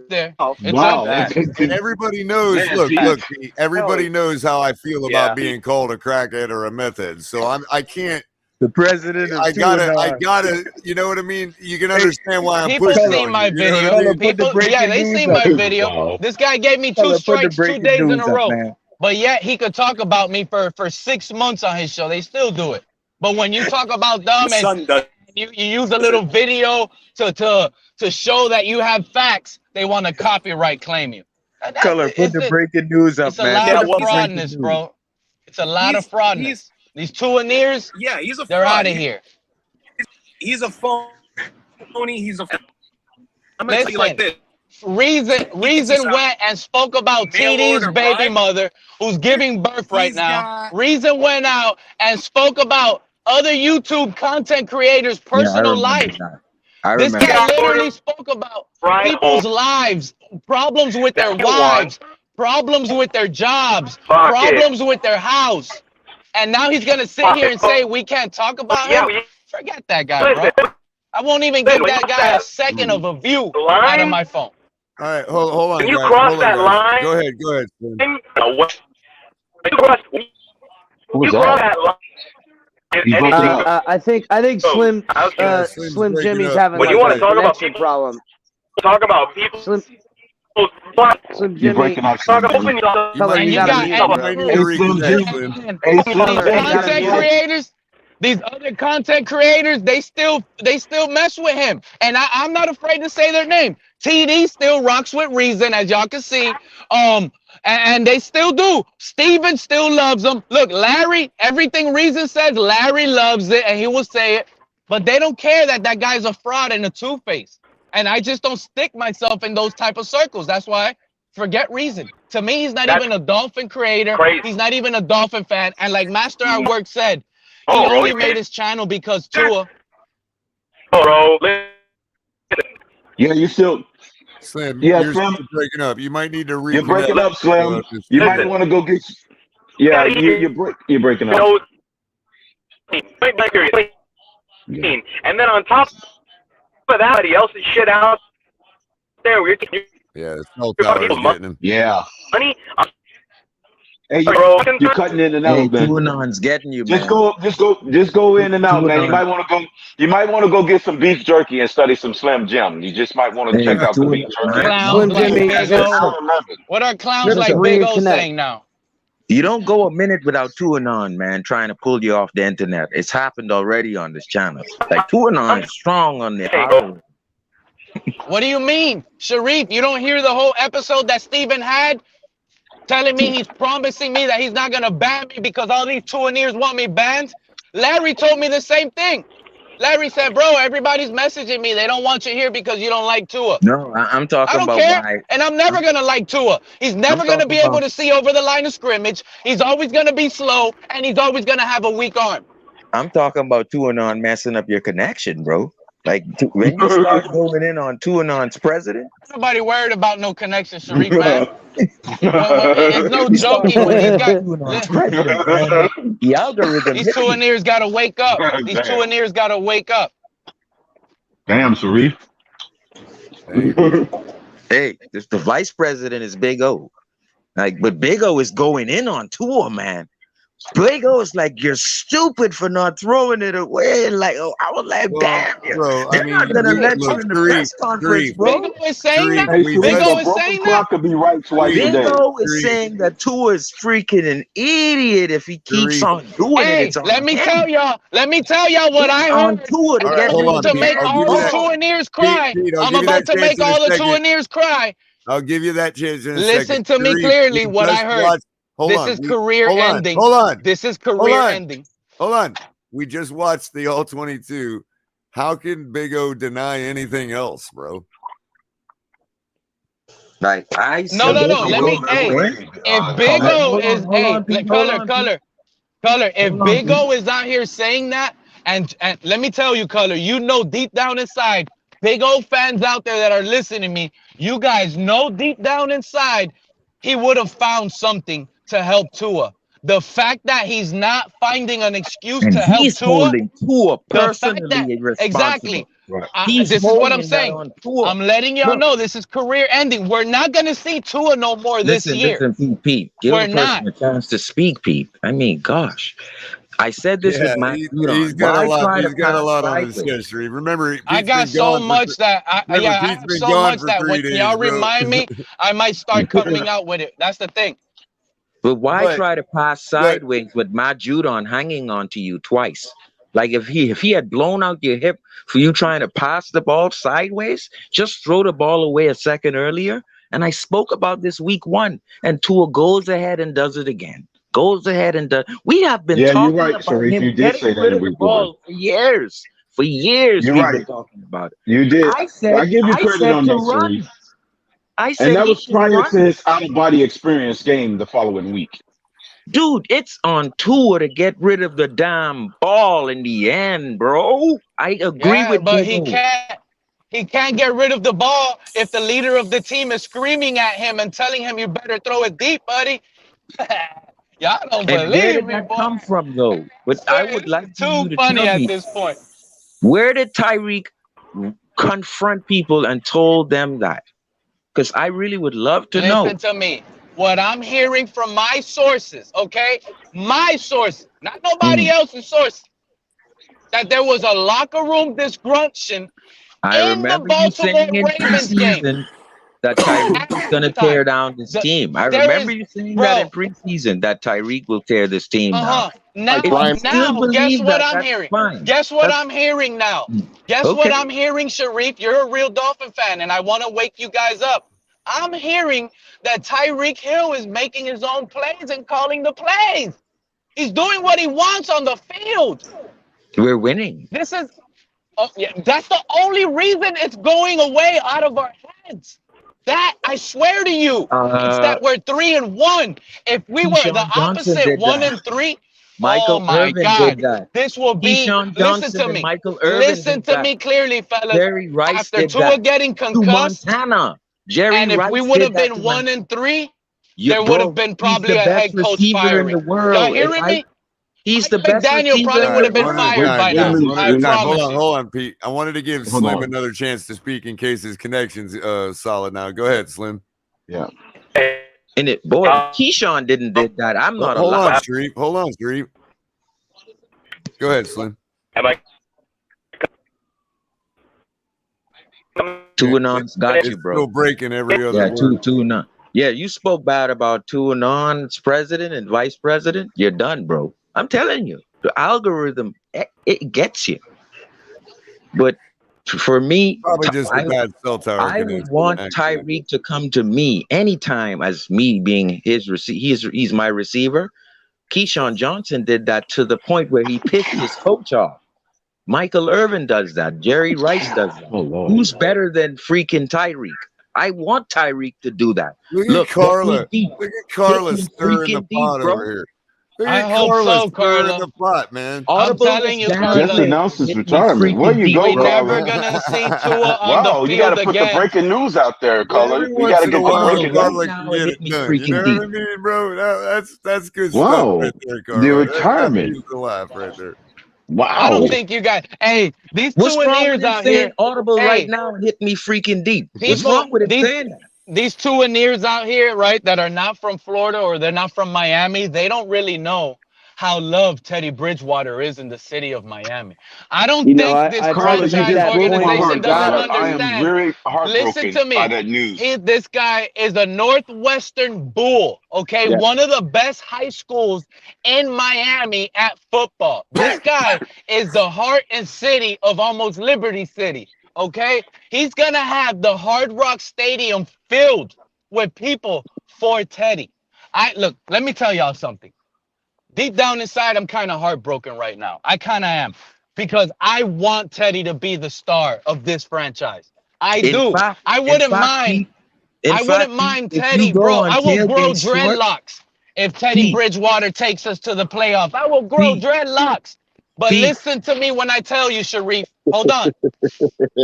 there. It's up there. And everybody knows. Look, Pete, everybody knows how I feel about being called a crackhead or a meth head. So I can't. The president. I gotta. You know what I mean? You can understand why I'm People pushing. see my video. They see my video. This guy gave me 2 strikes 2 days in a row. But yet he could talk about me for 6 months on his show. They still do it. But when you talk about them and you use a little video to show that you have facts, they want to copyright claim you. Culler, put the breaking news up, man. It's a lot of fraudness, bro. It's a lot of fraudness. These 2 Aniers, they're out of here. He's a phony. I'm gonna tell you like this. Reason went and spoke about TD's baby mother who's giving birth right now. Reason went out and spoke about other YouTube content creators' personal life. This guy literally spoke about people's lives, problems with their wives, problems with their jobs, problems with their house. And now he's going to sit here and say we can't talk about him? Forget that guy, bro. I won't even give that guy a second of a view out of my phone. All right, hold on. When you cross that line, go ahead. Slim. You cross that line. I think Slim Jimmy's having when you want to talk about people, problem. Talk about people. Slim Jimmy. You're breaking up. Content creators. These other content creators, they still mess with him, and I'm not afraid to say their name. TD still rocks with Reason, as y'all can see. And they still do. Steven still loves them. Look, Larry, everything Reason says, Larry loves it, and he will say it. But they don't care that guy's a fraud and a two-face. And I just don't stick myself in those type of circles. That's why forget Reason. To me, he's not even a Dolphin creator. Crazy. He's not even a Dolphin fan. And like Master at Work said, he only made his channel because Tua. Yeah, you still. Slim, you're Slim. Breaking up. You might need to You're breaking up, Slim. You might want to go get. Yeah, you're breaking up. And then on top of that, he else's shit out there. Yeah, it's no getting him. Yeah. money. Hey, you're cutting in and Hey, out, man. Tuanon's getting you, Just man. go in and out, man. You Tuanon. might want to go. You might want to go get some beef jerky and study some Slim Jim. You just might want to Hey, check out the beef Tuanon, jerky. Clowns Slim like Jimmy, Big that's O. a, What are clowns that's a like Big career O connect. saying now? you don't go a minute without Tuanon, man, trying to pull you off the internet. It's happened already on this channel. Like, Tuanon is strong on the algorithm. What do you mean, Sharif? You don't hear the whole episode that Steven had? Telling me he's promising me that he's not going to ban me because all these Tuaneers want me banned? Larry told me the same thing. Larry said, bro, everybody's messaging me. They don't want you here because you don't like Tua. No, I'm I talking don't about care, why. and I'm never going to like Tua. He's never going to be able to see over the line of scrimmage. He's always going to be slow, and he's always going to have a weak arm. I'm talking about Tuanon messing up your connection, bro. Like, when you start going in on Tuanon's president, Nobody worried about no connection, Sharif, man. It's no joking when these guys. the algorithm. These Tuaneers got to wake up. These Tuaneers got to wake up. Damn, Sharif. Hey, the vice president is Big O. Like, but Big O is going in on Tua, man. Big O is like, you're stupid for not throwing it away. Like, oh, I was like, damn, bro. They're not gonna let you in the press conference, bro. Big O is saying that. Hey, Big O is saying that. Could be right twice a Big day. O is saying that Tua is freaking an idiot if he keeps on doing it. It's on Let me him. tell y'all what I heard. Tua to get To make all the Tuaneers cry. I'm about to make all the Tuaneers cry. I'll give you that chance in a Listen second. to me clearly what I heard. This is career ending. Hold on. This is career ending. Hold on. We just watched the All 22. How can Big O deny anything else, bro? Like, No. Let me. If Big O is Culler, if Big O is out here saying that, and let me tell you, Culler, you know deep down inside, Big O fans out there that are listening to me, you guys know deep down inside, he would have found something to help Tua. The fact that he's not finding an excuse And to help he's Tua. holding Tua the fact personally that, responsible. exactly. Right. This is what I'm saying. I'm letting y'all know this is career ending. We're not gonna see Tua no more this year. Listen, Pete. Give We're a person a chance to speak, Pete. I mean, gosh. I said this with my he's got a lot. He's got a lot on his history. Remember, I got so much that I have so much that when y'all remind me, I might start coming out with it. That's the thing. But why try to pass sideways with Matt Judon hanging on to you twice? Like if he had blown out your hip for you trying to pass the ball sideways, just throw the ball away a second earlier. And I spoke about this week 1, and Tua goes ahead and does it again. Goes ahead and does. We have been talking about him getting rid of the ball for years. For years, we've been talking about it. You did. I said, I give you credit on that, Sharif. I said, and that was prior to his out-of-body experience game the following week. Dude, it's on Tua to get rid of the damn ball in the end, bro. I agree with but you. he can't get rid of the ball if the leader of the team is screaming at him and telling him you better throw it deep, buddy. Y'all don't Where believe did me, that boy. come from, though? But I would like Too you to funny tell at me, this point. where did Tyreek confront people and told them that? Because I really would love to know. Listen to me. What I'm hearing from my sources, okay? My sources, not nobody else's sources, that there was a locker room disgrunction I in the remember you Baltimore saying in Ravens game. preseason that Tyreek was going to tear down this team. I remember you saying that in preseason, that Tyreek will tear this team down. Now, If you still guess believe what that, I'm that's hearing? fine. Guess what I'm hearing now? Guess Okay. what I'm hearing, Sharif? You're a real Dolphin fan, and I want to wake you guys up. I'm hearing that Tyreek Hill is making his own plays and calling the plays. He's doing what he wants on the field. We're winning. This is, that's the only reason it's going away out of our heads. That, I swear to you, it's that we're 3-1. If we were Keyshawn the Johnson opposite, did 1-3, Michael oh my Irvin God, did that. this will be. Keyshawn Listen Johnson to and me. Michael Irvin Listen did to that. me clearly, fellas. Jerry Rice After did Tua that getting to concussed, Montana. Jerry and if Rice we would did have that been to 1-3, You- there would bro, have been he's probably the a best head coach receiver in firing. the world. Y'all hearing me? He's the Mike best McDaniel receiver probably in would the have been world. fired by now. I promise you. Hold on, Pete. I wanted to give Slim another chance to speak in case his connection's solid now. Go ahead, Slim. Yeah. And it, boy, Keyshawn didn't did that. I'm not Hold on, allowed. Streep. Hold on, Streep. Go ahead, Slim. Am I? 2-Anon's got you, bro. Still breaking every other word. 2-Anon. Yeah, you spoke bad about 2-Anon's president and vice president. You're done, bro. I'm telling you, the algorithm, it gets you. But for me, Probably just a bad cell tower I would connection, want actually. Tyreek to come to me anytime as me being his he's my receiver. Keyshawn Johnson did that to the point where he pissed his coach off. Michael Irvin does that. Jerry Rice does that. Who's better than freaking Tyreek? I want Tyreek to do that. Look at Carla. Look at Carla stirring the pot over here. Look I at hope Carla so, stirring Carla. the pot, man. I'm telling you, Carla. Just announced his retirement. Where you go, We're Carla? never gonna see Tua on Wow, the you got field to put again. the breaking news out there, Carla. Every You got once to in get a the while, breaking Carla news. can get it done. You know what I mean, bro? That's good Wow. stuff right there, Carla. The That retirement. needs to laugh right there. Wow. I don't think you guys. Hey, these What's two wrong ears with him out saying here. audible Hey, right now and hit me freaking deep? What's people, wrong with him saying that? these two ears out here, right, that are not from Florida or they're not from Miami, they don't really know how loved Teddy Bridgewater is in the city of Miami. I don't You know, think this I probably franchise use that point organization in doesn't God. I am understand. very heartbroken Listen to me. by that news. This guy is a Northwestern Bull, okay? Yeah. One of the best high schools in Miami at football. This guy is the heart and city of almost Liberty City, okay? He's going to have the Hard Rock Stadium filled with people for Teddy. Look, let me tell y'all something. Deep down inside, I'm kind of heartbroken right now. I kind of am, because I want Teddy to be the star of this franchise. I do. I wouldn't mind. I wouldn't mind Teddy, bro. I will grow dreadlocks if Teddy Bridgewater takes us to the playoffs. I will grow dreadlocks. But listen to me when I tell you, Sharif. Hold on.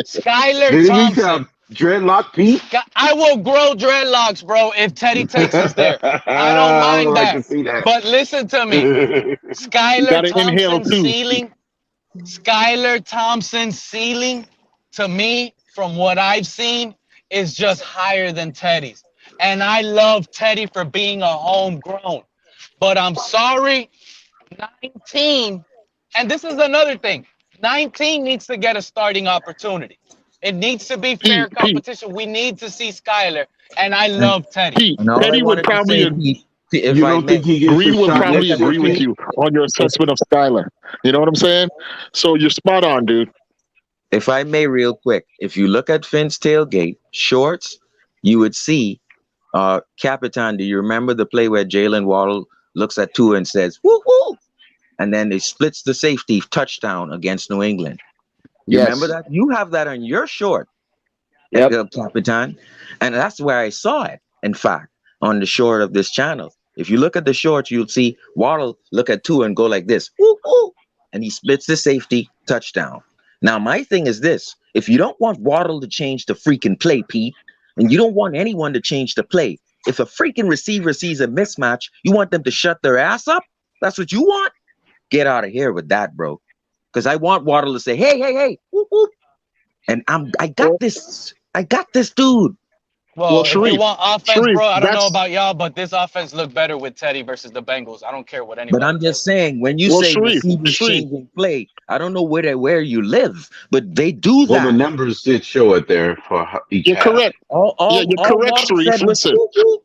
Skylar Thompson. Dreadlock Pete? I will grow dreadlocks, bro, if Teddy takes us there. I don't mind like that. to see that. But listen to me. Skylar gotta inhale Thompson's too. ceiling, Skylar Thompson's ceiling, to me, from what I've seen, is just higher than Teddy's. And I love Teddy for being a homegrown. But I'm sorry, 19, and this is another thing, 19 needs to get a starting opportunity. It needs to be fair competition. We need to see Skylar, and I love Teddy. Teddy would probably You don't think he gets Green a would shot probably next year, agree with Pete? you on your assessment of Skylar. You know what I'm saying? So you're spot on, dude. If I may, real quick, if you look at Finn's tailgate shorts, you would see Capitan. Do you remember the play where Jalen Waddle looks at Tua and says, woo woo? And then he splits the safety touchdown against New England. You remember that? You have that on your short, Capitan. And that's where I saw it, in fact, on the short of this channel. If you look at the shorts, you'll see Waddle look at Tua and go like this, woo woo, and he splits the safety touchdown. Now, my thing is this. If you don't want Waddle to change the freaking play, Pete, and you don't want anyone to change the play, if a freaking receiver sees a mismatch, you want them to shut their ass up? That's what you want? Get out of here with that, bro. Because I want Waddle to say, hey, hey, hey, whoop, whoop. And I got this, dude. Well, if you want offense, bro, I don't know about y'all, but this offense looked better with Teddy versus the Bengals. I don't care what anybody But I'm just saying, when you say receivers changing play, I don't know where you live, but they do that. Well, the numbers did show it there for each You're half. correct. You're correct, Sharif. Listen,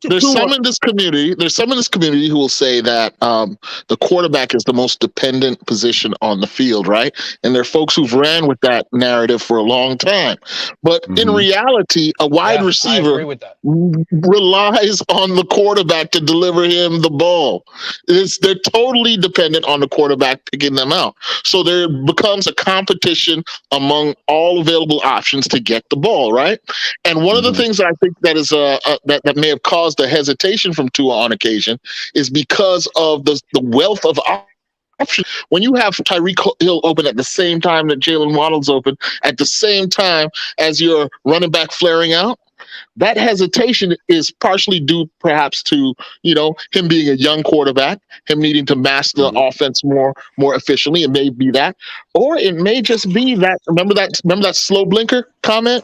there's some in this community who will say that the quarterback is the most dependent position on the field, right? And there are folks who've ran with that narrative for a long time. But in reality, a wide receiver relies on the quarterback to deliver him the ball. They're totally dependent on the quarterback picking them out. So there becomes a competition among all available options to get the ball, right? And one of the things that I think that is that may have caused the hesitation from Tua on occasion is because of the wealth of options. When you have Tyreek Hill open at the same time that Jalen Waddle's open, at the same time as your running back flaring out, that hesitation is partially due perhaps to, him being a young quarterback, him needing to master the offense more efficiently. It may be that, or it may just be that, remember that slow blinker comment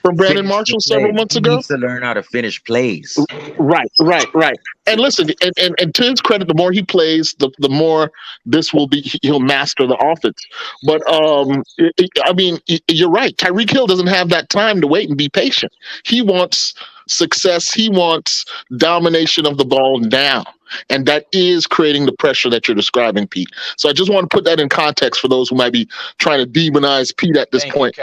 from Brandon Finish the Marshall several play. months He ago. needs to learn how to finish plays. Right. And listen, and to his credit, the more he plays, the more this will be. He'll master the offense. But I mean, you're right. Tyreek Hill doesn't have that time to wait and be patient. He wants success. He wants domination of the ball now. And that is creating the pressure that you're describing, Pete. So I just want to put that in context for those who might be trying to demonize Pete at this point.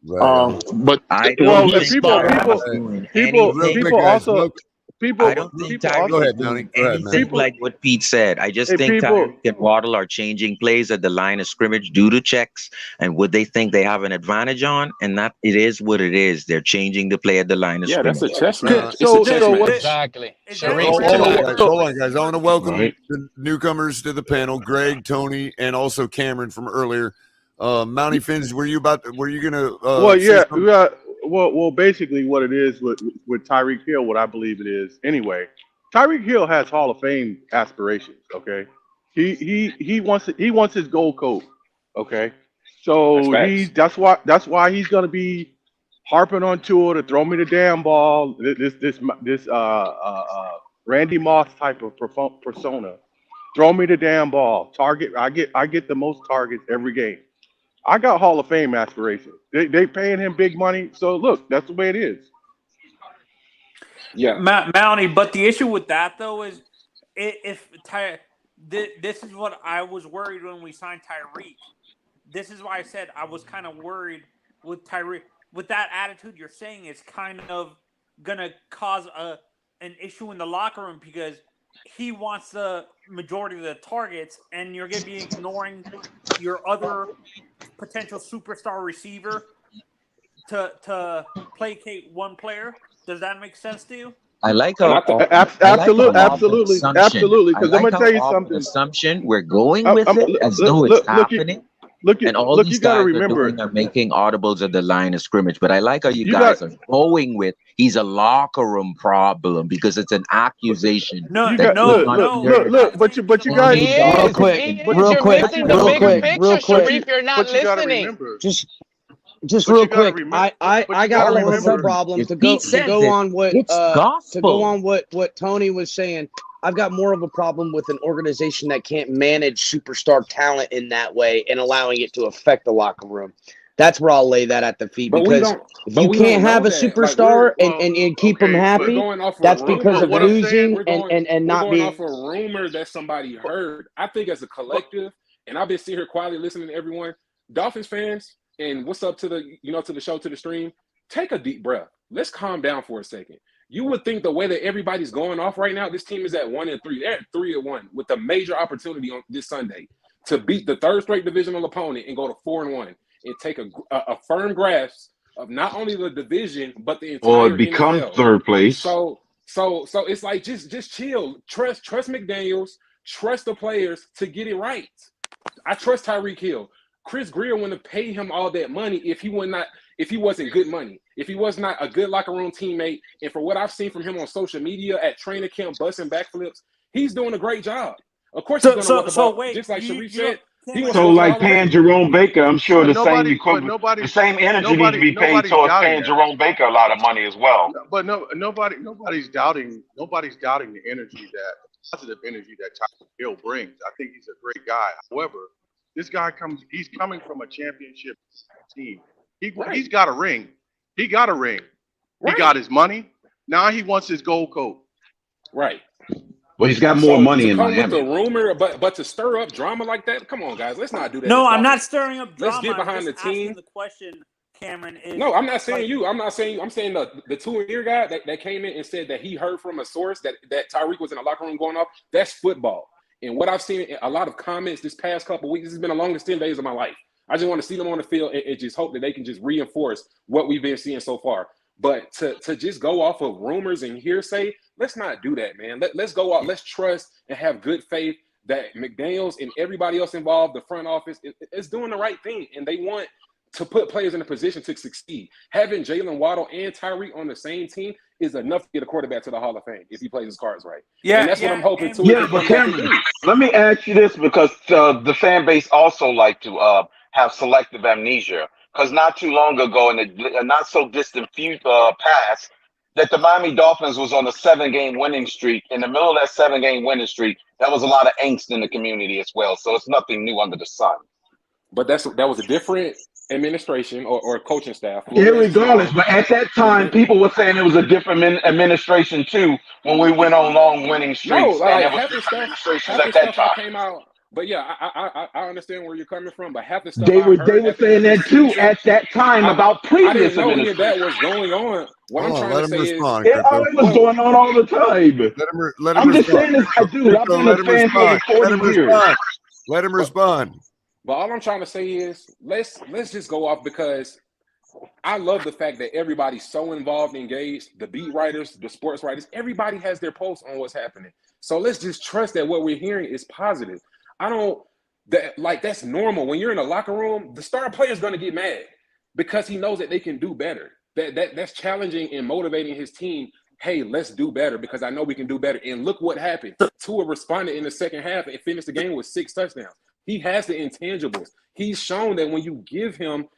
But I Well, don't and think people Tyreek's doing people anything. also people I don't think people Tyreek also is doing anything like what Pete said. I just hey, think people Tyreek and Waddle are changing plays at the line of scrimmage due to checks and what they think they have an advantage on, and that it is what it is. They're changing the play at the line of Yeah, scrimmage. that's a chess match. so It's a chess so match. what Exactly. Hold on, guys. I want to welcome Right. the newcomers to the panel, Greg, Tony, and also Cameron from earlier. Mountie Fins, were you gonna Well, say yeah, something? well, basically, what it is with Tyreek Hill, what I believe it is, anyway. Tyreek Hill has Hall of Fame aspirations. Okay, he wants his gold coat. Okay, That's so facts. that's why he's gonna be harping on Tua to throw me the damn ball. This Randy Moss type of persona. Throw me the damn ball. Target. I get the most targets every game. I got Hall of Fame aspirations. They paying him big money, so look, that's the way it is. Yeah. Mountie, but the issue with that though is if this is what I was worried when we signed Tyreek. This is why I said I was kind of worried with Tyreek. With that attitude you're saying, it's kind of gonna cause an issue in the locker room because he wants the majority of the targets, and you're gonna be ignoring your other potential superstar receiver to placate one player. Does that make sense to you? I like And how I thought Absolutely. Because I'm like gonna how tell you off something. assumption we're going with it as though it's happening. And all Look, these you gotta guys remember. are doing are making audibles at the line of scrimmage. But I like how you You guys got are going with he's a locker room problem because it's an accusation. you got look. But you guys He Real is. quick, He is. real You're quick, missing the real bigger quick, picture, real quick. Sharif. You're not But you gotta listening. remember. Just But real you gotta quick, remember. I got more of a problem If to go Pete says go it, on what it's to go gospel. on what Tony was saying. I've got more of a problem with an organization that can't manage superstar talent in that way and allowing it to affect the locker room. That's where I'll lay that at the feet But we because don't. if But you we can't don't know have a that. Like superstar Well, and keep them okay, we're happy, going off a that's rumor. because but of what I'm saying, losing and We're not going being. off a rumor that somebody heard. I think as a collective, and I've been sitting here quietly listening to everyone, Dolphins fans, and what's up to the show, to the stream. Take a deep breath. Let's calm down for a second. You would think the way that everybody's going off right now, this team is at 1-3. They're at 3-1 with a major opportunity on this Sunday to beat the third straight divisional opponent and go to 4-1 and take a firm grasp of not only the division but the or entire become NFL. third place. So it's like just chill. Trust McDaniels. Trust the players to get it right. I trust Tyreek Hill. Chris Greer wouldn't pay him all that money if he wasn't good money. If he was not a good locker room teammate. And for what I've seen from him on social media at training camp, busting backflips, he's doing a great job. Of course, he's going to walk about, just like Sharif said. He was So like paying Jerome Baker, I'm sure the same equivalent, the same energy needs to be paid towards paying Jerome Baker a lot of money as well. But nobody's doubting the energy positive energy that Tyreek Hill brings. I think he's a great guy. However, this guy he's coming from a championship team. He's got a ring. He got a ring. He got his money. Now he wants his gold coat. Right. Well, he's got more money in Miami. With the rumor, but to stir up drama like that, come on, guys, let's not do that. No, I'm not stirring up drama. Let's get behind the team. The question, Cameron, is no, I'm not saying you. I'm saying the 2-year guy that came in and said that he heard from a source that Tyreek was in the locker room going off. That's football. And what I've seen a lot of comments this past couple of weeks, this has been the longest 10 days of my life. I just want to see them on the field and just hope that they can just reinforce what we've been seeing so far. But to just go off of rumors and hearsay, let's not do that, man. Let's go out. Let's trust and have good faith that McDaniels and everybody else involved, the front office, is doing the right thing. And they want to put players in a position to succeed. Having Jalen Waddle and Tyreek on the same team is enough to get a quarterback to the Hall of Fame if he plays his cards right. Yeah, and that's what I'm hoping to. Yeah, but Cameron, let me ask you this, because the fan base also like to have selective amnesia. because not too long ago, in a not so distant past, that the Miami Dolphins was on a 7-game winning streak. In the middle of that 7-game winning streak, that was a lot of angst in the community as well. So it's nothing new under the sun. But that was a different administration or coaching staff. Irregardless, but at that time, people were saying it was a different administration too when we went on long winning streaks. No, like and it was half the different stuff, administrations at that time. came out. But yeah, I understand where you're coming from. But half the stuff They were saying that too at that time about previous I didn't know any of that administrations. was going on. What I'm trying let to him say respond, is, It was going on all the time. Let him I'm just respond. saying this, dude. I've been a fan for over 40 years. Let him respond. But all I'm trying to say is let's just go off, because I love the fact that everybody's so involved, engaged. The beat writers, the sports writers, everybody has their posts on what's happening. So let's just trust that what we're hearing is positive. That's normal. When you're in a locker room, the star player is going to get mad because he knows that they can do better. That's challenging and motivating his team. Hey, let's do better because I know we can do better. And look what happened. Tua responded in the second half and finished the game with 6 touchdowns. He has the intangibles. He's shown that when you give him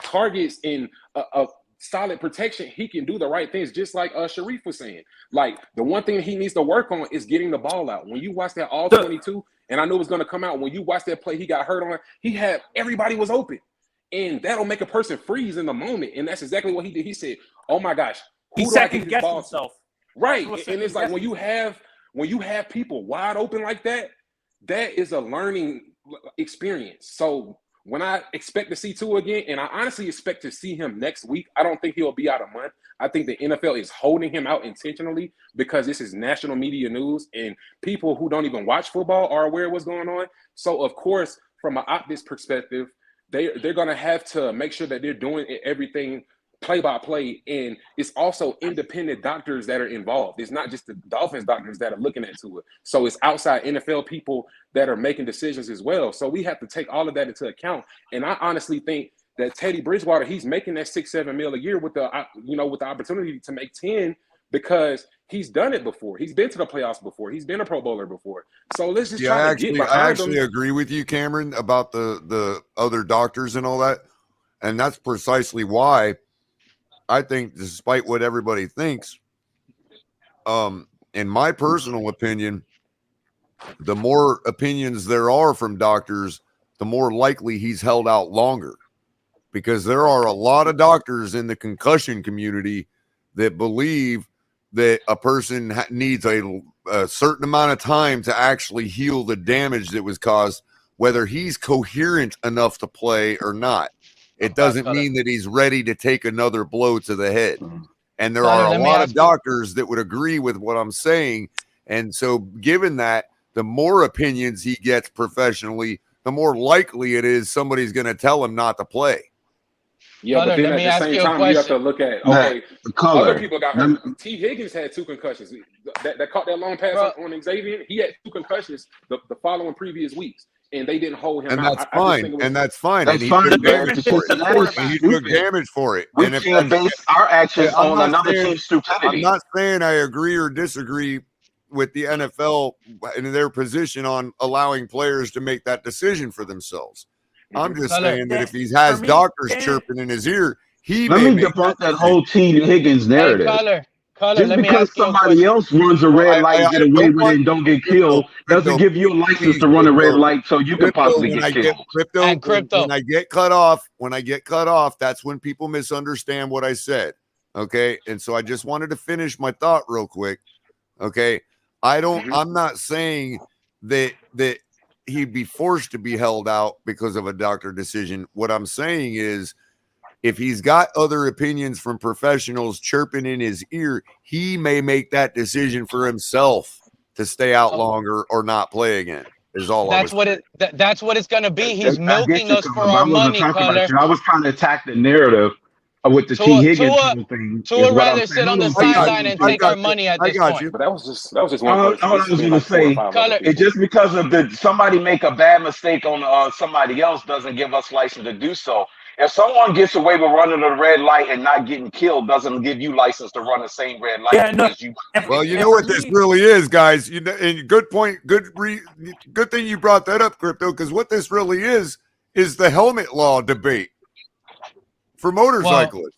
targets in a solid protection, he can do the right things, just like Sharif was saying. Like, the one thing he needs to work on is getting the ball out. When you watch that all 22, and I knew it was going to come out, when you watch that play he got hurt on, everybody was open. And that'll make a person freeze in the moment. And that's exactly what he did. He said, oh my gosh, he second guessed himself. Right. And it's like when you have people wide open like that, that is a learning experience. So when I expect to see Tua again, and I honestly expect to see him next week, I don't think he'll be out a month. I think the NFL is holding him out intentionally because this is national media news and people who don't even watch football are aware of what's going on. So, of course, from an optics perspective, they're going to have to make sure that they're doing everything play by play. And it's also independent doctors that are involved. It's not just the Dolphins doctors that are looking at Tua. So it's outside NFL people that are making decisions as well. So we have to take all of that into account. And I honestly think that Teddy Bridgewater, he's making that $6-7 million a year with the opportunity to make 10 because he's done it before. He's been to the playoffs before. He's been a Pro Bowler before. So let's just try to get behind I actually him. agree with you, Cameron, about the other doctors and all that. And that's precisely why I think, despite what everybody thinks, in my personal opinion, the more opinions there are from doctors, the more likely he's held out longer. Because there are a lot of doctors in the concussion community that believe that a person needs a certain amount of time to actually heal the damage that was caused, whether he's coherent enough to play or not. It doesn't mean that he's ready to take another blow to the head. And there are a lot of doctors that would agree with what I'm saying. And so given that, the more opinions he gets professionally, the more likely it is somebody's going to tell him not to play. Yeah, but then at the same time, you have to look at, okay, other people got hurt. T. Higgins had 2 concussions. That caught that long pass on Xavier. He had 2 concussions the following previous weeks. And they didn't hold him and out. That's fine. And that's fine. And he took damage for it. He took damage for it. We can't base our actions on another team's stupidity. I'm not saying I agree or disagree with the NFL in their position on allowing players to make that decision for themselves. I'm just saying that if he has doctors chirping in his ear, he let may me debunk that whole T. Higgins narrative. Culler, just because somebody else runs a red light, get away with it, and don't get killed, doesn't give you a license to run a red light so you can possibly get killed. Crypto. When I get cut off, that's when people misunderstand what I said. Okay, and so I just wanted to finish my thought real quick. Okay, I'm not saying that he'd be forced to be held out because of a doctor decision. What I'm saying is, if he's got other opinions from professionals chirping in his ear, he may make that decision for himself to stay out longer or not play again. Is all. That's what it's going to be. He's milking us for our money, Culler. I was trying to attack the narrative with the T. Higgins thing. Tua rather sit on the sideline and take our money at this point. But that was just one. All I was going to say, it's just because of somebody make a bad mistake on somebody else doesn't give us license to do so. If someone gets away with running a red light and not getting killed, doesn't give you license to run the same red light. Yeah, no. Well, you know what this really is, guys. And good point. Good thing you brought that up, Crypto, because what this really is the helmet law debate. for motorcyclists.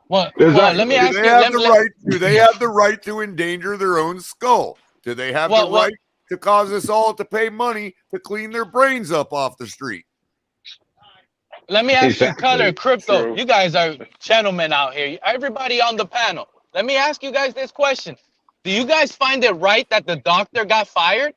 Well, Exactly. let me ask Do you. they have the right? Do they have the right to endanger their own skull? Do they have the right to cause us all to pay money to clean their brains up off the street? Let me ask you, Culler, Crypto. True. You guys are gentlemen out here. Everybody on the panel. Let me ask you guys this question. Do you guys find it right that the doctor got fired?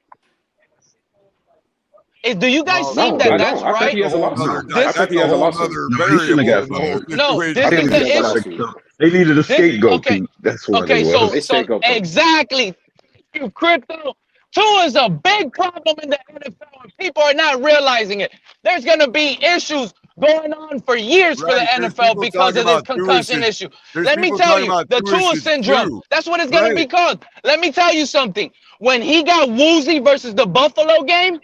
Do you guys No, that I that's don't. I think right? he has a lawsuit. I That's think he a has a whole lawsuit. other No, he shouldn't have variable got in the whole fired. No, situation. this I think is he the has a issue. lawsuit. They needed a This scapegoat. okay. That's what Okay, it so was. They scapegoat them. exactly. You Crypto. Tua is a big problem in the NFL, and people are not realizing it. There's going to be issues going on for years for the Right. There's NFL people because talking of this about concussion issue. There's Let me people tell talking you, about the Tua syndrome. too. That's what it's going to Right. be called. Let me tell you something. When he got woozy versus the Buffalo game,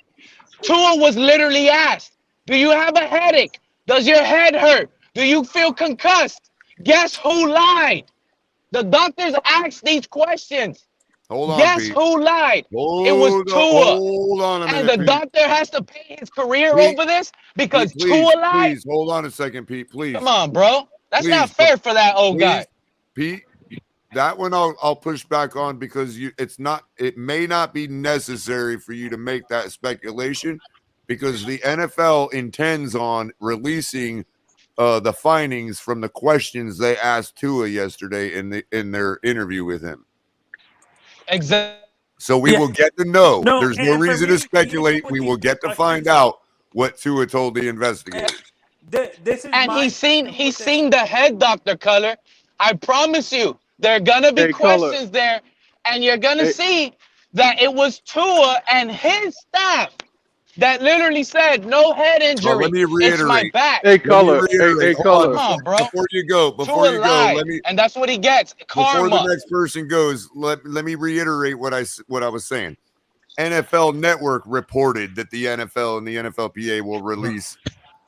Tua was literally asked, do you have a headache? Does your head hurt? Do you feel concussed? Guess who lied? The doctors asked these questions. Hold on, Guess Pete. who lied? It was Hold Tua. on a And minute, the Pete. doctor has to pay his career Pete, over this because Pete, please, Tua lied? please, hold on a second, Pete, please. Come on, bro. That's not Please, fair for that old please, guy. Pete, that one I'll push back on because it may not be necessary for you to make that speculation because the NFL intends on releasing the findings from the questions they asked Tua yesterday in their interview with him. Exactly. So we will get to know. No, There's no and for reason me, to speculate. We will get to find out what Tua told the investigators. This is And he's seen the head, Dr. Culler. I promise you, there are gonna be questions there, and you're gonna see that it was Tua and his staff that literally said no head injury. Well, let me It's my reiterate. back. Culler. Come on, bro. Before you go, Tua lied, and that's what he gets. Karma. Before the next person goes, let me reiterate what I was saying. NFL Network reported that the NFL and the NFLPA will release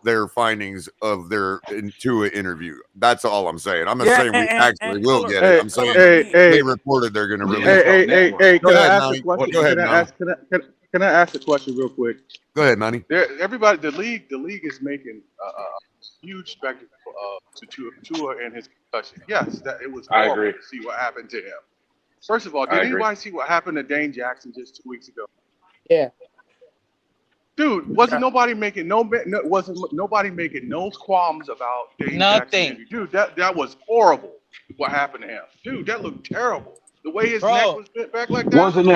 their findings of their Tua interview. That's all I'm saying. I'm not saying we actually will get it. I'm saying they reported they're going to release it. Hey, Go can I ahead, ask Manny. a question? Go ahead, Can I ask a question real quick? Go ahead, Manny. Everybody, the league is making a huge spectacle to Tua and his concussion. Yes, that it was I horrible agree. to see what happened to him. First of all, I did agree. anybody see what happened to Dane Jackson just 2 weeks ago? Yeah. Dude, wasn't nobody making no qualms about Dane Nothing. Jackson? Dude, that was horrible. What happened to him? Dude, that looked terrible. The way his neck was bent back like that. Wasn't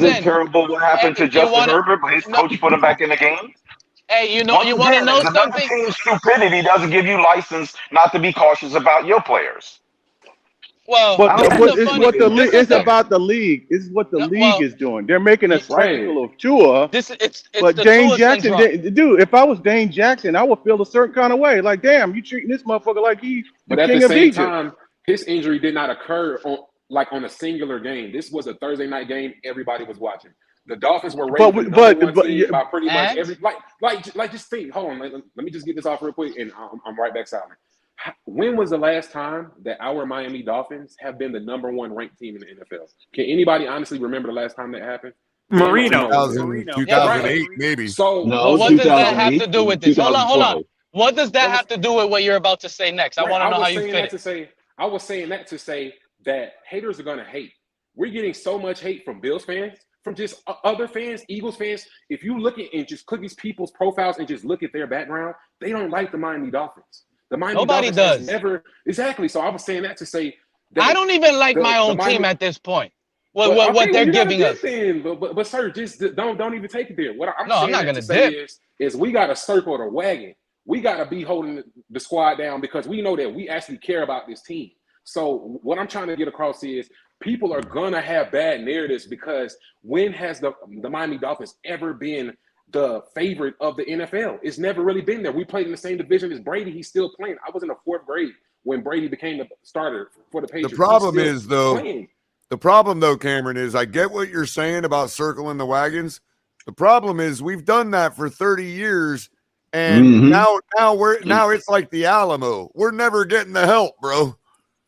it terrible what happened to Justin Herbert, but his coach put him back in the game? Hey, you Once want to again, know another something? team's stupidity doesn't give you license not to be cautious about your players. Well, But this is the it's funny. what the this it's is the, about the league. It's what the league well, is doing. They're making a spectacle of Tua. It's but the Dane Tua Jackson, syndrome. dude, if I was Dane Jackson, I would feel a certain kind of way. Like, damn, you treating this motherfucker like he's the But at king the of same Egypt. time, his injury did not occur on a singular game. This was a Thursday night game. Everybody was watching. The Dolphins were rated the number one team by pretty much every like just think. Hold on, let me just get this off real quick, and I'm right back silent. When was the last time that our Miami Dolphins have been the number one ranked team in the NFL? Can anybody honestly remember the last time that happened? Marino. 2008, maybe. So, well, what does that have to do with this? Hold on. What does that have to do with what you're about to say next? I want to know how you fit it. I was saying that to say that haters are going to hate. We're getting so much hate from Bills fans, from just other fans, Eagles fans. If you look at and just click these people's profiles and just look at their background, they don't like the Miami Dolphins. The Miami Nobody Dolphins does. Never exactly. So I was saying that to say that I don't even like my own team at this point. What they're giving us. But sir, just don't even take it there. What I'm not saying gonna to say dip. is we got to circle the wagon. We got to be holding the squad down because we know that we actually care about this team. So what I'm trying to get across is people are gonna have bad narratives because when has the Miami Dolphins ever been the favorite of the NFL? It's never really been there. We played in the same division as Brady. He's still playing. I was in the 4th grade when Brady became the starter for the Patriots. The problem though, Cameron, is I get what you're saying about circling the wagons. The problem is we've done that for 30 years, and now it's like the Alamo. We're never getting the help, bro.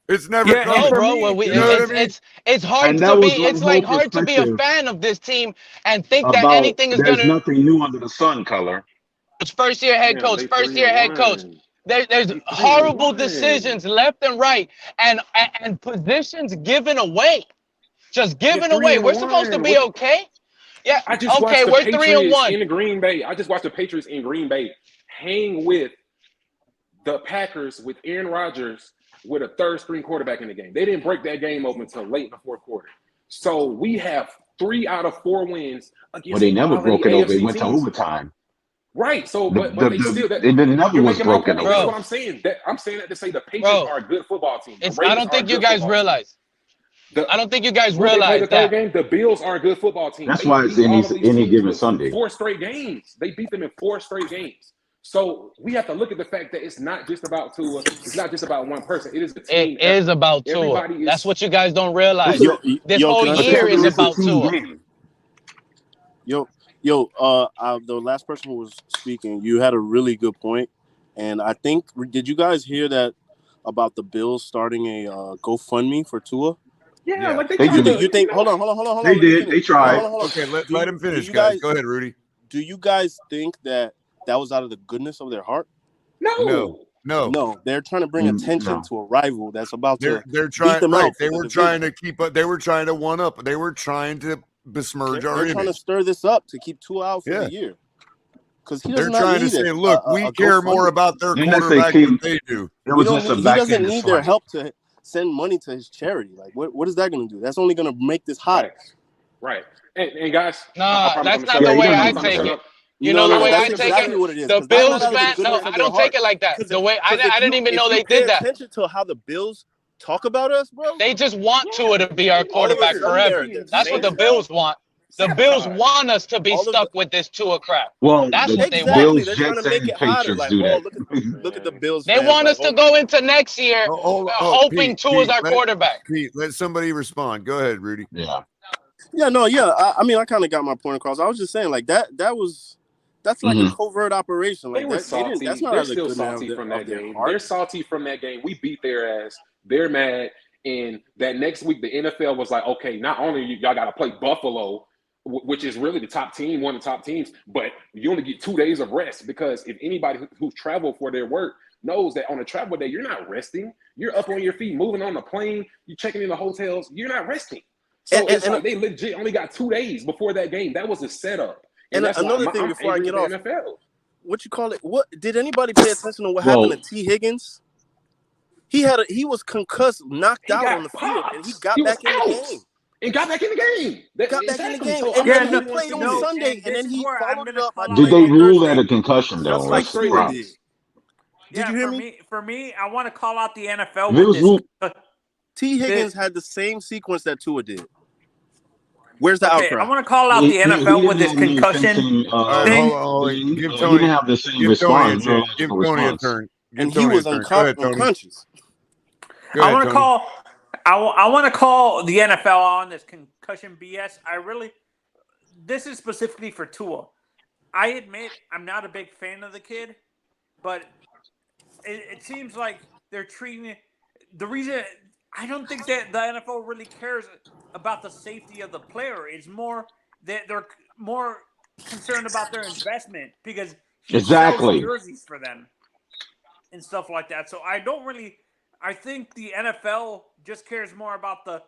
It's never coming. Bro. Well, it's hard to be. It's like hard to be a fan of this team and think that anything is There's gonna. nothing new under the sun, Culler. First year head coach. There's horrible decisions left and right, and positions given away, just given away. We're supposed to be okay. Yeah. I just Okay. watched the We're Patriots 3-1 in Green Bay. I just watched the Patriots in Green Bay hang with the Packers with Aaron Rodgers with a third-string quarterback in the game. They didn't break that game open until late in the fourth quarter. So we have 3 out of 4 wins against Well, they never quality broke it over. It AFC went to teams. overtime. Right. So, but they still that it never you're was making my broken point. over. That's what I'm saying. I'm saying that to say the Patriots are a good football team. The I Ravens don't think are a you good guys football realize. I don't think you guys Who they play realize the third that. game? The Bills are a good football team. That's They why it's beat all of these any teams given with Sunday. 4 straight games. They beat them in 4 straight games. So we have to look at the fact that it's not just about Tua. It's not just about one person. It is a team. It is about Tua. Everybody is. That's what you guys don't realize. This yo, whole can I say year is something real about quick? Tua. The last person who was speaking, you had a really good point, and I think did you guys hear that about the Bills starting a GoFundMe for Tua? Yeah, like they did. You think? Hold on. They did. They tried. Hold on. Okay, let him finish, you guys. Go ahead, Rudy. Do you guys think that was out of the goodness of their heart? No. They're trying to bring attention to a rival that's about They're to trying beat them right. out. They were trying to keep up. They were trying to one up. They were trying to besmirch our They're trying to image. stir this up to keep Tua out for the year. Because They're trying to say, look, we care more about their Didn't they say quarterback keep- than they do. It was just a He back doesn't end need their swipe. help to send money to his charity. Like, what is that going to do? That's only going to make this hot. Right. And guys, Nah, that's not the way I take it. You know the way I take exactly it. what it is, The 'cause that's Bills not out of the fan. goodness No, of I their don't take it like that. heart. The way I didn't even know they pay did that. attention to how the Bills talk about us, bro. They just want Tua to be our quarterback forever. That's what the Bills want. The Bills want us to be stuck with this Tua crap. Well, That's the what they Bills, want. They're trying Jets, to make and it hotter. Patriots Like, do that. look at the Bills. They fans, want like, us to go into next year hoping Pete, Tua's our quarterback. Pete, let somebody respond. Go ahead, Rudy. Yeah. I mean, I kind of got my point across. I was just saying, like that's like a covert operation. Like They were that, salty. that's not They're out of the still goodness salty of from their that game. heart. They're salty from that game. We beat their ass. They're mad. And that next week, the NFL was like, okay, not only y'all got to play Buffalo, which is really the top team, one of the top teams, but you only get 2 days of rest because if anybody who's traveled for their work knows that on a travel day, you're not resting. You're up on your feet, moving on the plane. You're checking in the hotels. You're not resting. So it's like they legit only got 2 days before that game. That was a setup. And that's another why thing I'm before I angry get with off, the NFL. what you call it? What did anybody pay attention to what happened to T. Higgins? He was concussed, knocked out on the field, and he got back in the game. And got back in the game. So, and then he played on Sunday, and then he followed it up. Did they rule that a concussion though? Just like Tua did. Yeah, Did you hear me? For me, I want to call out the NFL If it with was this. T. Higgins had the same sequence that Tua did. Where's the Okay, outcry? I want to call out the NFL with this concussion thing. Give he Tony. didn't have the same Give Tony a response. turn. Give Tony a turn. And he was unconscious. I want to call. I want to call the NFL on this concussion BS. This is specifically for Tua. I admit I'm not a big fan of the kid, but it seems like they're treating it. The reason I don't think that the NFL really cares about the safety of the player. It's more that they're more concerned about their investment because he Exactly. sells jerseys for them and stuff like that. So I think the NFL just cares more about the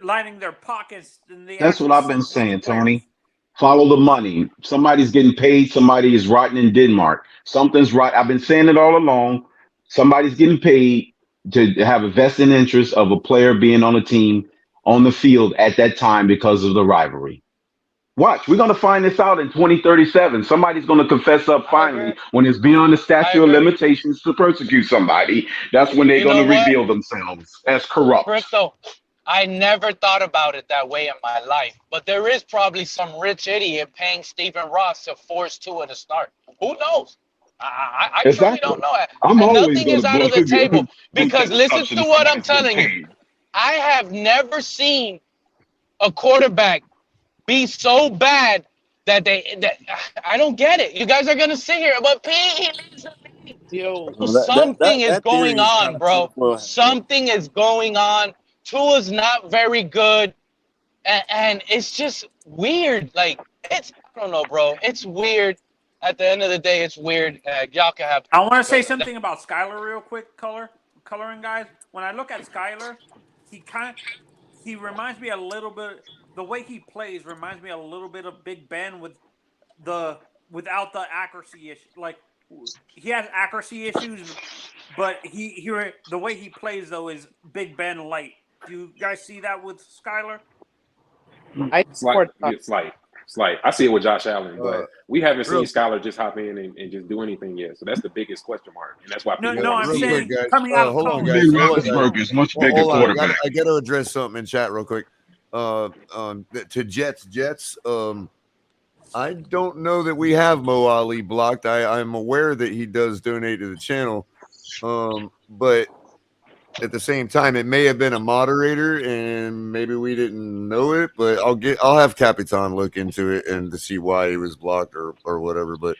lining their pockets than the. That's what I've been saying, Tony. Follow the money. Somebody's getting paid. Somebody is rotting in Denmark. Something's right. I've been saying it all along. Somebody's getting paid to have a vested interest of a player being on a team on the field at that time because of the rivalry. Watch, we're going to find this out in 2037. Somebody's going to confess up finally when it's beyond the statute of limitations to persecute somebody. That's when they're going to reveal themselves as corrupt. Crypto, I never thought about it that way in my life, but there is probably some rich idiot paying Stephen Ross to force Tua to start. Who knows? I truly don't know. I'm and always nothing is out of the table because listen to what I'm telling you. I have never seen a quarterback be so bad that I don't get it. You guys are gonna sit here, but something is going on, bro. Something is going on. Tua's not very good, and it's just weird. Like I don't know, bro. It's weird. at the end of the day, it's weird. Y'all can have. I want to say something about Skyler real quick, coloring guys. When I look at Skyler, he reminds me a little bit. The way he plays reminds me a little bit of Big Ben without the accuracy issue. Like he has accuracy issues, but the way he plays though is Big Ben light. Do you guys see that with Skyler? It's like I see it with Josh Allen, but we haven't seen Skyler just hop in and just do anything yet. So that's the biggest question mark, and that's why people. No, I'm saying guys. coming out of Hold on, college. guys. Roethlisberger is much bigger quarterback. I got to address something in chat real quick. To Jets. I don't know that we have Mo Ali blocked. I'm aware that he does donate to the channel, but at the same time, it may have been a moderator, and maybe we didn't know it. But I'll have Capitan look into it and to see why he was blocked or whatever. But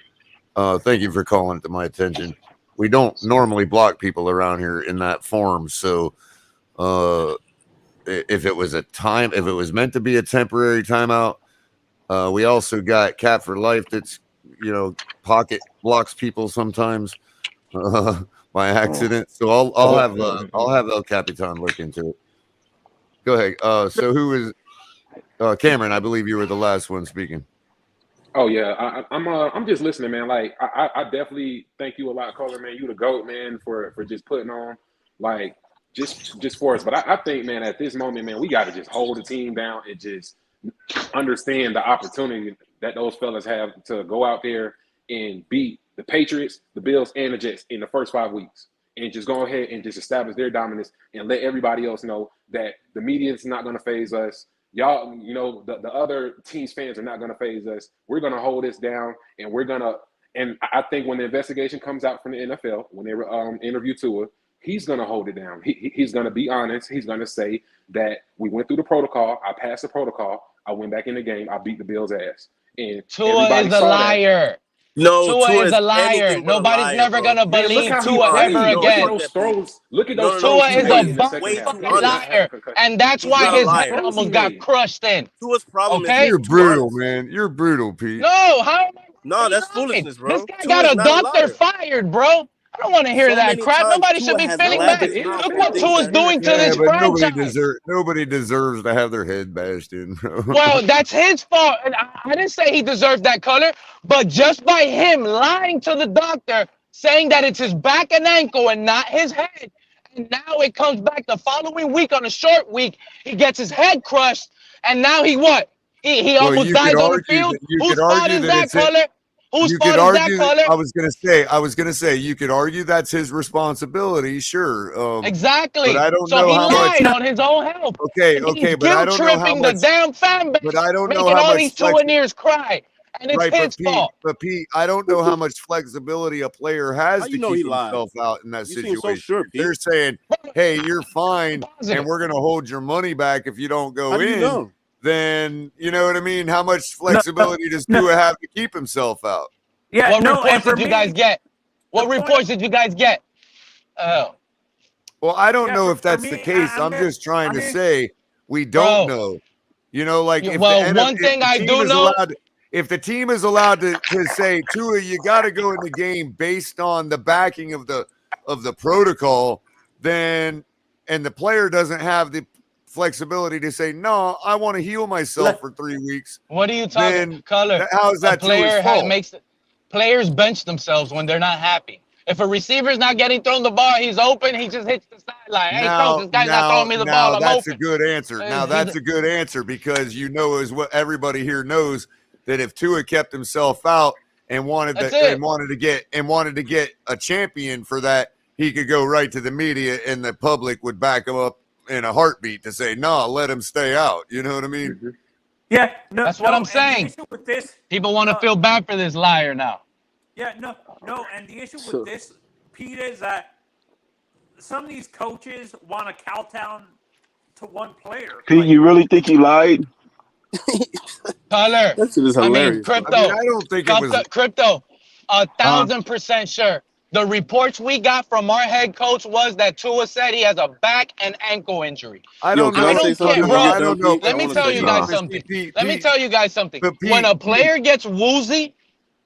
thank you for calling it to my attention. We don't normally block people around here in that form, so if it was meant to be a temporary timeout. We also got Cat for Life that's, pocket blocks people sometimes by accident. So I'll have El Capitan look into it. Go ahead. So who is Cameron? I believe you were the last one speaking. Oh yeah, I'm just listening, man. Like I definitely thank you a lot, Culler, man. You the GOAT, man, for just putting on like just for us. But I think, man, at this moment, man, we got to just hold the team down and just understand the opportunity that those fellas have to go out there and beat the Patriots, the Bills, and the Jets in the first 5 weeks, and just go ahead and just establish their dominance and let everybody else know that the media is not going to phase us. Y'all, the other team's fans are not going to phase us. We're going to hold this down, and we're going to. And I think when the investigation comes out from the NFL, when they interview Tua, he's going to hold it down. He's going to be honest. He's going to say that we went through the protocol. I passed the protocol. I went back in the game. I beat the Bills' ass. And Tua is a liar. No, Tua is a liar. Nobody's never gonna believe Tua ever again. Look at those Tua is a fucking liar, and that's why his head almost got crushed in. Tua's problem is you're brutal, man. You're brutal, Pete. No, how? No, that's foolishness, bro. This guy got a doctor fired, bro. I don't want to hear that crap. Nobody should be feeling bad. Look what Tua's doing to this franchise. Nobody deserves to have their head bashed in, bro. Well, that's his fault. And I didn't say he deserved that color, but just by him lying to the doctor, saying that it's his back and ankle and not his head, and now it comes back the following week on a short week, he gets his head crushed, and now he what? He almost dies on the field? Whose fault is that, color? Whose fault is that, Culler? I was gonna say, you could argue that's his responsibility, sure. Exactly. But I don't so know he how lied much. on his own health. Okay, but I don't know how much. The damn fan base. But I don't know making how all much. These souvenirs cry, and it's his fault. But Pete, I don't know how much flexibility a player has to keep himself out in that situation. So sure, They're saying, "Hey, you're fine, and we're gonna hold your money back if you don't go in." Then you know what I mean? How much flexibility does Tua have to keep himself out? Yeah. What reports did you guys get? What reports did you guys get? Oh. Well, I don't know if that's the case. I'm just trying to say we don't know. Like if one thing I do know. If the team is allowed to say, Tua, you got to go in the game based on the backing of the protocol, then and the player doesn't have the flexibility to say, no, I want to heal myself for 3 weeks. What are you talking, Culler? How is that Tua's fault? Players bench themselves when they're not happy. If a receiver's not getting thrown the ball, he's open, he just hits the sideline. Hey, coach, this guy's not throwing me the ball. That's a good answer. Now that's a good answer because is what everybody here knows that if Tua kept himself out and wanted to get a champion for that, he could go right to the media and the public would back him up in a heartbeat to say, no, let him stay out. You know what I mean? Mm-hmm. Yeah, that's what I'm saying. With this, people want to feel bad for this liar now. Yeah, no, and the issue with this, Pete, is that some of these coaches want to kowtow to one player. Pete, you really think he lied? Tyler, that shit is hilarious. Crypto. I don't think it was Crypto. 1,000% sure. The reports we got from our head coach was that Tua said he has a back and ankle injury. I don't know. I don't know. Let me tell you guys something. When a player gets woozy,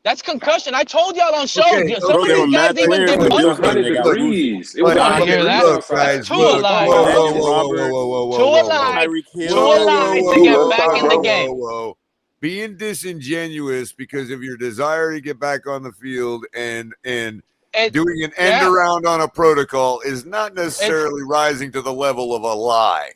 That's concussion. I told y'all on show. Okay, Some Bro, of there were these guys mad even players did that It was jumped and 100 they got booted. degrees. It was I 100 hear degrees that. outside. Guys, Tua look, lied. Lex whoa, Robert, Tua whoa, lied. Tyreek Tua Hill. lied to whoa, get back in the game. whoa. Being disingenuous because of your desire to get back on the field and doing an end around on a protocol is not necessarily rising to the level of a lie.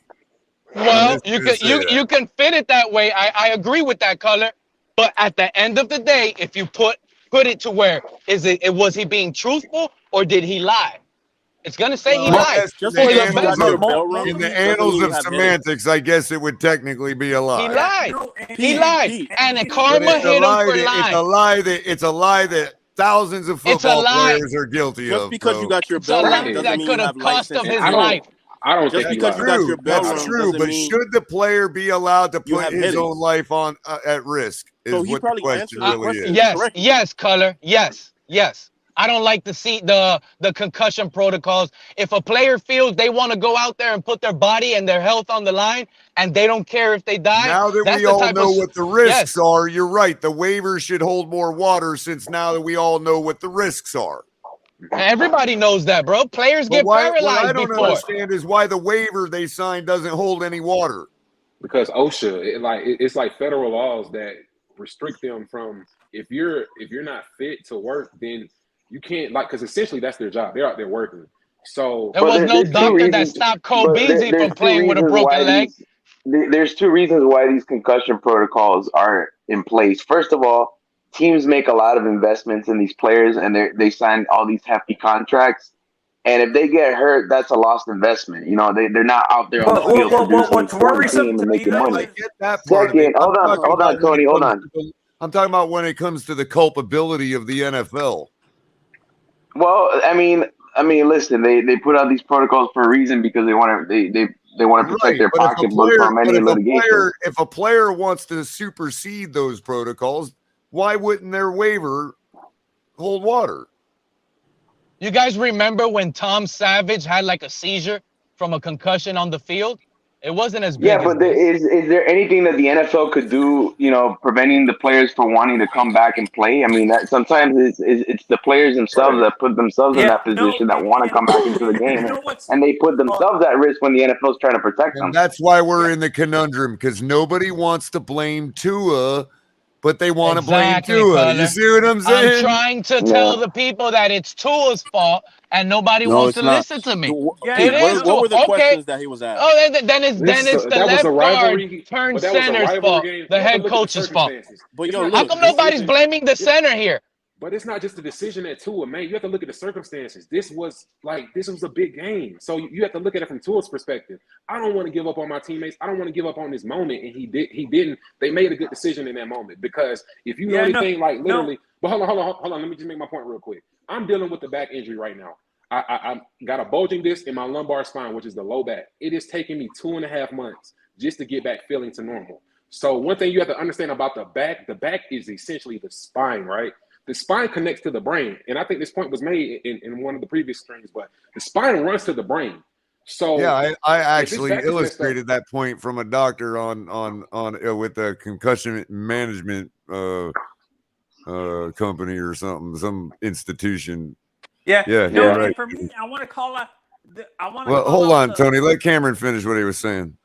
Well, you can fit it that way. I agree with that, Culler. But at the end of the day, if you put it to where was he being truthful or did he lie? It's gonna say he lied. Just For because the you got best. your bell rung in the doesn't annals mean of you have headaches. semantics, I guess it would technically be a lie. He lied. He Pete, lied. Pete. And the But karma it's a hit him lie for that lying. it's a lie that thousands of It's a football lie. players are guilty Just of. because you Bro. got your It's a bell lie rung doesn't that mean you could have have life cost him sentence. his life. I don't Just think because you got your bell That's rung true. doesn't But mean should the player be allowed to you put have his headaches. own life on at risk? Is So he what the probably question answered the really question is. Yes, correctly. yes, Culler. Yes. I don't like to see the concussion protocols. If a player feels they want to go out there and put their body and their health on the line and they don't care if they die, Now that that's we the all type know of what the risks are, you're right. The waiver should hold more water since now that we all know what the risks are. Everybody knows that, bro. Players But get what I paralyzed don't before. understand is why the waiver they signed doesn't hold any water. Because OSHA, it's like federal laws that restrict them from if you're not fit to work, then you can't because essentially that's their job. They're out there working. So There was no doctor that stopped Cole Beasley from playing with a broken leg. There's two reasons why these concussion protocols aren't in place. First of all, teams make a lot of investments in these players, and they sign all these hefty contracts. And if they get hurt, that's a lost investment. You know, they're not out there on the field producing for the team and making money. I get that part of it. Second, hold on, Tony, hold on. I'm talking about when it comes to the culpability of the NFL. Well, I mean, listen, they put out these protocols for a reason because they want to protect their pocketbook from any litigation. If a player wants to supersede those protocols, why wouldn't their waiver hold water? You guys remember when Tom Savage had like a seizure from a concussion on the field? It wasn't as big. Yeah, but is there anything that the NFL could do, preventing the players from wanting to come back and play? I mean, sometimes it's the players themselves that put themselves in that position that want to come back into the game, and they put themselves at risk when the NFL's trying to protect them. And that's why we're in the conundrum, because nobody wants to blame Tua, but they want to blame Tua. Culler. You see what I'm saying? I'm trying to tell the people that it's Tua's fault, and nobody wants to listen to me. It is what were the Tua. questions that he was asked? Oh, then it's the left guard turned but that was a center's fault, game. the You have to head look at the coach's fault. circumstances. But How come nobody's blaming the center here? But it's not just the decision at Tua, man. You have to look at the circumstances. This was a big game. So you have to look at it from Tua's perspective. I don't want to give up on my teammates. I don't want to give up on this moment. And he didn't. They made a good decision in that moment. Because if you know anything, literally, but hold on. Let me just make my point real quick. I'm dealing with the back injury right now. I got a bulging disc in my lumbar spine, which is the low back. It is taking me 2.5 months just to get back feeling to normal. So one thing you have to understand about the back is essentially the spine, right? The spine connects to the brain. And I think this point was made in one of the previous streams, but the spine runs to the brain. So yeah, I actually illustrated that point from a doctor on with a concussion management company or something, some institution. Yeah. Right. For me, I want to call out. Well, hold on, Tony. Let Cameron finish what he was saying.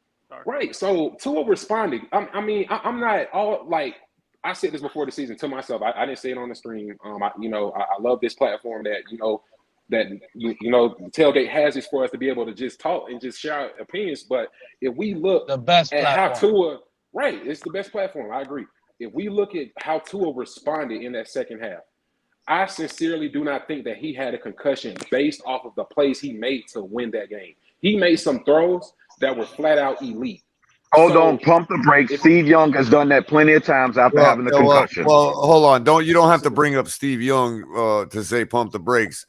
Right. So Tua responded. I'm not all like. I said this before the season to myself. I didn't say it on the stream. I love this platform that Tailgate has this for us to be able to just talk and just share our opinions. But if we look the best at platform. how Tua, right, it's the best platform. I agree. If we look at how Tua responded in that second half, I sincerely do not think that he had a concussion based off of the plays he made to win that game. He made some throws that were flat out elite. Hold on, pump the brakes. Steve Young has done that plenty of times after having the concussion. Well, hold on. You don't have to bring up Steve Young to say pump the brakes.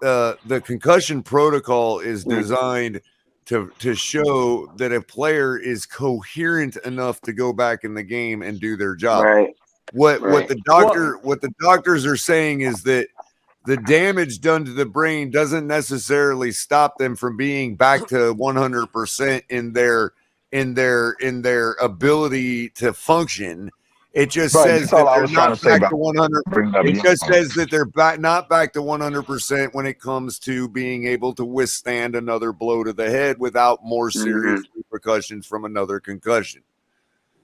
The concussion protocol is designed to show that a player is coherent enough to go back in the game and do their job. Right. What the doctors are saying is that the damage done to the brain doesn't necessarily stop them from being back to 100% in their ability to function. It just Right. says That's that all I they're was trying not to say back about to 100. bringing up It young just folks. says that they're not back to 100% when it comes to being able to withstand another blow to the head without more serious repercussions from another concussion.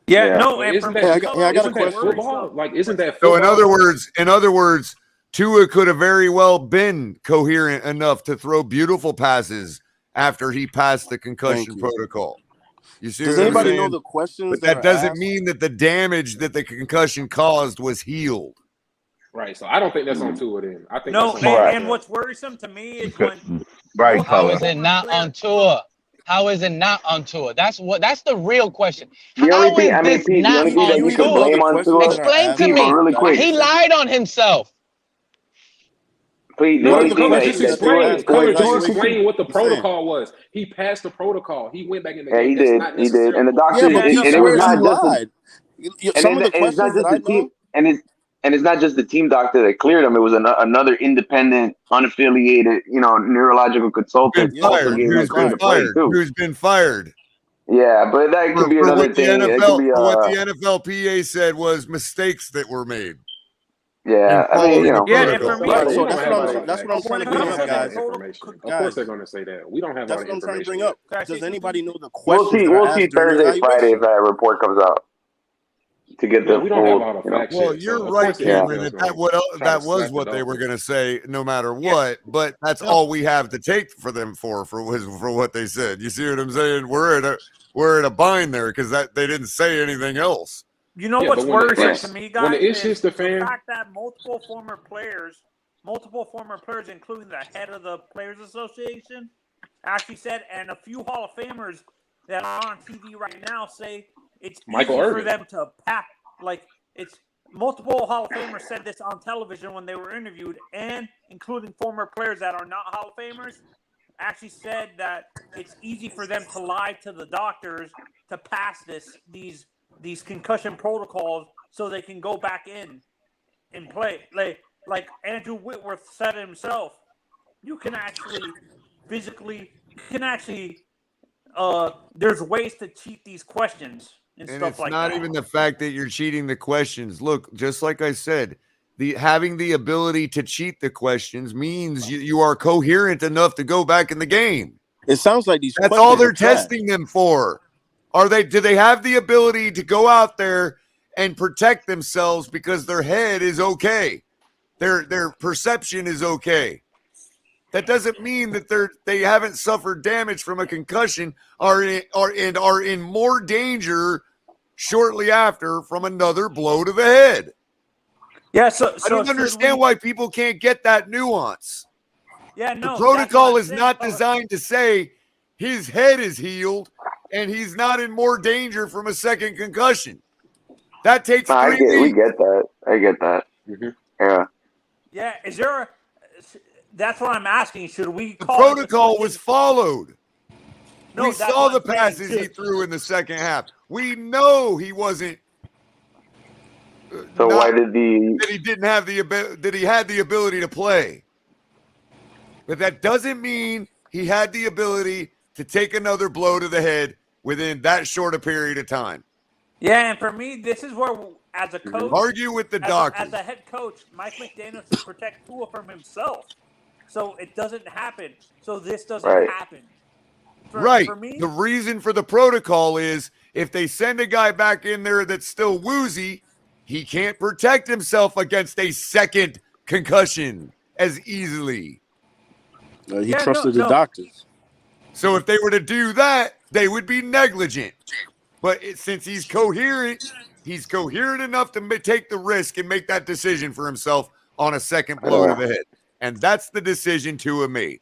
Yeah, no, But and isn't for that me, I got a isn't that question. football? Like, isn't that So football? in other words, Tua could have very well been coherent enough to throw beautiful passes after he passed the concussion protocol. You see Does what I'm anybody know saying? the questions But that that are doesn't asked? mean that the damage that the concussion caused was healed. Right. So I don't think that's on Tua then. I think no, that's on the and NFL. what's worrisome to me is when Right, How Color. is it not on Tua? How is it not on Tua? That's the real question. The only How thing, is I mean, this Pete, the not only thing Do that on you you can even know Tua? the blame on questions Tua, that are Explain asked to Pete, but about me. really quick, He Daggerson? lied on himself. Pete, the Well, only What are the thing Color that, just questions that that they Tua, explained. ask for Color what just Tua evaluation? can, explained what the I'm saying. protocol was. He passed the protocol. He went back in the yeah, game. he That's did, not he did, and the necessarily. doctors, Yeah, but yeah, and, he no, and it was swears he not just the, lied. Some of the and it's questions not that just I the team, know. and it's not just the team doctor that cleared him. It was another independent, unaffiliated, neurological consultant Yeah, also but gave him that's clear fine. to play too. Who's been fired Yeah, but that could be for what another the thing. It could NFL be for what the NFLPA said was mistakes that were made in yeah. I mean, following the yeah, and for protocol. me, Right. But we So don't that's have what all that that's what I'm information. trying when to it We bring don't comes up, to have all the the guys. information. Of course, they're Guys, going to say that. We don't have all that's the what I'm trying to information bring yet. up. Does anybody know the we'll questions see. that are We'll see asked during the Thursday, Friday if evaluation? that report comes out to get Yeah, the we don't have full. all the facts Well, yet. you're So of right, course the Yeah. Cameron. NFL's That going to try to that was slap the what they were Dolphins. going to say, no matter yeah, what. But that's no, all we have to take for them for what they said. You see what I'm saying? We're in a bind there because that they didn't say anything else. you know Yeah, what's but when the worrisome to ish me, when guys, the ish is hits the the fan, fact that multiple former players, including the head of the Players Association, actually said, and a few Hall of Famers that are on TV right now say it's Michael easy for Irvin. them to pack. Like it's multiple Hall of Famers said this on television when they were interviewed, and including former players that are not Hall of Famers, actually said that it's easy for them to lie to the doctors to pass these concussion protocols so they can go back in and play. Like Andrew Whitworth said himself, you can actually there's ways to cheat these questions and And stuff it's like not that. even the fact that you're cheating the questions. Look, just like I said, having the ability to cheat the questions means you are coherent enough to go back in the game. It sounds like these That's all questions are they're trash. testing them for. Do they have the ability to go out there and protect themselves because their head is okay? Their perception is okay. That doesn't mean that they haven't suffered damage from a concussion are in more danger shortly after from another blow to the head. Yeah, so I don't understand why people can't get that nuance. Yeah, The no, protocol is not designed to say his head is healed and he's not in more danger from a second concussion. That takes 3 weeks. We get that. I get that. Mm-hmm. Yeah. Yeah, is there? That's what I'm asking. Should we The call protocol was followed? No, we that's saw what the I'm passes saying. he threw in the second half. We know he wasn't. So why did that he didn't have that he had the ability to play? But that doesn't mean he had the ability to take another blow to the head within that short a period of time. Yeah, and for me, this is where, as a coach, argue with the doctor. As a head coach, Mike McDaniel should protect Tua from himself, so it doesn't happen. So this doesn't happen. For me, the reason for the protocol is if they send a guy back in there that's still woozy, he can't protect himself against a second concussion as easily. He trusted the doctors. So if they were to do that, they would be negligent. But since he's coherent enough to take the risk and make that decision for himself on a second blow to the head. And that's the decision Tua made.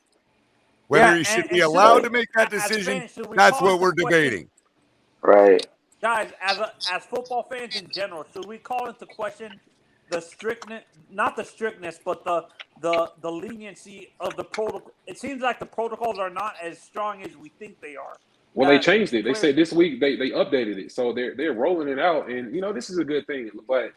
Whether he should be allowed to make that decision, that's what we're debating. Right. Guys, as football fans in general, should we call into question the strictness, not the strictness, but the leniency of the protocol? It seems like the protocols are not as strong as we think they are. Well, they changed it. They said this week they updated it, so they're rolling it out, and this is a good thing. But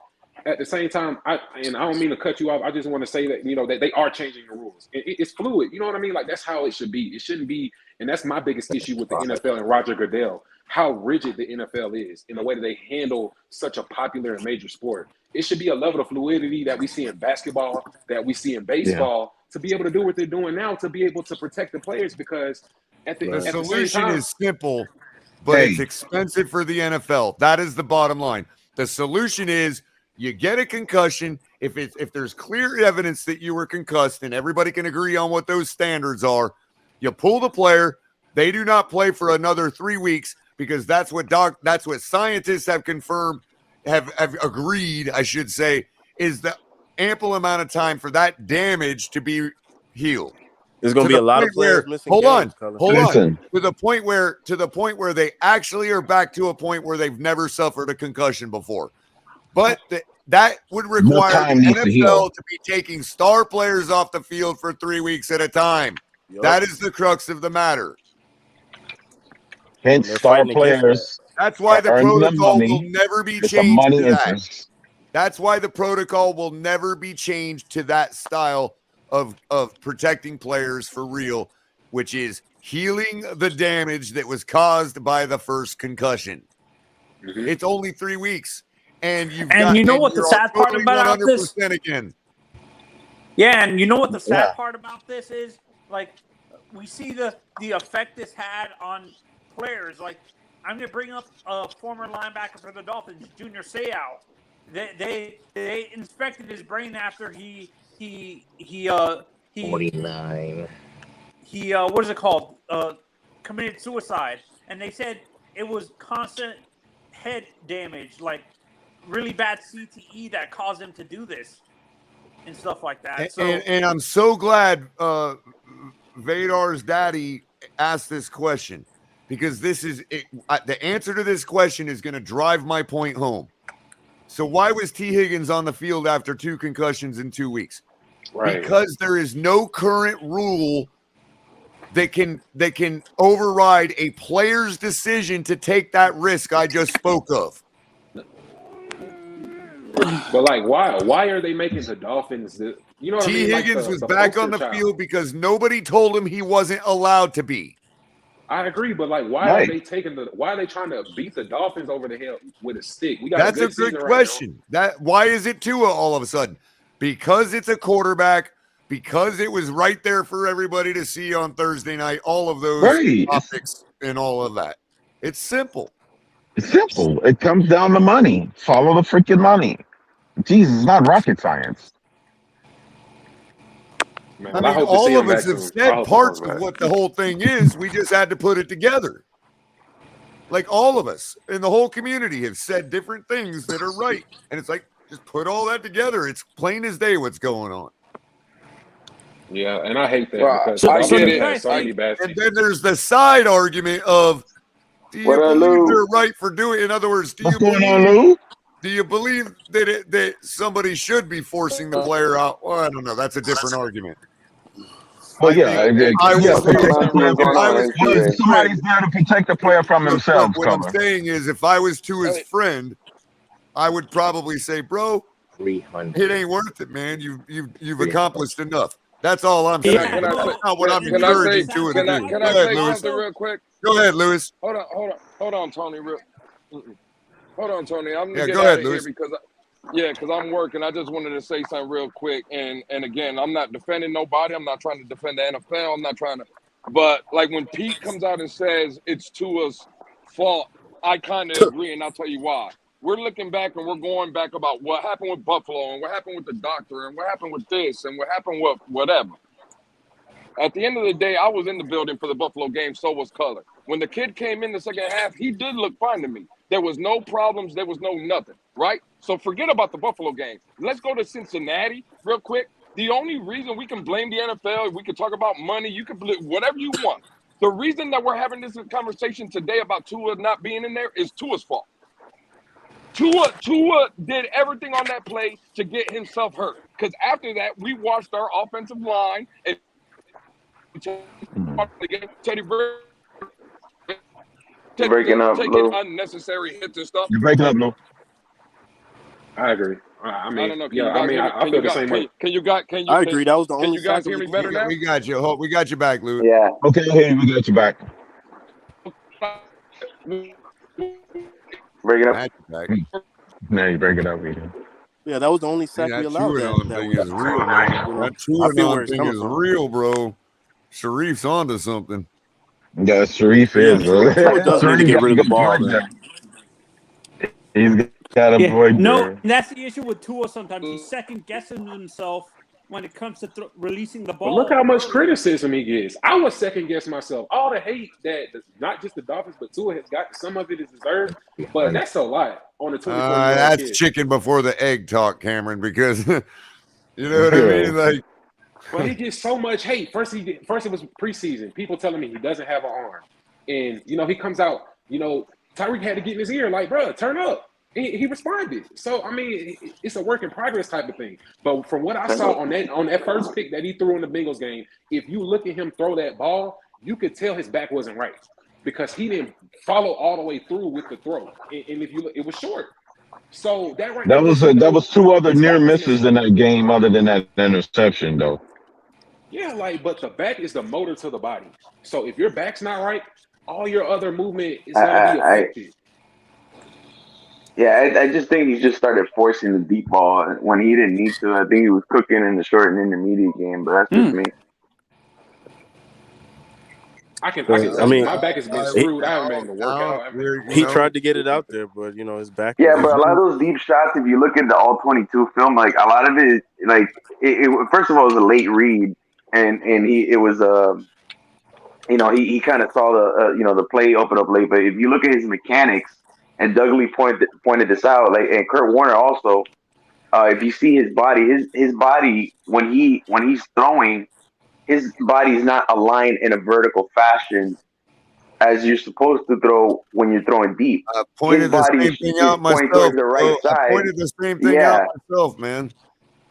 at the same time, I don't mean to cut you off. I just want to say that, that they are changing the rules. It's fluid. You know what I mean? Like, that's how it should be. It shouldn't be, and that's my biggest issue with the NFL and Roger Goodell, how rigid the NFL is in the way that they handle such a popular and major sport. It should be a level of fluidity that we see in basketball, that we see in baseball, to be able to do what they're doing now, to be able to protect the players, because the solution is simple, but it's expensive for the NFL. That is the bottom line. The solution is you get a concussion. If there's clear evidence that you were concussed, and everybody can agree on what those standards are, you pull the player. They do not play for another 3 weeks, because that's what scientists have confirmed, have agreed, I should say, is the ample amount of time for that damage to be healed. There's going to be a lot of players missing games. Hold on. To the point where they actually are back to a point where they've never suffered a concussion before. But that would require the NFL to be taking star players off the field for 3 weeks at a time. Yep. That is the crux of the matter. Hence, star players. That's why the protocol will never be changed to that. That's why the protocol will never be changed to that style of protecting players for real, which is healing the damage that was caused by the first concussion. Mm-hmm. It's only 3 weeks. And you know what the sad part about this? Again. Yeah, and you know what the sad part about this is? Like, we see the effect this had on players. Like, I'm going to bring up a former linebacker for the Dolphins, Junior Seau. They inspected his brain after he 49. He what is it called? Committed suicide, and they said it was constant head damage, like really bad CTE that caused him to do this and stuff like that. And I'm so glad Vadar's daddy asked this question, because this is the answer to this question is going to drive my point home. So why was T. Higgins on the field after 2 concussions in 2 weeks? Right. Because there is no current rule that can override a player's decision to take that risk I just spoke of. But like, why are they making the Dolphins? You know what I mean? T. Higgins was back on the field because nobody told him he wasn't allowed to be. I agree, but like, why are they trying to beat the Dolphins over the head with a stick? That's a good question. Why is it Tua all of a sudden? Because it's a quarterback, because it was right there for everybody to see on Thursday night, all of those topics and all of that. It's simple. It's simple. It comes down to money. Follow the freaking money. Jesus, it's not rocket science. Man, I mean, all of us have said parts of what the whole thing is. We just had to put it together. Like, all of us in the whole community have said different things that are right. And it's like, just put all that together. It's plain as day what's going on. Yeah, and I hate that. Because I get it. And then there's the side argument of, do you believe they're right for doing it? In other words, do you believe that somebody should be forcing the player out? Well, I don't know. That's a different argument. Well, somebody's there to protect the player from himself. What I'm saying is, if I was Tua's friend, I would probably say, bro, it ain't worth it, man. You've accomplished enough. That's all I'm saying. That's not what I'm encouraging Tua to do. Can I say something real quick? Go ahead, Lewis. Hold on, Tony. Hold on, Tony. I'm gonna get go out ahead, of here Lewis. because I'm working. I just wanted to say something real quick. And again, I'm not defending nobody. I'm not trying to defend the NFL. I'm not trying to. But like when Pete comes out and says it's Tua's fault, I kind of agree, and I'll tell you why. We're looking back and we're going back about what happened with Buffalo and what happened with the doctor and what happened with this and what happened with whatever. At the end of the day, I was in the building for the Buffalo game, so was Culler. When the kid came in the second half, he did look fine to me. There was no problems. There was no nothing, right? So forget about the Buffalo game. Let's go to Cincinnati real quick. The only reason we can blame the NFL, we can talk about money, you can blame whatever you want. The reason that we're having this conversation today about Tua not being in there is Tua's fault. Tua did everything on that play to get himself hurt. Because after that, we watched our offensive line and Teddy breaking up, taking Lou. unnecessary hits and stuff. You're breaking up, Lou. I agree. I I mean, don't know. Can yeah, you I guys mean, hear me? I feel the same way. I agree. That was the can only you guys sack of hear the me better game. now? We got you. We got you back, Lou. Yeah. Okay, hey, we got you back. Break it up. Had you back. Now you break it up again. Yeah, that was the only Hey, sack we that allowed QAnon that thing week. is real, So, man. you know, That I see where QAnon it's thing coming is from. real, bro. Sharif's onto something. Yeah, Sharif But yeah, is, bro. Tua does need to Sharif get got rid a of the good ball, point though. there. He's got a Yeah, point no, there. that's the issue with Tua. Sometimes he's second guessing himself when it comes to releasing the But look ball how much early. criticism he gets. I was second guess myself. All the hate that not just the Dolphins, but Tua has got, some of it is deserved. But that's a lot on a 24-year-old That's kid. chicken before the egg talk, Cameron, because you know what I mean? Like, but he gets so much hate. First it was preseason. People telling me he doesn't have an arm. And, he comes out, Tyreek had to get in his ear, like, bro, turn up. He responded. So, I mean, it's a work in progress type of thing. But from what I saw on that first pick that he threw in the Bengals game, if you look at him throw that ball, you could tell his back wasn't right because he didn't follow all the way through with the throw. And if you look, it was short. So that right there lets you That know was two other his near back was misses messed in up. that game, other than that interception, though. Yeah, but the back is the motor to the body. So if your back's not right, all your other movement is going to be affected. I just think he just started forcing the deep ball when he didn't need to. I think he was cooking in the short and intermediate game, but that's just me. I can tell you, my back has been screwed. I haven't been able to work out. He tried to get it out there, but his back. Yeah, but a lot of those deep shots, if you look at the all 22 film, like a lot of it, like first of all, it was a late read, and he kind of saw the play open up late. But if you look at his mechanics, and Dougley pointed this out, like, and Kurt Warner also, if you see his body when he's throwing, his body is not aligned in a vertical fashion as you're supposed to throw when you're throwing deep. I pointed the same thing out pointing myself, towards the bro. right I side. pointed the same thing out myself, man.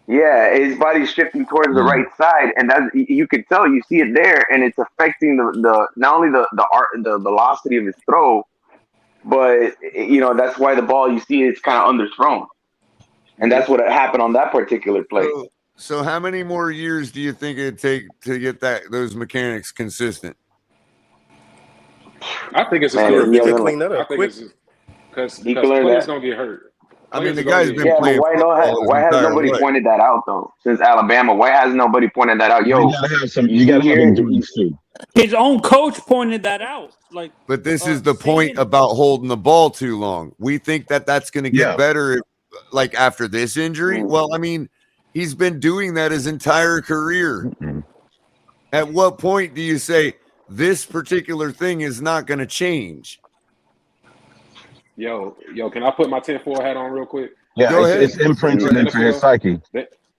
Yeah, his body's shifting towards the right side, and that you can tell. You see it there, and it's affecting the not only the velocity of his throw, but that's why the ball, you see, it's kind of underthrown, and that's what happened on that particular play. So how many more years do you think it'd take to get those mechanics consistent? I think it's a Man, story. he hasn't Clean that up quick because He can learn players that. gonna get hurt. I mean, the Players guy's gonna been Yeah, but playing why football his has entire nobody life. pointed that out though? Since Alabama, why has nobody pointed that out? Yo, You gotta have endurance too. His own coach pointed that out. But this is the point about holding the ball too long. We think that that's going to get better, like after this injury. Well, I mean, he's been doing that his entire career. At what point do you say this particular thing is not going to change? Yo, can I put my 10-4 hat on real quick? Yeah, it's imprinted into his psyche.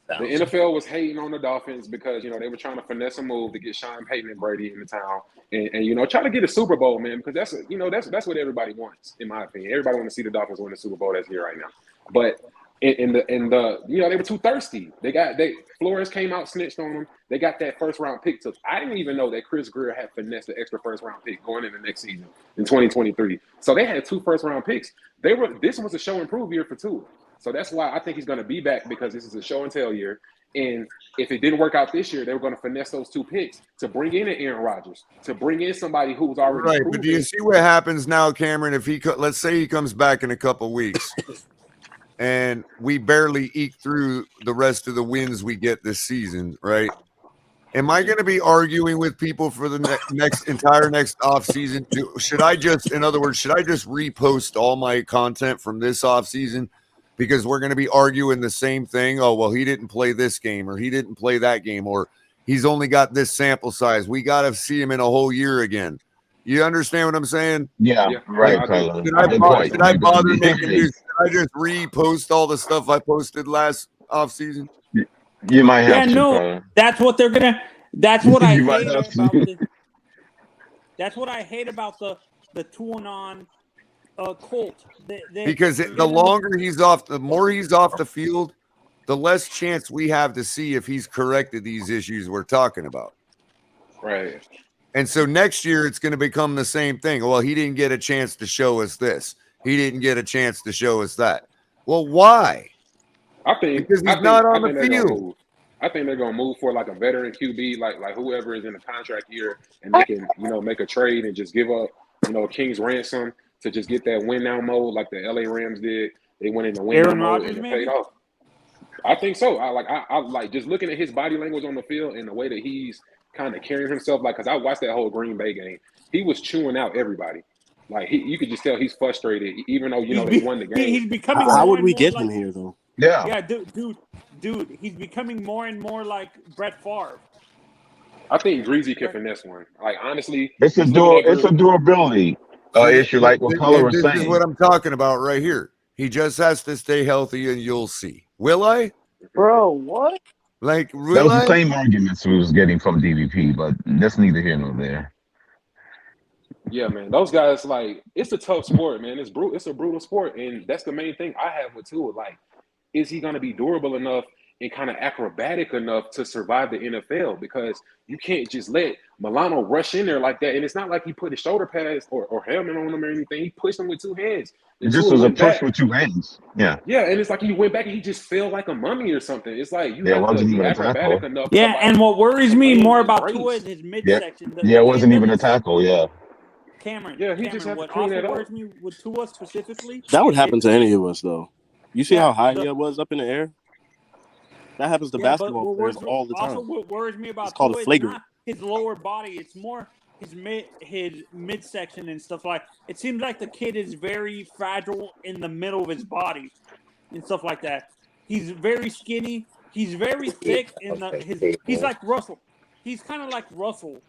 The NFL was hating on the Dolphins because, they were trying to finesse a move to get Sean Payton and Brady in the town and try to get a Super Bowl, man, because that's what everybody wants, in my opinion. Everybody wants to see the Dolphins win the Super Bowl that's here right now. But they were too thirsty. Flores came out, snitched on them. They got that first round pick took. I didn't even know that Chris Greer had finessed the extra first round pick going into next season in 2023. So they had 2 first round picks. This was a show and prove year for Tua. So that's why I think he's going to be back, because this is a show and tell year. And if it didn't work out this year, they were going to finesse those 2 picks to bring in an Aaron Rodgers, to bring in somebody who was already right. proven. But do you see what happens now, Cameron? If let's say he comes back in a couple weeks, and we barely eke through the rest of the wins we get this season, right? Am I going to be arguing with people for the next offseason? Should I just repost all my content from this offseason? Because we're going to be arguing the same thing. Oh, well, he didn't play this game, or he didn't play that game, or he's only got this sample size. We got to see him in a whole year again. You understand what I'm saying? Yeah, right. Should I bother making news? Should I just repost all the stuff I posted last offseason? You might have to. No, that's what they're gonna. That's what I hate about that's what I hate about the Tuanon Colt. Because the longer he's off, the more he's off the field, the less chance we have to see if he's corrected these issues we're talking about. Right. And so next year it's going to become the same thing. Well, he didn't get a chance to show us this. He didn't get a chance to show us that. Well, why? I think because he's not on the they're gonna field. move. I think they're gonna move for like a veteran QB, like whoever is in the contract year, and they can make a trade and just give up a king's ransom to just get that win now mode like the LA Rams did. They went in the win now Aaron mode Rodgers, and it maybe? paid off. I think so. I like just looking at his body language on the field and the way that he's kind of carrying himself. Like, because I watched that whole Green Bay game, he was chewing out everybody. Like you could just tell he's frustrated, even though they won the game. He's becoming How more would and we more get like him here though? yeah, dude, he's becoming more and more like Brett Favre. I think Greasy can finesse one. Like honestly, It's a durability issue, like what Culler was This is saying. what I'm talking about right here. He just has to stay healthy, and you'll see. Will I? Bro, what? Like, That will was the I? same arguments we was getting from DVP, but that's neither here nor there. Yeah, man, those guys, like, it's a tough sport, man. It's brutal. It's a brutal sport, and that's the main thing I have with Tua. Like, is he going to be durable enough and kind of acrobatic enough to survive the NFL? Because you can't just let Milano rush in there like that. And it's not like he put his shoulder pads or helmet on him or anything. He pushed him with two hands. It just was a push with two hands. Yeah. Yeah, and it's like he went back and he just fell like a mummy or something. It's like you Yeah, it have to wasn't be even a acrobatic tackle. enough. Yeah, and what worries me more about brace. Tua is his Yeah, midsection. yeah, it wasn't even a tackle. Yeah. Cameron, he just had to what clean also that up. worries me with Tua specifically. That would happen to any of us though. You see Yeah, how high he was up in the air? That happens to basketball but players all the time. Also, what worries me about It's called a Tua is flagrant. not his lower body; it's more his midsection and stuff like. It seems like the kid is very fragile in the middle of his body and stuff like that. He's very skinny. He's very thick in He's like Russell. He's kind of like Russell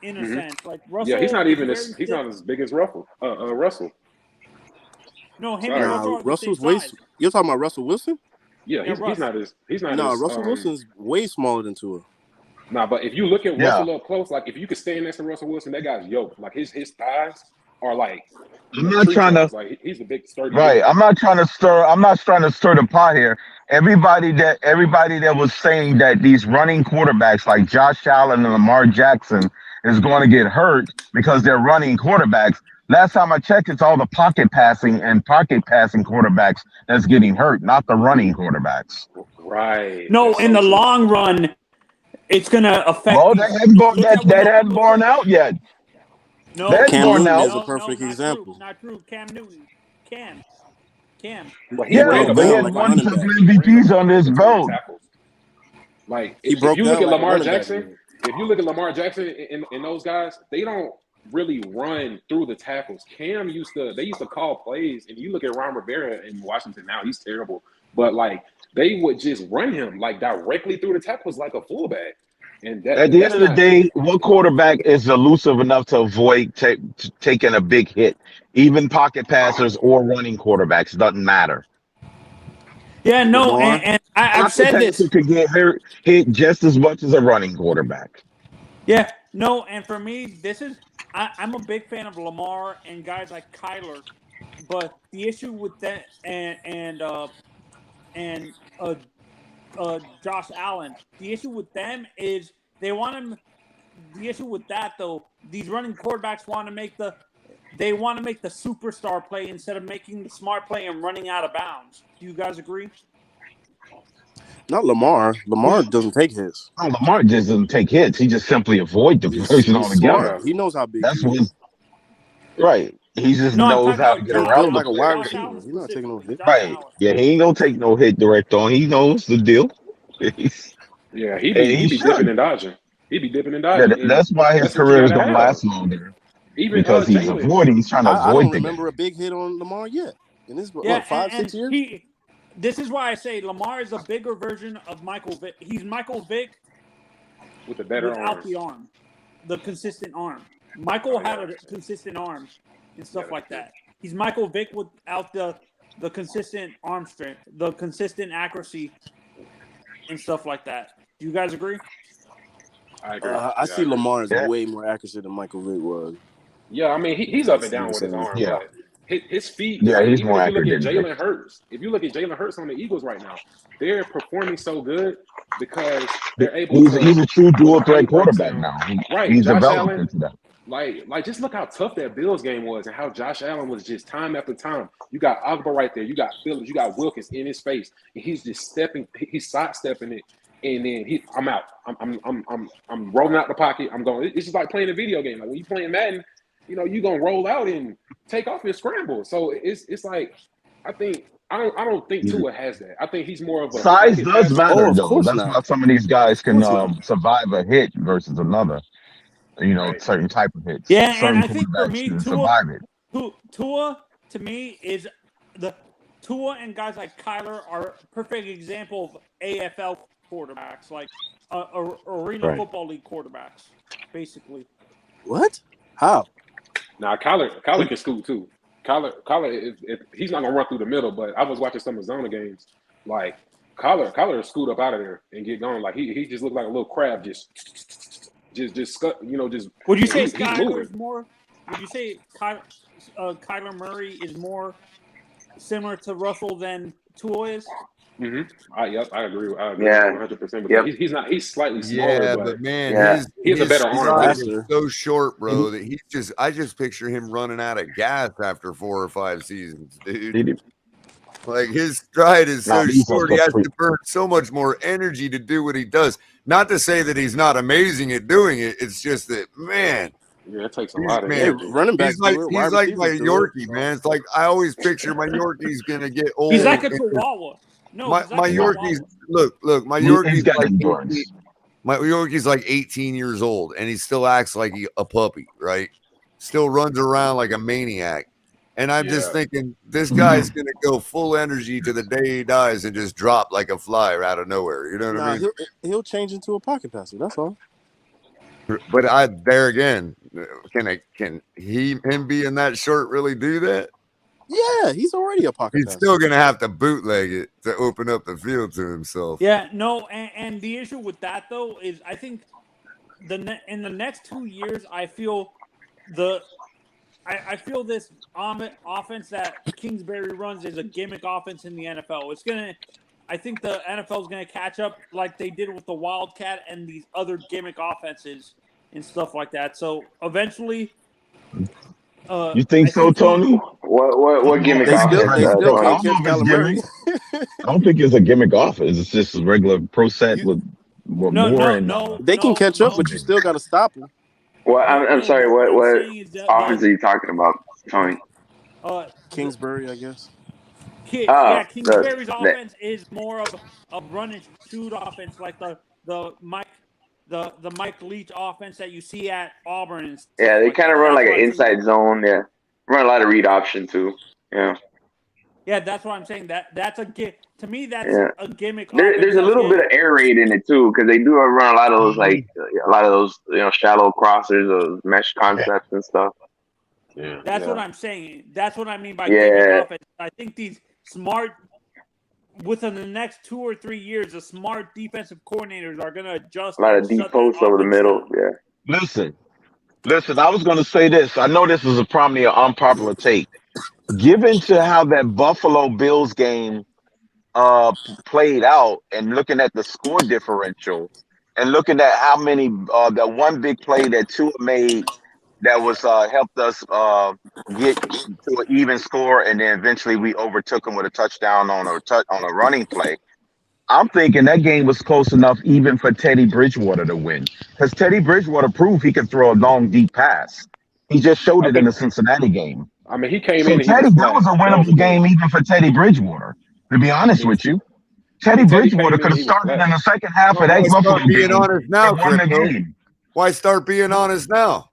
in a sense. Like Russell. Yeah, he's not even is he's very not as big as Russell. Russell. No, him and Russell are the Russell's same way. size. You're talking about Russell Wilson? Yeah, he's not as Russell Wilson's way smaller than Tua. Nah, but if you look at Russell up close, like if you could stand next to Russell Wilson, that guy's yoked. Like his thighs are like. I'm not trying to. Like he's a big sturdy. Right. dude. I'm not trying to stir the pot here. Everybody that was saying that these running quarterbacks like Josh Allen and Lamar Jackson is going to get hurt because they're running quarterbacks. Last time I checked, it's all the pocket passing quarterbacks that's getting hurt, not the running quarterbacks. Right. No, in the long run, it's going to affect. Well, that hadn't borne out yet. No, that's Cam borne Newton out. is a perfect example. Not true. Cam Newton. Cam. But he Yeah, broke but he down had like one couple MVPs on his belt. Like He if broke you look down at like Lamar running back, Jackson, if you look at Lamar Jackson and those guys, they don't really run through the tackles. Cam used to call plays, and you look at Ron Rivera in Washington now, he's terrible. But like they would just run him like directly through the tackles like a fullback. And At the end of the day, what quarterback is elusive enough to avoid taking a big hit? Even pocket passers or running quarterbacks, doesn't matter. Yeah, no, and I've said this. Could get hit just as much as a running quarterback. Yeah, no, and for me, I'm a big fan of Lamar and guys like Kyler, but the issue with that and Josh Allen, the issue with them is they want him. The issue with that though, these running quarterbacks want to make the superstar play instead of making the smart play and running out of bounds. Do you guys agree? Not Lamar. Lamar doesn't take hits. No, Lamar just doesn't take hits. He just simply avoids the person altogether. Smart. He knows how big. That's what. Right. He just knows how to get around like the a wide player. receiver. He's not taking no hit. Right. Yeah, he ain't gonna take no hit direct on. He knows the deal. Yeah, he be dipping and dodging. He be dipping and dodging. Yeah, that's why his career is gonna last longer. Because he's avoiding. He's trying to avoid I don't the remember a big hit on Lamar yet. In this, Yeah, what, 5-6 years? This is why I say Lamar is a bigger version of Michael Vick. He's Michael Vick with a better without arm. the arm, the consistent arm. Michael had a consistent arm and stuff like that. He's Michael Vick without the consistent arm strength, the consistent accuracy, and stuff like that. Do you guys agree? I agree. I see Lamar as way more accurate than Michael Vick was. Yeah, I mean he's up and down with his arm. Yeah. But his feet. Yeah, he's more if you accurate look at than Jalen Hurts. If you look at Jalen Hurts on the Eagles right now, they're performing so good because they're able. He's a true dual threat quarterback now. Right, He's Josh developed Allen. into that. Like just look how tough that Bills game was and how Josh Allen was just time after time. You got Ogba right there, you got Phillips, you got Wilkins in his face, and he's just he's sidestepping it, and then I'm out. I'm rolling out the pocket. I'm going. It's just like playing a video game. Like when you playing Madden, you're gonna roll out and take off and scramble. So it's like I don't think Tua has that. I think he's more of a Size does matter, of though. course That's not. why some of these guys can Of course not. survive a hit versus another. right. Certain type of hits. Yeah, and Certain I think for quarterbacks me, can survive it. Tua to me is the Tua and guys like Kyler are a perfect example of AFL quarterbacks, like Arena Right. Football League quarterbacks, basically. What? How? Now Kyler can scoot too. Kyler, if he's not gonna run through the middle, but I was watching some of Zona games. Like Kyler scoot up out of there and get going. Like he just looked like a little crab, just scut. Just. Would you say he's Kyler moving. is more? Would you say Kyler Murray is more similar to Russell than Tua is? Yep, I agree. Yeah. 100% with Yep. that. He's not. He's slightly smaller, Yeah, but but man, Yeah. he has a his better arm. stride too. is so short, bro, that I just picture him running out of gas after 4 or 5 seasons, dude. Like his stride is so short, he has to burn so much more energy to do what he does. Not to say that he's not amazing at doing it. It's just that, man. Yeah, it takes a lot of Hey, energy. running backs He's like do it. Wide my receivers do it. Yorkie, man. It's like I always picture my Yorkie's gonna get old. He's like a Chihuahua. No, My he's like a Yorkie's Chihuahua. look, my He's Yorkie's got like endurance. 18, my Yorkie's like 18 years old, and he still acts like a puppy, right? Still runs around like a maniac. And I'm just thinking, this guy's gonna go full energy to the day he dies and just drop like a fly out of nowhere. You know what I mean? He'll change into a pocket passer. That's all. But there again, can him being that short really do that? Yeah, he's already a pocket He's passer. still gonna have to bootleg it to open up the field to himself. Yeah, no, and the issue with that though is I think in the next 2 years I feel I feel this offense that Kingsbury runs is a gimmick offense in the NFL. I think the NFL is going to catch up like they did with the Wildcat and these other gimmick offenses and stuff like that. So eventually, You think so, Tony? What gimmick They still offense? can't I don't catch know if it's Kyler Murray. gimmick. I don't think it's a gimmick offense. It's just a regular pro set with more. They can catch up, but you still got to stop them. Well, I'm sorry. What saying is that offense are you talking about, Tony? Kingsbury, I guess. Kingsbury's offense is more of a run and shoot offense, like the Mike Leach offense that you see at Auburn. And Yeah, they kind of run like an inside zone. Yeah, run a lot of read option too. Yeah. Yeah, that's what I'm saying. That's a to me. That's a gimmick. There's a little bit of air raid in it too, because they do run a lot of those shallow crossers, those mesh concepts and stuff. Yeah, that's what I'm saying. That's what I mean by gimmick offense. I think these smart, within the next 2 or 3 years, the smart defensive coordinators are going to adjust. A lot of deep posts over the middle. Yeah. Listen. I was going to say this. I know this is probably an unpopular take. Given to how that Buffalo Bills game played out, and looking at the score differential, and looking at how many that one big play that Tua made that was helped us get to an even score, and then eventually we overtook him with a touchdown on a running play. I'm thinking that game was close enough even for Teddy Bridgewater to win, because Teddy Bridgewater proved he could throw a long, deep pass. He just showed it in the Cincinnati game. I mean, he came So in and Teddy, he was that was a winnable game even for Teddy Bridgewater. To be honest with you, Teddy Bridgewater could have started in the second half of that Buffalo game. Being honest now, won the game. Why start being honest now?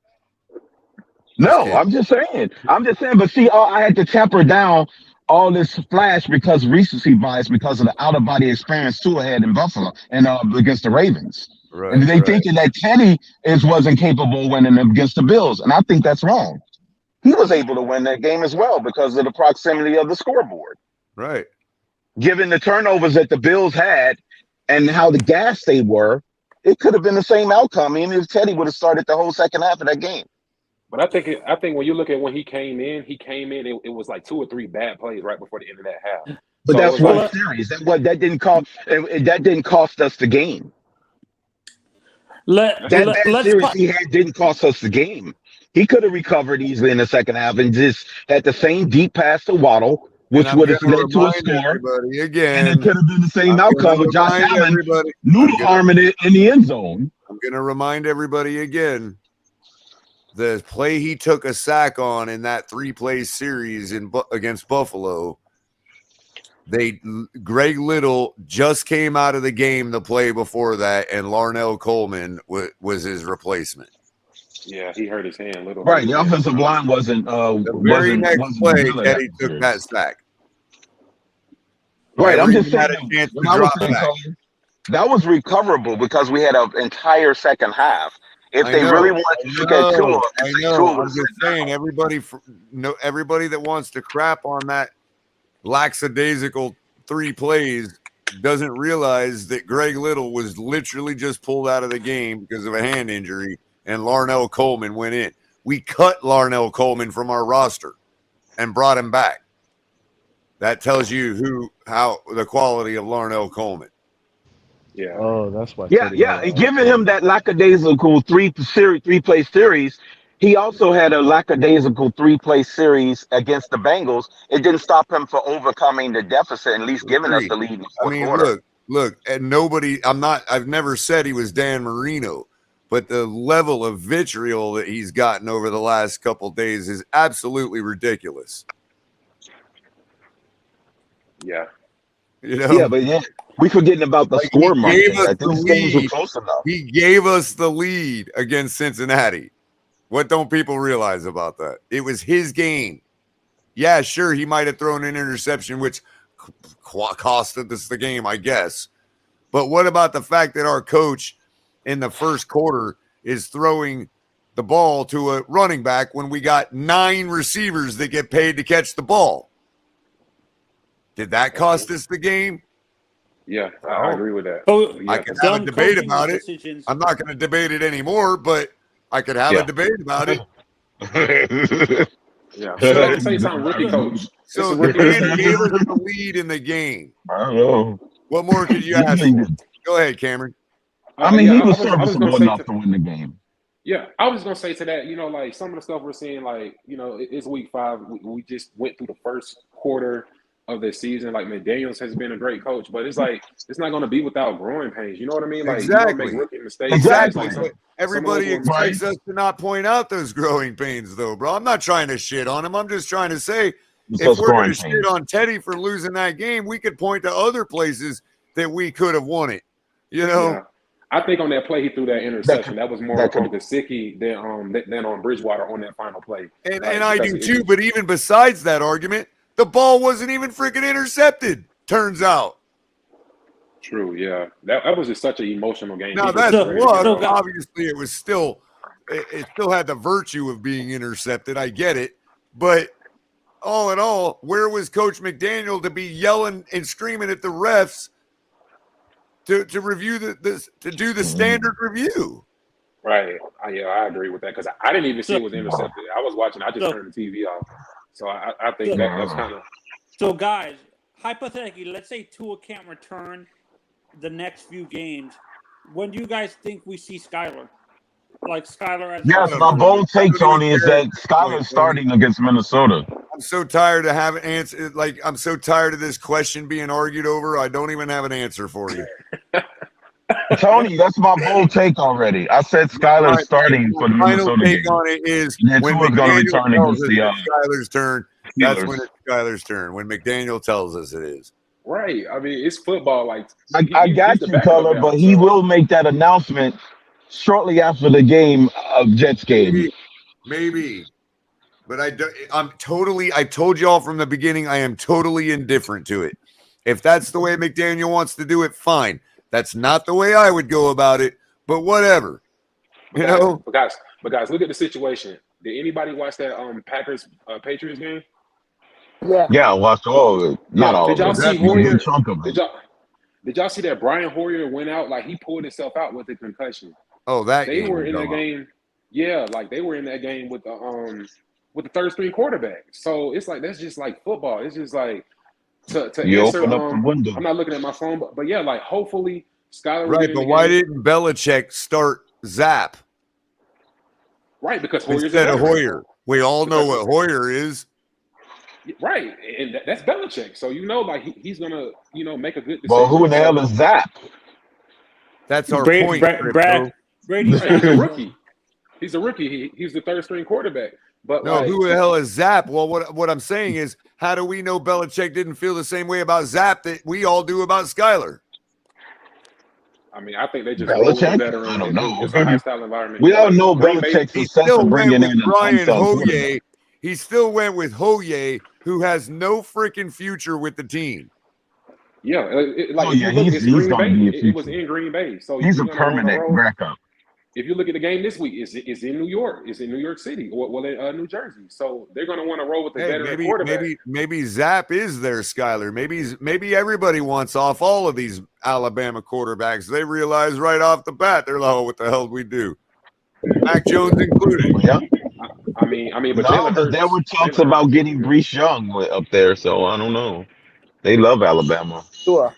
No, I'm just saying. But see, I had to temper down all this flash because recency bias, because of the out of body experience Tua had in Buffalo and against the Ravens. Right, and they thinking that Teddy wasn't capable of winning against the Bills, and I think that's wrong. He was able to win that game as well because of the proximity of the scoreboard. Right. Given the turnovers that the Bills had and how the gas they were, it could have been the same outcome. I mean, if Teddy would have started the whole second half of that game. But I think when you look at when he came in, it was like 2 or 3 bad plays right before the end of that half. But so that's one series. That didn't cost us the game. That series he had didn't cost us the game. He could have recovered easily in the second half and just had the same deep pass to Waddle, And which I'm would going have to led to a remind score. everybody And it again. could have been the same I'm going outcome to with Josh remind Allen everybody. noodle arming it in the end zone. I'm going to remind everybody again. The play he took a sack on in that 3-play series against Buffalo, Greg Little just came out of the game the play before that, and Larnell Coleman was his replacement. Yeah, he hurt his hand. Little Right, the offensive line wasn't the very next play. Teddy took series. that sack. Right, I'm just Everyone saying. had a chance When to I was drop saying, back. Colin, that was recoverable because we had an entire second half. If I they know, really wanted to look at Tua, I know. I'm just saying, everybody that wants to crap on that lackadaisical 3 plays doesn't realize that Greg Little was literally just pulled out of the game because of a hand injury, and Larnell Coleman went in. We cut Larnell Coleman from our roster and brought him back. That tells you how the quality of Larnell Coleman. Yeah. Oh, that's why. Yeah. And giving him that lackadaisical 3-play series, he also had a lackadaisical 3-play series against the Bengals. It didn't stop him from overcoming the deficit and at least giving us the lead in the fourth quarter. Look, and I've never said he was Dan Marino, but the level of vitriol that he's gotten over the last couple days is absolutely ridiculous. Yeah. Yeah, but we forgetting about the score margin. I think these games were close enough. He gave us the lead against Cincinnati. What don't people realize about that? It was his game. Yeah, sure, he might have thrown an interception, which costed us the game, I guess. But what about the fact that our coach in the first quarter is throwing the ball to a running back when we got 9 receivers that get paid to catch the ball? Did that cost us the game? Yeah, I agree with that. I could have a debate about it. I'm not going to debate it anymore, but I could have a debate about it. Yeah. So let me say something, rookie coach. So the man gave us the lead in the game. I don't know. What more could you ask for? Go ahead, Cameron. I mean, he was serviceable enough to win the game. Yeah, I was going to say to that, like some of the stuff we're seeing, like, it's week 5. We just went through the first quarter of the season. Like, McDaniels has been a great coach, but it's like it's not going to be without growing pains. You know what I mean? Like, exactly. You don't make rookie mistakes. Exactly. Like everybody expects us to not point out those growing pains, though, bro. I'm not trying to shit on him. I'm just trying to say if we're going to shit on Teddy for losing that game, we could point to other places that we could have won it. Yeah. I think on that play he threw that interception. That was more on Gesicki than on Bridgewater on that final play. And I do too. But even besides that argument, the ball wasn't even freaking intercepted, turns out. True, yeah. That was just such an emotional game. Now, that's luck. Obviously, it was still – it still had the virtue of being intercepted. I get it. But all in all, where was Coach McDaniel to be yelling and screaming at the refs to review to do the standard review? Right. I agree with that because I didn't even see it was intercepted. I was watching. I just turned the TV off. So I think that's kind of. So guys, hypothetically, let's say Tua can't return the next few games. When do you guys think we see Skyler? Like Skyler? Yes, my bold take, Tony, is that Skyler's starting against Minnesota. I'm so tired of having answer. Like I'm so tired of this question being argued over. I don't even have an answer for you. Tony, that's my bold take already. I said Skyler's starting for the Minnesota game. Final take on it is when McDaniel return against Skyler's turn. That's when it's Skyler's turn. When McDaniel tells us it is. Right. I mean, it's football. Like I got you, Culler, but he will make that announcement shortly after the game of Jets game. Maybe. But I told y'all from the beginning, I am totally indifferent to it. If that's the way McDaniel wants to do it, fine. That's not the way I would go about it, but whatever. But guys, look at the situation. Did anybody watch that Packers Patriots game? Yeah, I watched all of it. Not all of it. Did y'all see Hoyer? Did y'all see that Brian Hoyer went out like he pulled himself out with a concussion? Oh, they were in that game. Yeah, like they were in that game with the third string quarterback. So it's like that's just like football. It's just like to you answer. Open up the window. I'm not looking at my phone, but yeah, like hopefully Skyler. Right, but why didn't Belichick start Zap? Right, because Hoyer's instead of Hoyer. We all know what Hoyer is. Right, and that's Belichick. So like he's gonna make a good decision. Well, who in the hell is Zap? That's our point. Brad Brady's He's a rookie. He's a rookie. He's the third string quarterback. But no, who the hell is Zap? Well, what I'm saying is, how do we know Belichick didn't feel the same way about Zap that we all do about Skyler? I mean, I think they just roll with Belichick? veteran. I don't know. It's a high-style environment. We all know Green Bay- Belichick's He success still in went bringing with in an Brian unsung Hoyer. quarterback. He still went with Hoyer, who has no freaking future with the team. Yeah, he's going to be a future. It was in Green Bay, so He's a permanent backup. If you look at the game this week, it's in New York. It's in New York City, well, in New Jersey. So they're going to want to roll with the veteran quarterback. Maybe Zap is their Skyler. Maybe everybody wants off all of these Alabama quarterbacks. They realize right off the bat, they're like, oh, what the hell did we do? Mac Jones included. Yeah. I mean, but there were talks about getting Brees Young up there, so I don't know. They love Alabama. Sure.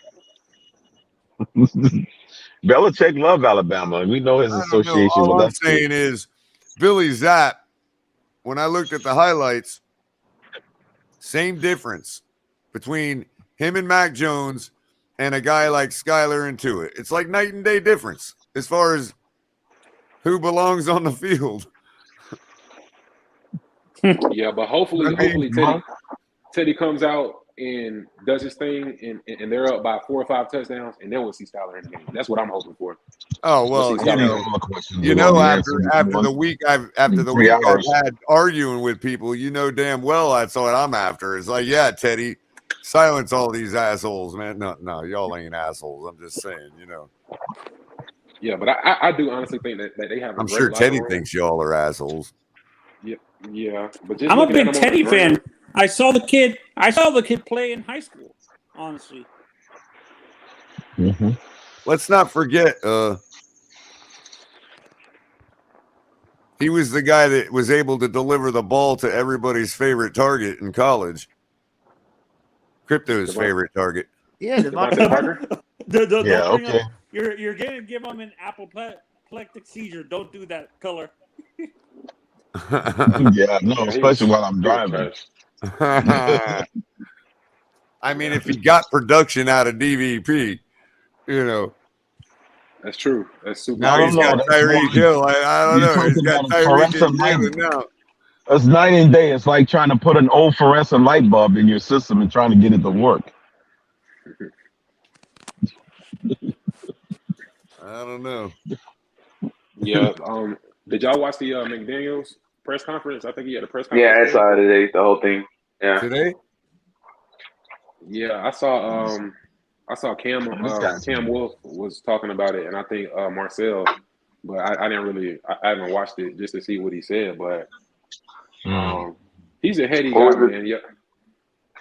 Belichick loved Alabama, and we know his association All with I'm us. saying is, Billy Zapp, when I looked at the highlights, same difference between him and Mac Jones and a guy like Skyler and Tua. It's like night and day difference as far as who belongs on the field. Yeah, but hopefully Teddy comes out and does his thing, and they're up by 4 or 5 touchdowns, and then we'll see Skyler in the game. That's what I'm hoping for. Oh well, after the week I've had arguing with people, damn well that's what I'm after. It's like, yeah, Teddy, silence all these assholes, man. No, y'all ain't assholes. I'm just saying, Yeah, but I do honestly think that they have. I'm sure Teddy thinks y'all are assholes. Yeah, but just I'm a big Teddy fan. I saw the kid play in high school. Honestly, let's not forget. He was the guy that was able to deliver the ball to everybody's favorite target in college. Crypto's favorite target. Yeah, Devontae Parker. Okay. You're gonna give him an apoplectic seizure. Don't do that, Culler. Especially while I'm driving. I mean, if he got production out of DVP, That's true. That's super. Now he's got Tyreek Hill. I don't know. He's got Tyreek Hill now. It's night and day. It's like trying to put an old fluorescent light bulb in your system and trying to get it to work. I don't know. Yeah. Did y'all watch the McDaniels press conference? I think he had a press conference. Yeah, I saw it today. The whole thing. Yeah. Today? Yeah, I saw Cam Wolf was talking about it, and I think Marcel, but I haven't watched it just to see what he said, but he's a heady guy, man. Yeah,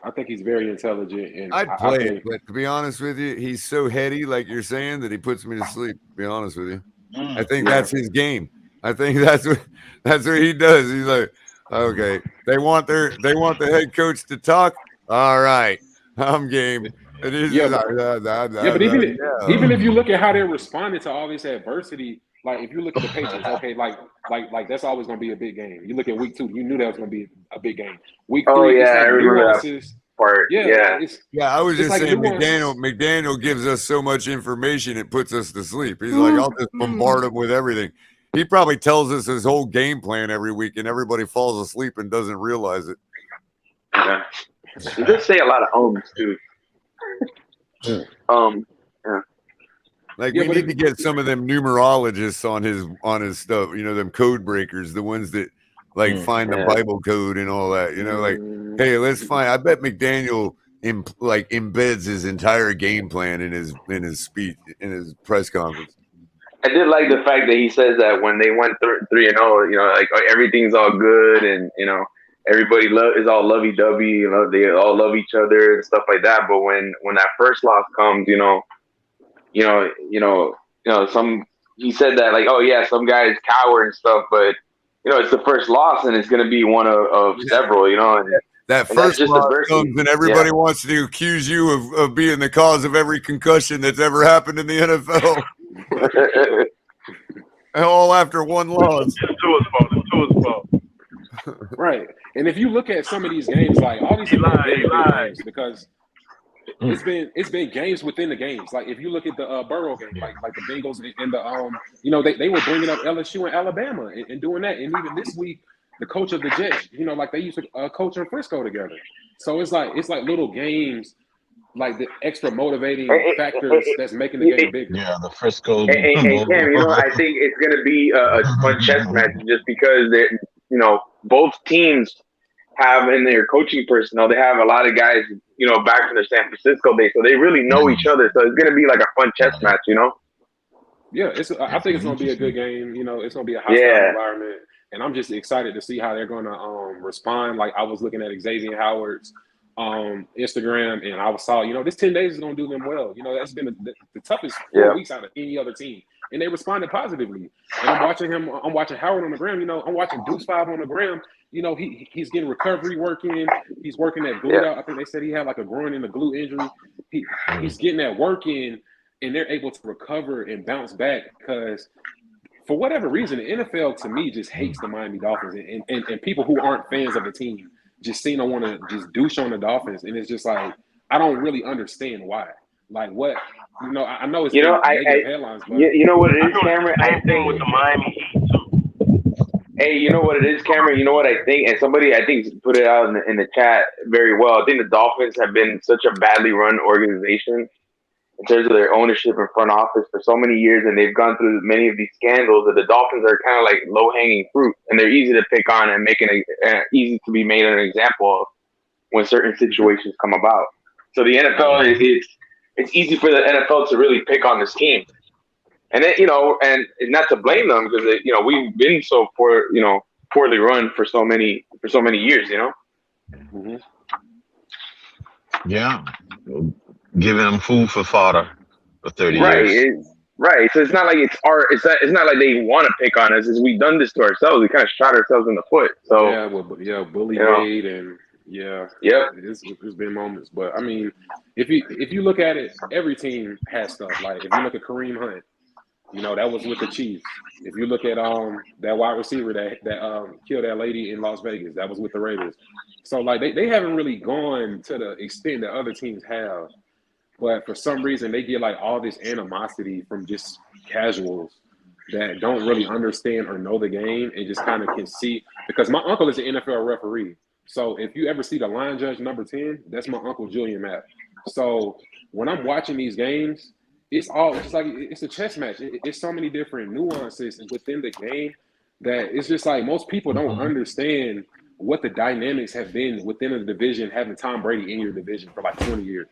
I think he's very intelligent, and I'd play it, but to be honest with you, he's so heady, like you're saying, that he puts me to sleep. To be honest with you, I think that's his game. I think that's what he does. He's like, okay, they want the head coach to talk. All right, I'm game. But even if you look at how they're responding to all this adversity, like if you look at the Patriots, okay, like that's always going to be a big game. You look at week 2, you knew that was going to be a big game. Week 3, I remember that part. Yeah, I was just like saying McDaniel gives us so much information it puts us to sleep. He's like, I'll just bombard him with everything. He probably tells us his whole game plan every week, and everybody falls asleep and doesn't realize it. Yeah, he does say a lot of ums too. Like we need to get some of them numerologists on his stuff, them code breakers, the ones that find the Bible code and all that, hey, let's find. I bet McDaniel embeds his entire game plan in his speech, in his press conference. I did like the fact that he says that when they went 3-0, like everything's all good and everybody is all lovey-dovey, they all love each other and stuff like that. But when that first loss comes, he said that like, oh yeah, some guys cower and stuff, but it's the first loss and it's going to be one of several, and that first loss comes and everybody wants to accuse you of being the cause of every concussion that's ever happened in the NFL. All after one loss. It's Tua's fault. It's Right. And if you look at some of these games, like all these have been very good games because it's been games within the games. Like if you look at the Burrow game, like the Bengals and the they were bringing up LSU and Alabama and doing that. And even this week, the coach of the Jets, like they used to coach in Frisco together. So it's like little games, like the extra motivating factors that's making the game bigger. Yeah, the Frisco. And Cam, I think it's going to be a fun chess match just because both teams have in their coaching personnel, they have a lot of guys, back from their San Francisco days, so they really know each other. So it's going to be like a fun chess match, Yeah, I think it's going to be a good game. It's going to be a hostile environment, and I'm just excited to see how they're going to respond. Like I was looking at Xavier Howard's Instagram, and I saw, this 10 days is going to do them well. That's been the toughest 4 weeks out of any other team, and they responded positively. And I'm watching Howard on the gram. I'm watching Deuce 5 on the gram. He's getting recovery work in. He's working that glute out. I think they said he had like a groin and a glute injury. He's getting that work in, and they're able to recover and bounce back because for whatever reason, the NFL to me just hates the Miami Dolphins and people who aren't fans of the team just seem to want to just douche on the Dolphins. And it's just like, I don't really understand why. Like what, I know it's negative headlines, but you know what it is, Cameron? Same thing with the Miami Heat too. Hey, you know what it is, Cameron? You know what I think? And somebody, I think, put it out in the chat very well. I think the Dolphins have been such a badly run organization in terms of their ownership and front office for so many years, and they've gone through many of these scandals that the Dolphins are kind of like low-hanging fruit, and they're easy to pick on and easy to be made an example of when certain situations come about. So the NFL, it's easy for the NFL to really pick on this team. And then, and not to blame them because we've been so poorly run for so many years, Mm-hmm. Yeah, giving them food for fodder for 30 years. Right. So it's not like it's not like they want to pick on us. It's we've done this to ourselves. We kind of shot ourselves in the foot. So bully made and it's been moments. But I mean, if you look at it, every team has stuff. Like if you look at Kareem Hunt. That was with the Chiefs. If you look at that wide receiver that killed that lady in Las Vegas, that was with the Raiders. So like they haven't really gone to the extent that other teams have. But for some reason they get like all this animosity from just casuals that don't really understand or know the game and just kind of can see, because my uncle is an NFL referee. So if you ever see the line judge number 10, that's my uncle Julian Mapp. So when I'm watching these games, it's just like it's a chess match. It's so many different nuances within the game that it's just like most people don't understand what the dynamics have been within a division, having Tom Brady in your division for like 20 years,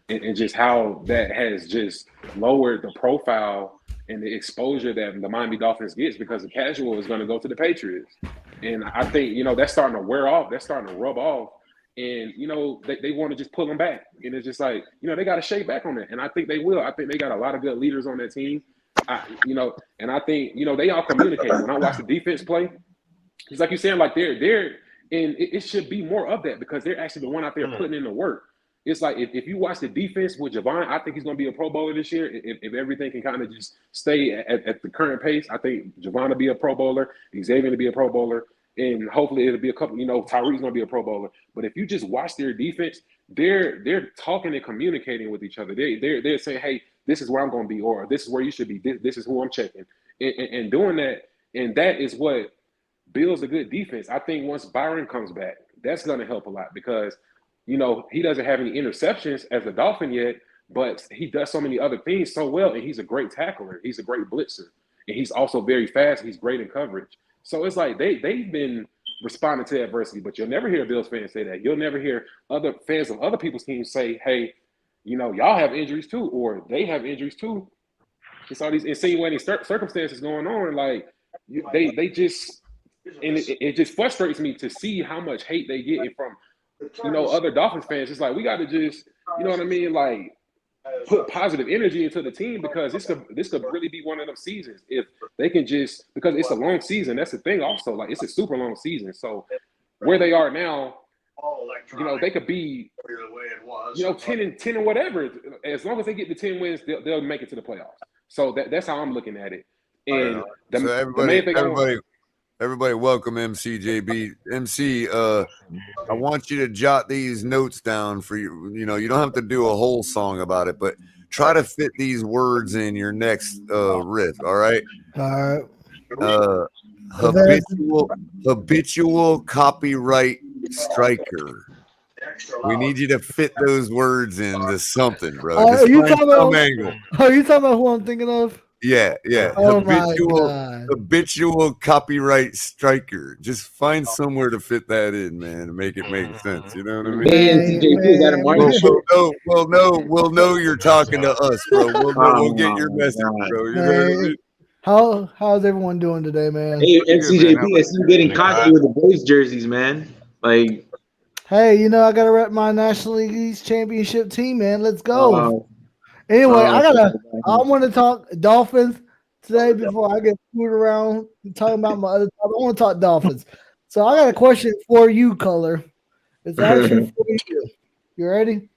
and just how that has just lowered the profile and the exposure that the Miami Dolphins gets because the casual is going to go to the Patriots. And I think, that's starting to wear off. That's starting to rub off. And, they want to just pull them back. And it's just like, they got to shake back on that. And I think they will. I think they got a lot of good leaders on that team. And I think, they all communicate. When I watch the defense play, it's like you're saying, like they're and it should be more of that because they're actually the one out there putting in the work. It's like if you watch the defense with Javon, I think he's going to be a Pro Bowler this year. If everything can kind of just stay at the current pace, I think Javon will be a Pro Bowler, Xavier will be a Pro Bowler. And hopefully it'll be a couple, Tyreek's going to be a Pro Bowler. But if you just watch their defense, they're talking and communicating with each other. They're saying, hey, this is where I'm going to be, or this is where you should be. This is who I'm checking. And doing that, and that is what builds a good defense. I think once Byron comes back, that's going to help a lot because, he doesn't have any interceptions as a Dolphin yet, but he does so many other things so well, and he's a great tackler. He's a great blitzer, and he's also very fast. He's great in coverage. So it's like they've been responding to adversity, but you'll never hear a Bills fan say that. You'll never hear other fans of other people's teams say, hey, y'all have injuries too, or they have injuries too. It's all these insinuating circumstances going on. Like they just, and it just frustrates me to see how much hate they get from, other Dolphins fans. It's like, we got to just, what I mean? Like, put positive energy into the team because this could really be one of them seasons if they can just, because it's a long season. That's the thing also, like it's a super long season. So where they are now, they could be, 10 or whatever. As long as they get the 10 wins, they'll make it to the playoffs. So that's how I'm looking at it. And the main thing Everybody welcome MCJB. MC, I want you to jot these notes down for you. You know, you don't have to do a whole song about it, but try to fit these words in your next riff, all right? All right. Habitual copyright striker. We need you to fit those words into something, bro. Just Are you find talking some about? angle. Are you talking about who I'm thinking of? Yeah. Oh my god. Habitual copyright striker. Just find somewhere to fit that in, man, and make it make sense. You know what I mean? Hey, NCJP, is that a Martin show? We'll know you're talking to us, bro. We'll know. We'll get your message, bro. You know what I mean? How's everyone doing today, man? Hey, NCJP, I see you getting cocky with the boys jerseys, man. Like, hey, you know I gotta rep my National League East championship team, man. Let's go. Anyway, I want to talk Dolphins today before I get screwed around talking about my other topic. I want to talk Dolphins. So I got a question for you, Culler. It's actually for you. You ready?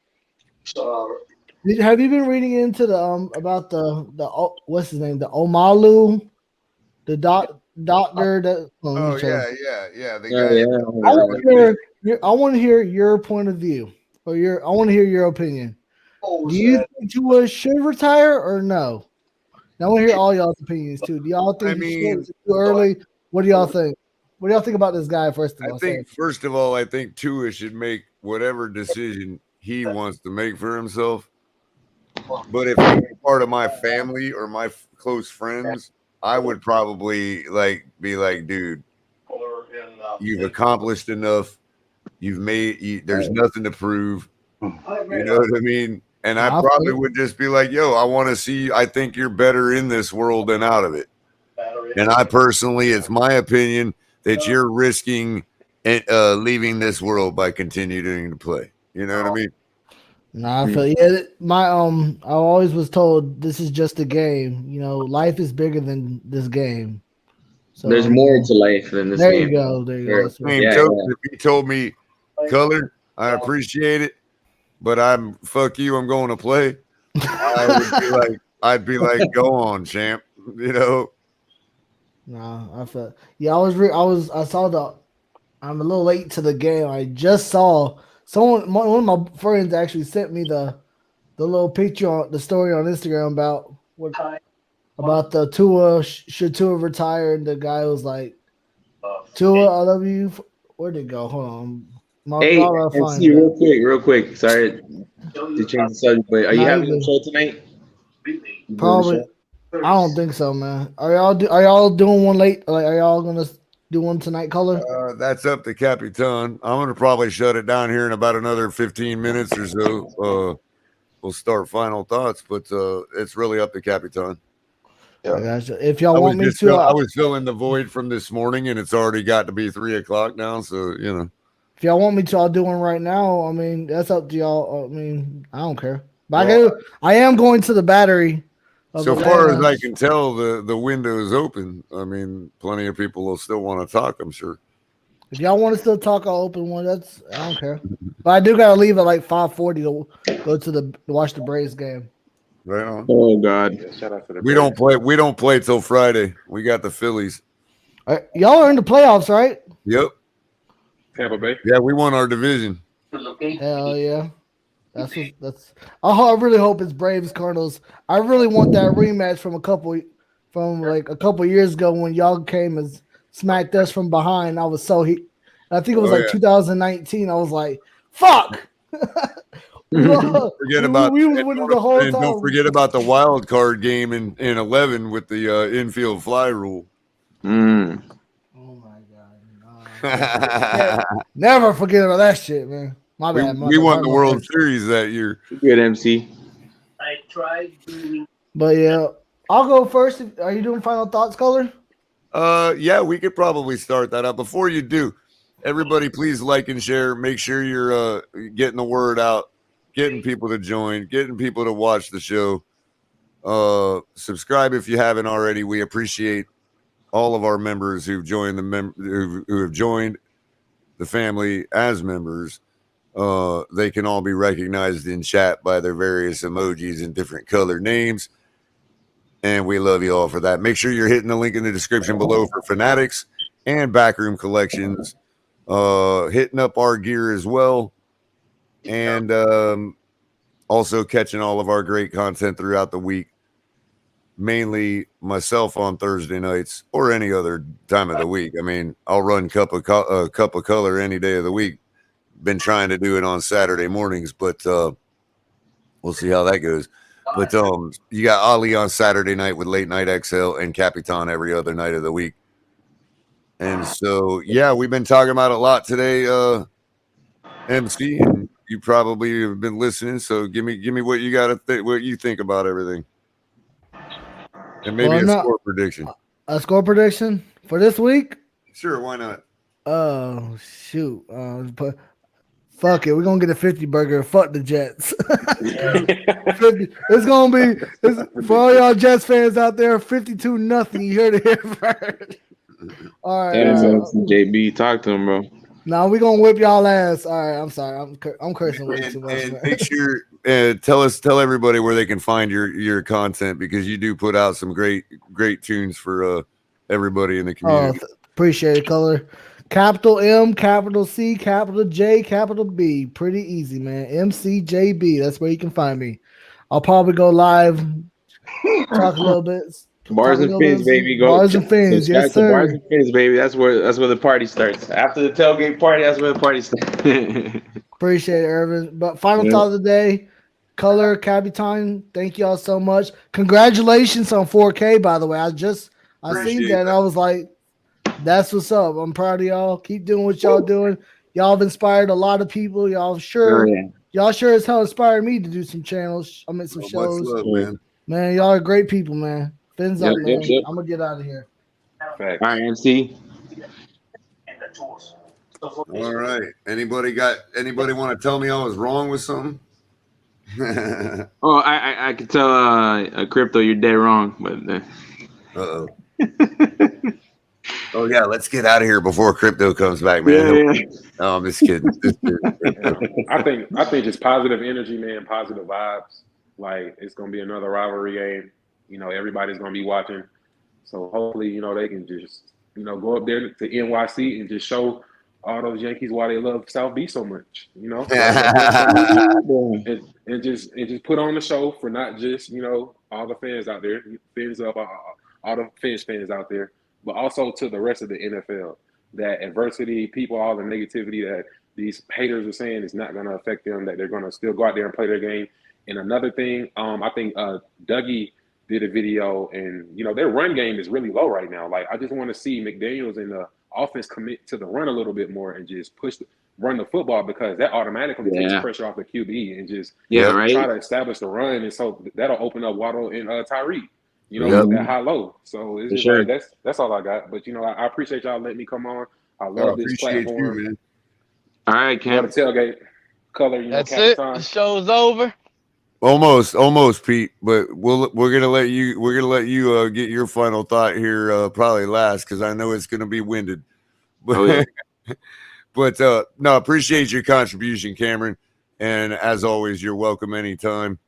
Have you been reading into the about the what's his name, the Omalu, the doctor that? Yeah. The guy. I want to hear your point of view, or I want to hear your opinion. Do you think Tua should retire or no? Now I want to hear all y'all's opinions too. Do y'all think it's too early? What do y'all think? What do y'all think about this guy? First of all, I think Tua should make whatever decision he wants to make for himself. But if he was part of my family or my close friends, I would probably be like, dude, you've accomplished enough. There's nothing to prove. You know what I mean? And I probably would just be like, yo, I want to see. I think you're better in this world than out of it. And I personally, it's my opinion that you're risking leaving this world by continuing to play. You know what I mean? Nah, I feel I always was told this is just a game. You know, life is bigger than this game. So there's more to life than this game. There you go. If he told me, Culler, I appreciate it, but fuck you, I'm going to play. I'd be like, go on, champ. You know. Nah, I felt. Yeah, I saw I'm a little late to the game. I just saw one of my friends actually sent me the little picture on the story on Instagram about the Tua should Tua retire, and the guy was like, Tua, I love you. Where'd it go? Hold on. MC, real quick. Sorry to change the subject, but are you having a show tonight? Probably. I don't think so, man. Are y'all doing one late? Like, are y'all gonna do one tonight, Culler? That's up to Capitan. I'm gonna probably shut it down here in about another 15 minutes or so. We'll start final thoughts, but it's really up to Capitan. Yeah. If y'all want me to, I was filling the void from this morning, and it's already got to be 3:00 now. So you know, if y'all want me to, I'll do one right now. I mean, that's up to y'all. I mean, I don't care. But I am going to the Battery. So far as I can tell, the window is open. I mean, plenty of people will still want to talk, I'm sure. If y'all want to still talk, I'll open one. I don't care. But I do gotta leave at like 5:40 to go to watch the Braves game. Right on. Oh God. We don't play till Friday. We got the Phillies. Y'all are in the playoffs, right? Yep. Tampa Bay. Yeah, we won our division. Hell yeah. I really hope it's Braves Cardinals. I really want that rematch from a couple years ago when y'all came and smacked us from behind. I was so I think it was 2019. I was like, fuck. Forget about don't forget about the wild card game in 11 with the infield fly rule. Oh my god. Never forget about that shit, man. My bad. We won the World Series that year. Good, MC. I tried to. But yeah, I'll go first. Are you doing final thoughts, Culler? Yeah, we could probably start that up. Before you do, everybody please like and share. Make sure you're getting the word out, getting people to join, getting people to watch the show. Subscribe if you haven't already. We appreciate all of our members who've joined who have joined the family as members. They can all be recognized in chat by their various emojis and different color names. And we love you all for that. Make sure you're hitting the link in the description below for Fanatics and Backroom Collections, hitting up our gear as well, and also catching all of our great content throughout the week. Mainly myself on Thursday nights or any other time of the week. I mean, I'll run cup of color any day of the week. Been trying to do it on Saturday mornings, but we'll see how that goes. But you got Ali on Saturday night with Late Night XL and Capitan every other night of the week. And so, yeah, we've been talking about a lot today, MC, and you probably have been listening. So give me what you got to what you think about everything. And maybe a score prediction. A score prediction for this week? Sure, why not? Oh shoot! But fuck it, we're gonna get a 50 burger. Fuck the Jets. 50, it's gonna be for all y'all Jets fans out there. 52-0. You heard it here first. All right, JB, talk to him, bro. Now we gonna whip y'all ass. All right, I'm sorry, I'm cursing way too much. And make sure tell everybody where they can find your content, because you do put out some great tunes for everybody in the community. Appreciate it, Culler. Capital M, capital C, capital J, capital B. Pretty easy, man. MCJB. That's where you can find me. I'll probably go live, talk a little bit. Bars and fins, baby. Go Bars and fins, yes, sir. Bars and fins, baby. That's where the party starts. After the tailgate party, that's where the party starts. Appreciate it, Irvin. But final thought of the day, Culler, Capitan, thank y'all so much. Congratulations on 4K, by the way. I seen that and I was like, that's what's up. I'm proud of y'all. Keep doing what y'all doing. Y'all have inspired a lot of people. Y'all sure as hell inspired me to do some channels. I mean, some shows. Love, man, y'all are great people, man. Fins up, man. I'm gonna get out of here. All right, MC. All right. Anybody want to tell me I was wrong with something? Oh, I could tell Crypto you're dead wrong, but uh-oh. Oh yeah, let's get out of here before Crypto comes back, man. Yeah. No, I'm just kidding. I think just positive energy, man, positive vibes. Like, it's gonna be another rivalry game. You know, everybody's gonna be watching. So hopefully, you know, they can just, you know, go up there to NYC and just show all those Yankees why they love South Beach so much. You know, and just put on the show for not just, you know, all the fans out there, fans up, all the fans out there, but also to the rest of the NFL. That adversity, people, all the negativity that these haters are saying is not going to affect them. That they're going to still go out there and play their game. And another thing, I think Dougie did a video, and you know their run game is really low right now. Like, I just want to see McDaniels and the offense commit to the run a little bit more and just run the football, because that automatically takes pressure off the QB and just try to establish the run, and so that'll open up Waddle and Tyreek. You know, that high-low. So it's just like, that's all I got. But, you know, I appreciate y'all letting me come on. I love this platform. You, man. All right, Cam. Tailgate. Culler, you know, that's it. The show's over. Almost, Pete. But we're gonna let you get your final thought here, probably last, because I know it's gonna be winded. But but no, appreciate your contribution, Cameron. And as always, you're welcome anytime.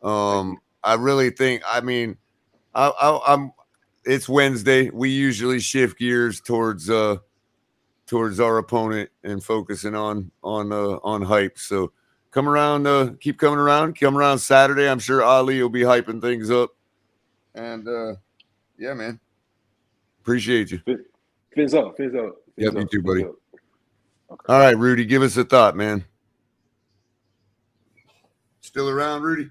I really think, I mean, I'm. It's Wednesday. We usually shift gears towards our opponent and focusing on hype. So come around, keep coming around. Come around Saturday. I'm sure Ali will be hyping things up. And yeah, man, appreciate you. Fins up. Yep, you too, buddy. Okay. All right, Rudy, give us a thought, man. Still around, Rudy?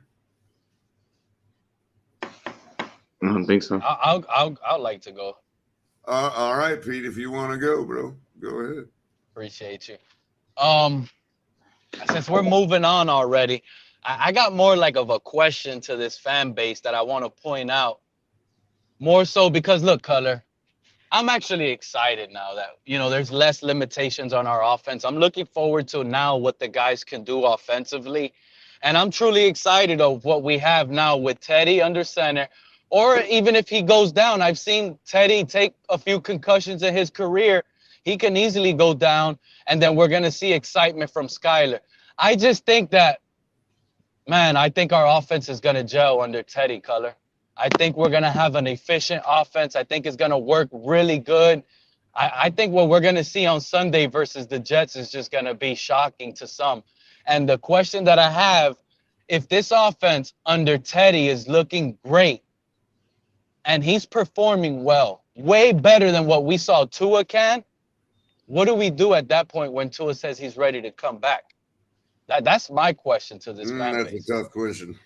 I don't think so. I'd like to go. All right, Pete, if you want to go, bro, go ahead. Appreciate you. Since we're moving on already, I got more like of a question to this fan base that I want to point out. More so because, look, Culler, I'm actually excited now that, you know, there's less limitations on our offense. I'm looking forward to now what the guys can do offensively. And I'm truly excited of what we have now with Teddy under center. Or even if he goes down, I've seen Teddy take a few concussions in his career. He can easily go down, and then we're going to see excitement from Skyler. I just think that, man, I think our offense is going to gel under Teddy, Culler. I think we're going to have an efficient offense. I think it's going to work really good. I think what we're going to see on Sunday versus the Jets is just going to be shocking to some. And the question that I have, if this offense under Teddy is looking great and he's performing well, way better than what we saw Tua can, what do we do at that point when Tua says he's ready to come back? That's my question to this fan That's base. a tough question.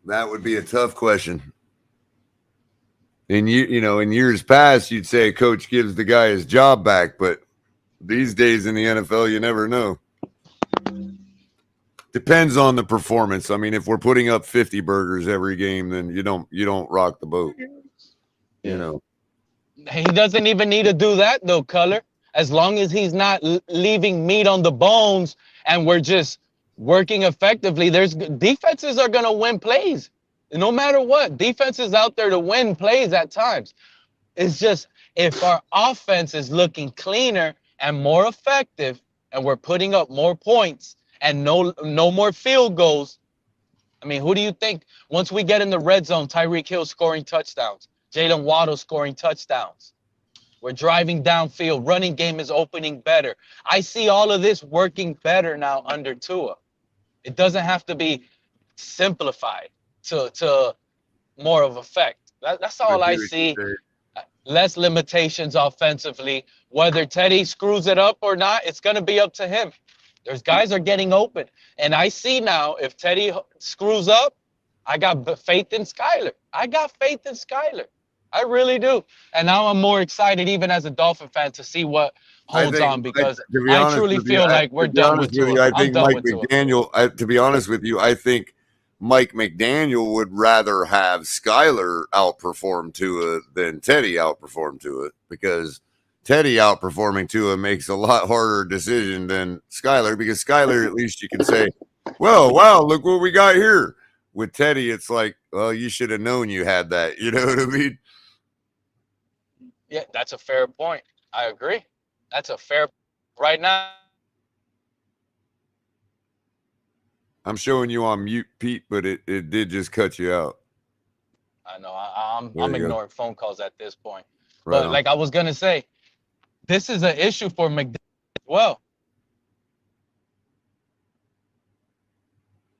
That would be a tough question. In in years past, you'd say a coach gives the guy his job back, but these days in the NFL, you never know. Depends on the performance. I mean, if we're putting up 50 burgers every game, then you don't rock the boat. You know. He doesn't even need to do that though, Culler. As long as he's not leaving meat on the bones and we're just working effectively, there's defenses are going to win plays. No matter what, defense is out there to win plays at times. It's just if our offense is looking cleaner and more effective and we're putting up more points and no more field goals. I mean, who do you think once we get in the red zone, Tyreek Hill scoring touchdowns, Jalen Waddle scoring touchdowns. We're driving downfield. Running game is opening better. I see all of this working better now under Tua. It doesn't have to be simplified to more of effect. That's all I see. Less limitations offensively. Whether Teddy screws it up or not, it's going to be up to him. There's guys are getting open. And I see now if Teddy screws up, I got faith in Skyler. I really do. And now I'm more excited, even as a Dolphin fan, to see what holds on because I truly feel like we're done with Tua. I think Mike McDaniel, to be honest with you, I think Mike McDaniel would rather have Skyler outperform Tua than Teddy outperform Tua because Teddy outperforming Tua makes a lot harder decision than Skyler because Skyler, at least you can say, well, wow, look what we got here. With Teddy, it's like, well, you should have known you had that. You know what I mean? Yeah, that's a fair point. I agree. That's a fair right now. I'm showing you on mute, Pete, but it did just cut you out. I know. I'm ignoring phone calls at this point. Right but on. like I was gonna say, this is an issue for McDaniel as well.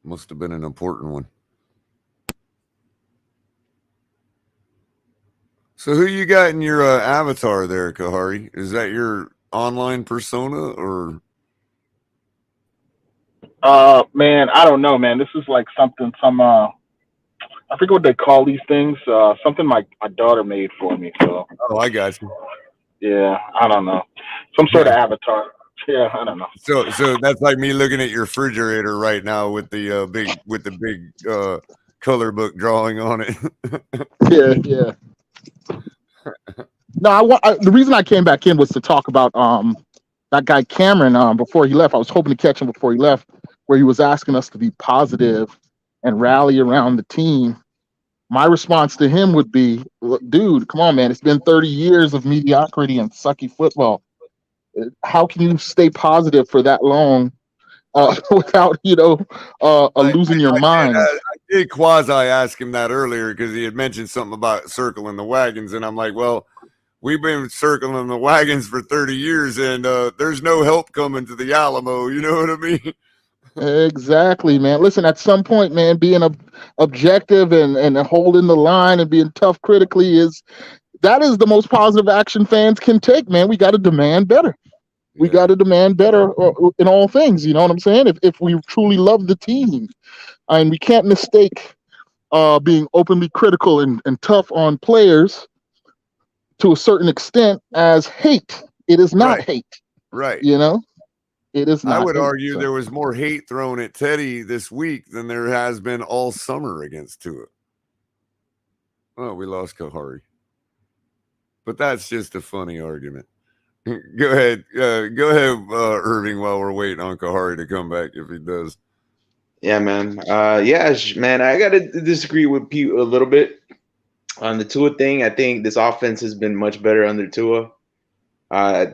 Must have been an important one. So who you got in your avatar there, Kahari? Is that your online persona or? Man, I don't know, man. This is like something I forget what they call these things. Something my daughter made for me. So. Oh, I got you. Yeah, I don't know. Some sort of avatar. Yeah, I don't know. So that's like me looking at your refrigerator right now with the big color book drawing on it. Yeah. No, the reason I came back in was to talk about that guy Cameron before he left. I was hoping to catch him before he left, where he was asking us to be positive and rally around the team. My response to him would be, dude, come on, man. It's been 30 years of mediocrity and sucky football. How can you stay positive for that long without, losing your mind? I did quasi ask him that earlier because he had mentioned something about circling the wagons. And I'm like, well, we've been circling the wagons for 30 years and there's no help coming to the Alamo. You know what I mean? Exactly, man. Listen, at some point, man, being objective and holding the line and being tough critically that is the most positive action fans can take, man. We got to demand better. We got to demand better in all things. You know what I'm saying? If we truly love the team, and we can't mistake being openly critical and tough on players to a certain extent as hate. It is not hate. Right. You know? It is not. I would argue there was more hate thrown at Teddy this week than there has been all summer against Tua. Oh, we lost Kahari. But that's just a funny argument. Go ahead, Irving, while we're waiting on Kahari to come back if he does. Yeah, man. Man, I got to disagree with Pete a little bit on the Tua thing. I think this offense has been much better under Tua.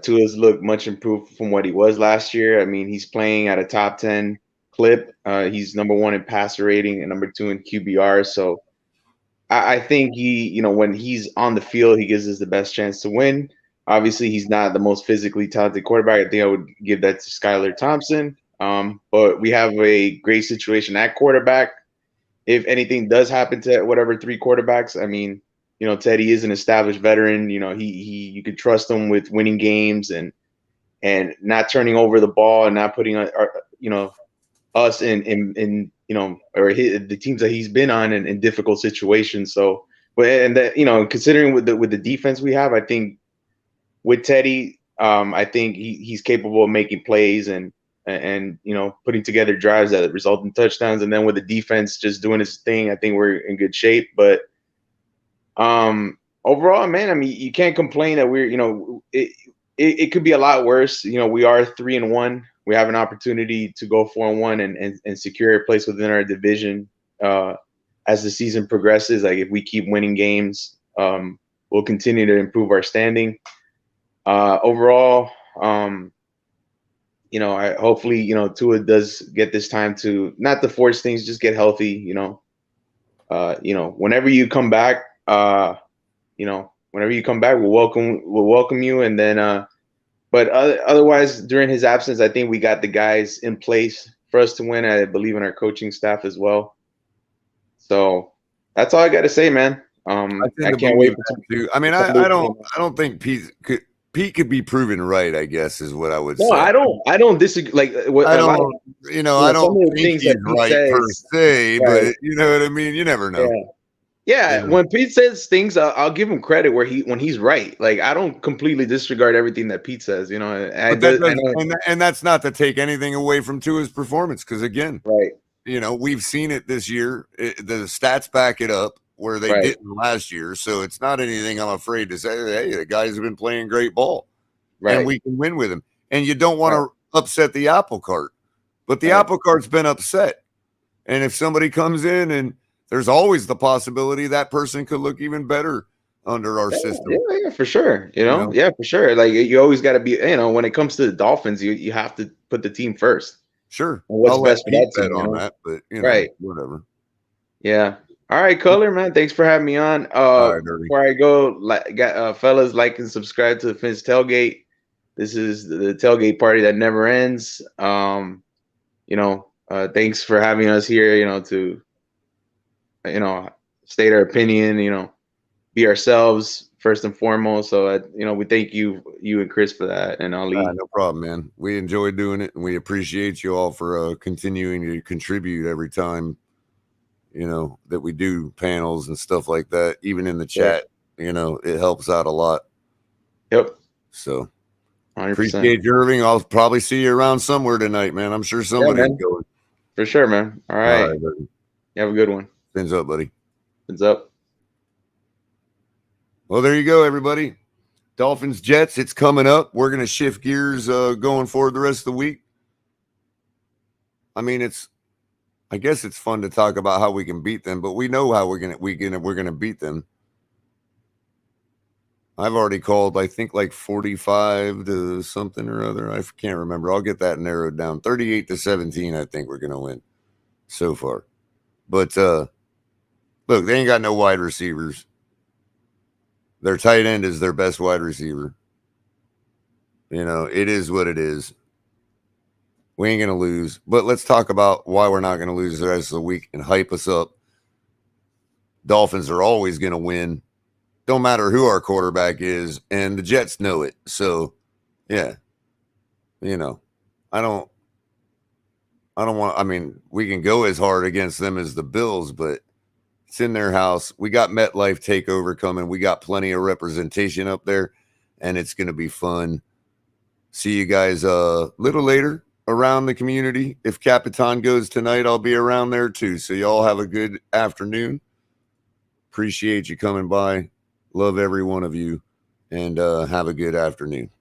Tua's looked much improved from what he was last year. I mean, he's playing at a top 10 clip. He's number 1 in passer rating and number 2 in QBR. So I think he, when he's on the field, he gives us the best chance to win. Obviously, he's not the most physically talented quarterback. I think I would give that to Skylar Thompson. But we have a great situation at quarterback. If anything does happen to whatever three quarterbacks, I mean, Teddy is an established veteran. He you could trust him with winning games and not turning over the ball and not putting us in or the teams that he's been on in difficult situations. So, and that considering with the defense we have, I think with Teddy, I think he's capable of making plays and putting together drives that result in touchdowns. And then with the defense just doing his thing, I think we're in good shape. But overall, man, I mean, you can't complain that we're it could be a lot worse. We are 3-1. We have an opportunity to go 4-1 and secure a place within our division as the season progresses. Like if we keep winning games, we'll continue to improve our standing. Overall, I hopefully Tua does get this time to not to force things, just get healthy. Whenever you come back, we'll welcome you, and then. But otherwise, during his absence, I think we got the guys in place for us to win. I believe in our coaching staff as well. So that's all I got to say, man. I can't wait to. I mean, I don't think Pete could be proven right, I guess, is what I would say. No, I don't disagree. Like, I don't think he's right per se, but you know what I mean. You never know. Yeah, when Pete says things, I'll give him credit when he's right. Like I don't completely disregard everything that Pete says. And that's not to take anything away from Tua's performance, because again, we've seen it this year. The stats back it up where they didn't last year, so it's not anything I'm afraid to say. Hey, the guys have been playing great ball, and we can win with them. And you don't want to upset the apple cart, but the apple cart's been upset. And if somebody comes in and there's always the possibility that person could look even better under our system. Yeah, for sure. Yeah, for sure. Like you always got to be, when it comes to the Dolphins, you have to put the team first. Sure. And what's best for that team, on that, but whatever. Yeah. All right, Culler, man. Thanks for having me on. Before I go, fellas, like and subscribe to the Fins Tailgate. This is the tailgate party that never ends. Thanks for having us here. To state our opinion, be ourselves first and foremost. So, we thank you and Chris for that. And Ali. No problem, man. We enjoy doing it, and we appreciate you all for continuing to contribute every time, that we do panels and stuff like that. Even in the chat, it helps out a lot. Yep. So, 100%. Appreciate you, Irving. I'll probably see you around somewhere tonight, man. I'm sure somebody's going. For sure, man. All right. You have a good one. Fins up, buddy. Fins up. Well, there you go, everybody. Dolphins, Jets, it's coming up. We're going to shift gears going forward the rest of the week. I mean, I guess it's fun to talk about how we can beat them, but we know how we're going to beat them. I've already called, I think, like 45 to something or other. I can't remember. I'll get that narrowed down. 38-17, I think we're going to win so far. But look, they ain't got no wide receivers. Their tight end is their best wide receiver. It is what it is. We ain't going to lose. But let's talk about why we're not going to lose the rest of the week and hype us up. Dolphins are always going to win. Don't matter who our quarterback is, and the Jets know it. So, yeah, I don't want. I mean, we can go as hard against them as the Bills, but it's in their house. We got MetLife takeover coming. We got plenty of representation up there, and it's going to be fun. See you guys a little later around the community. If Capitan goes tonight, I'll be around there too. So y'all have a good afternoon. Appreciate you coming by. Love every one of you, and have a good afternoon.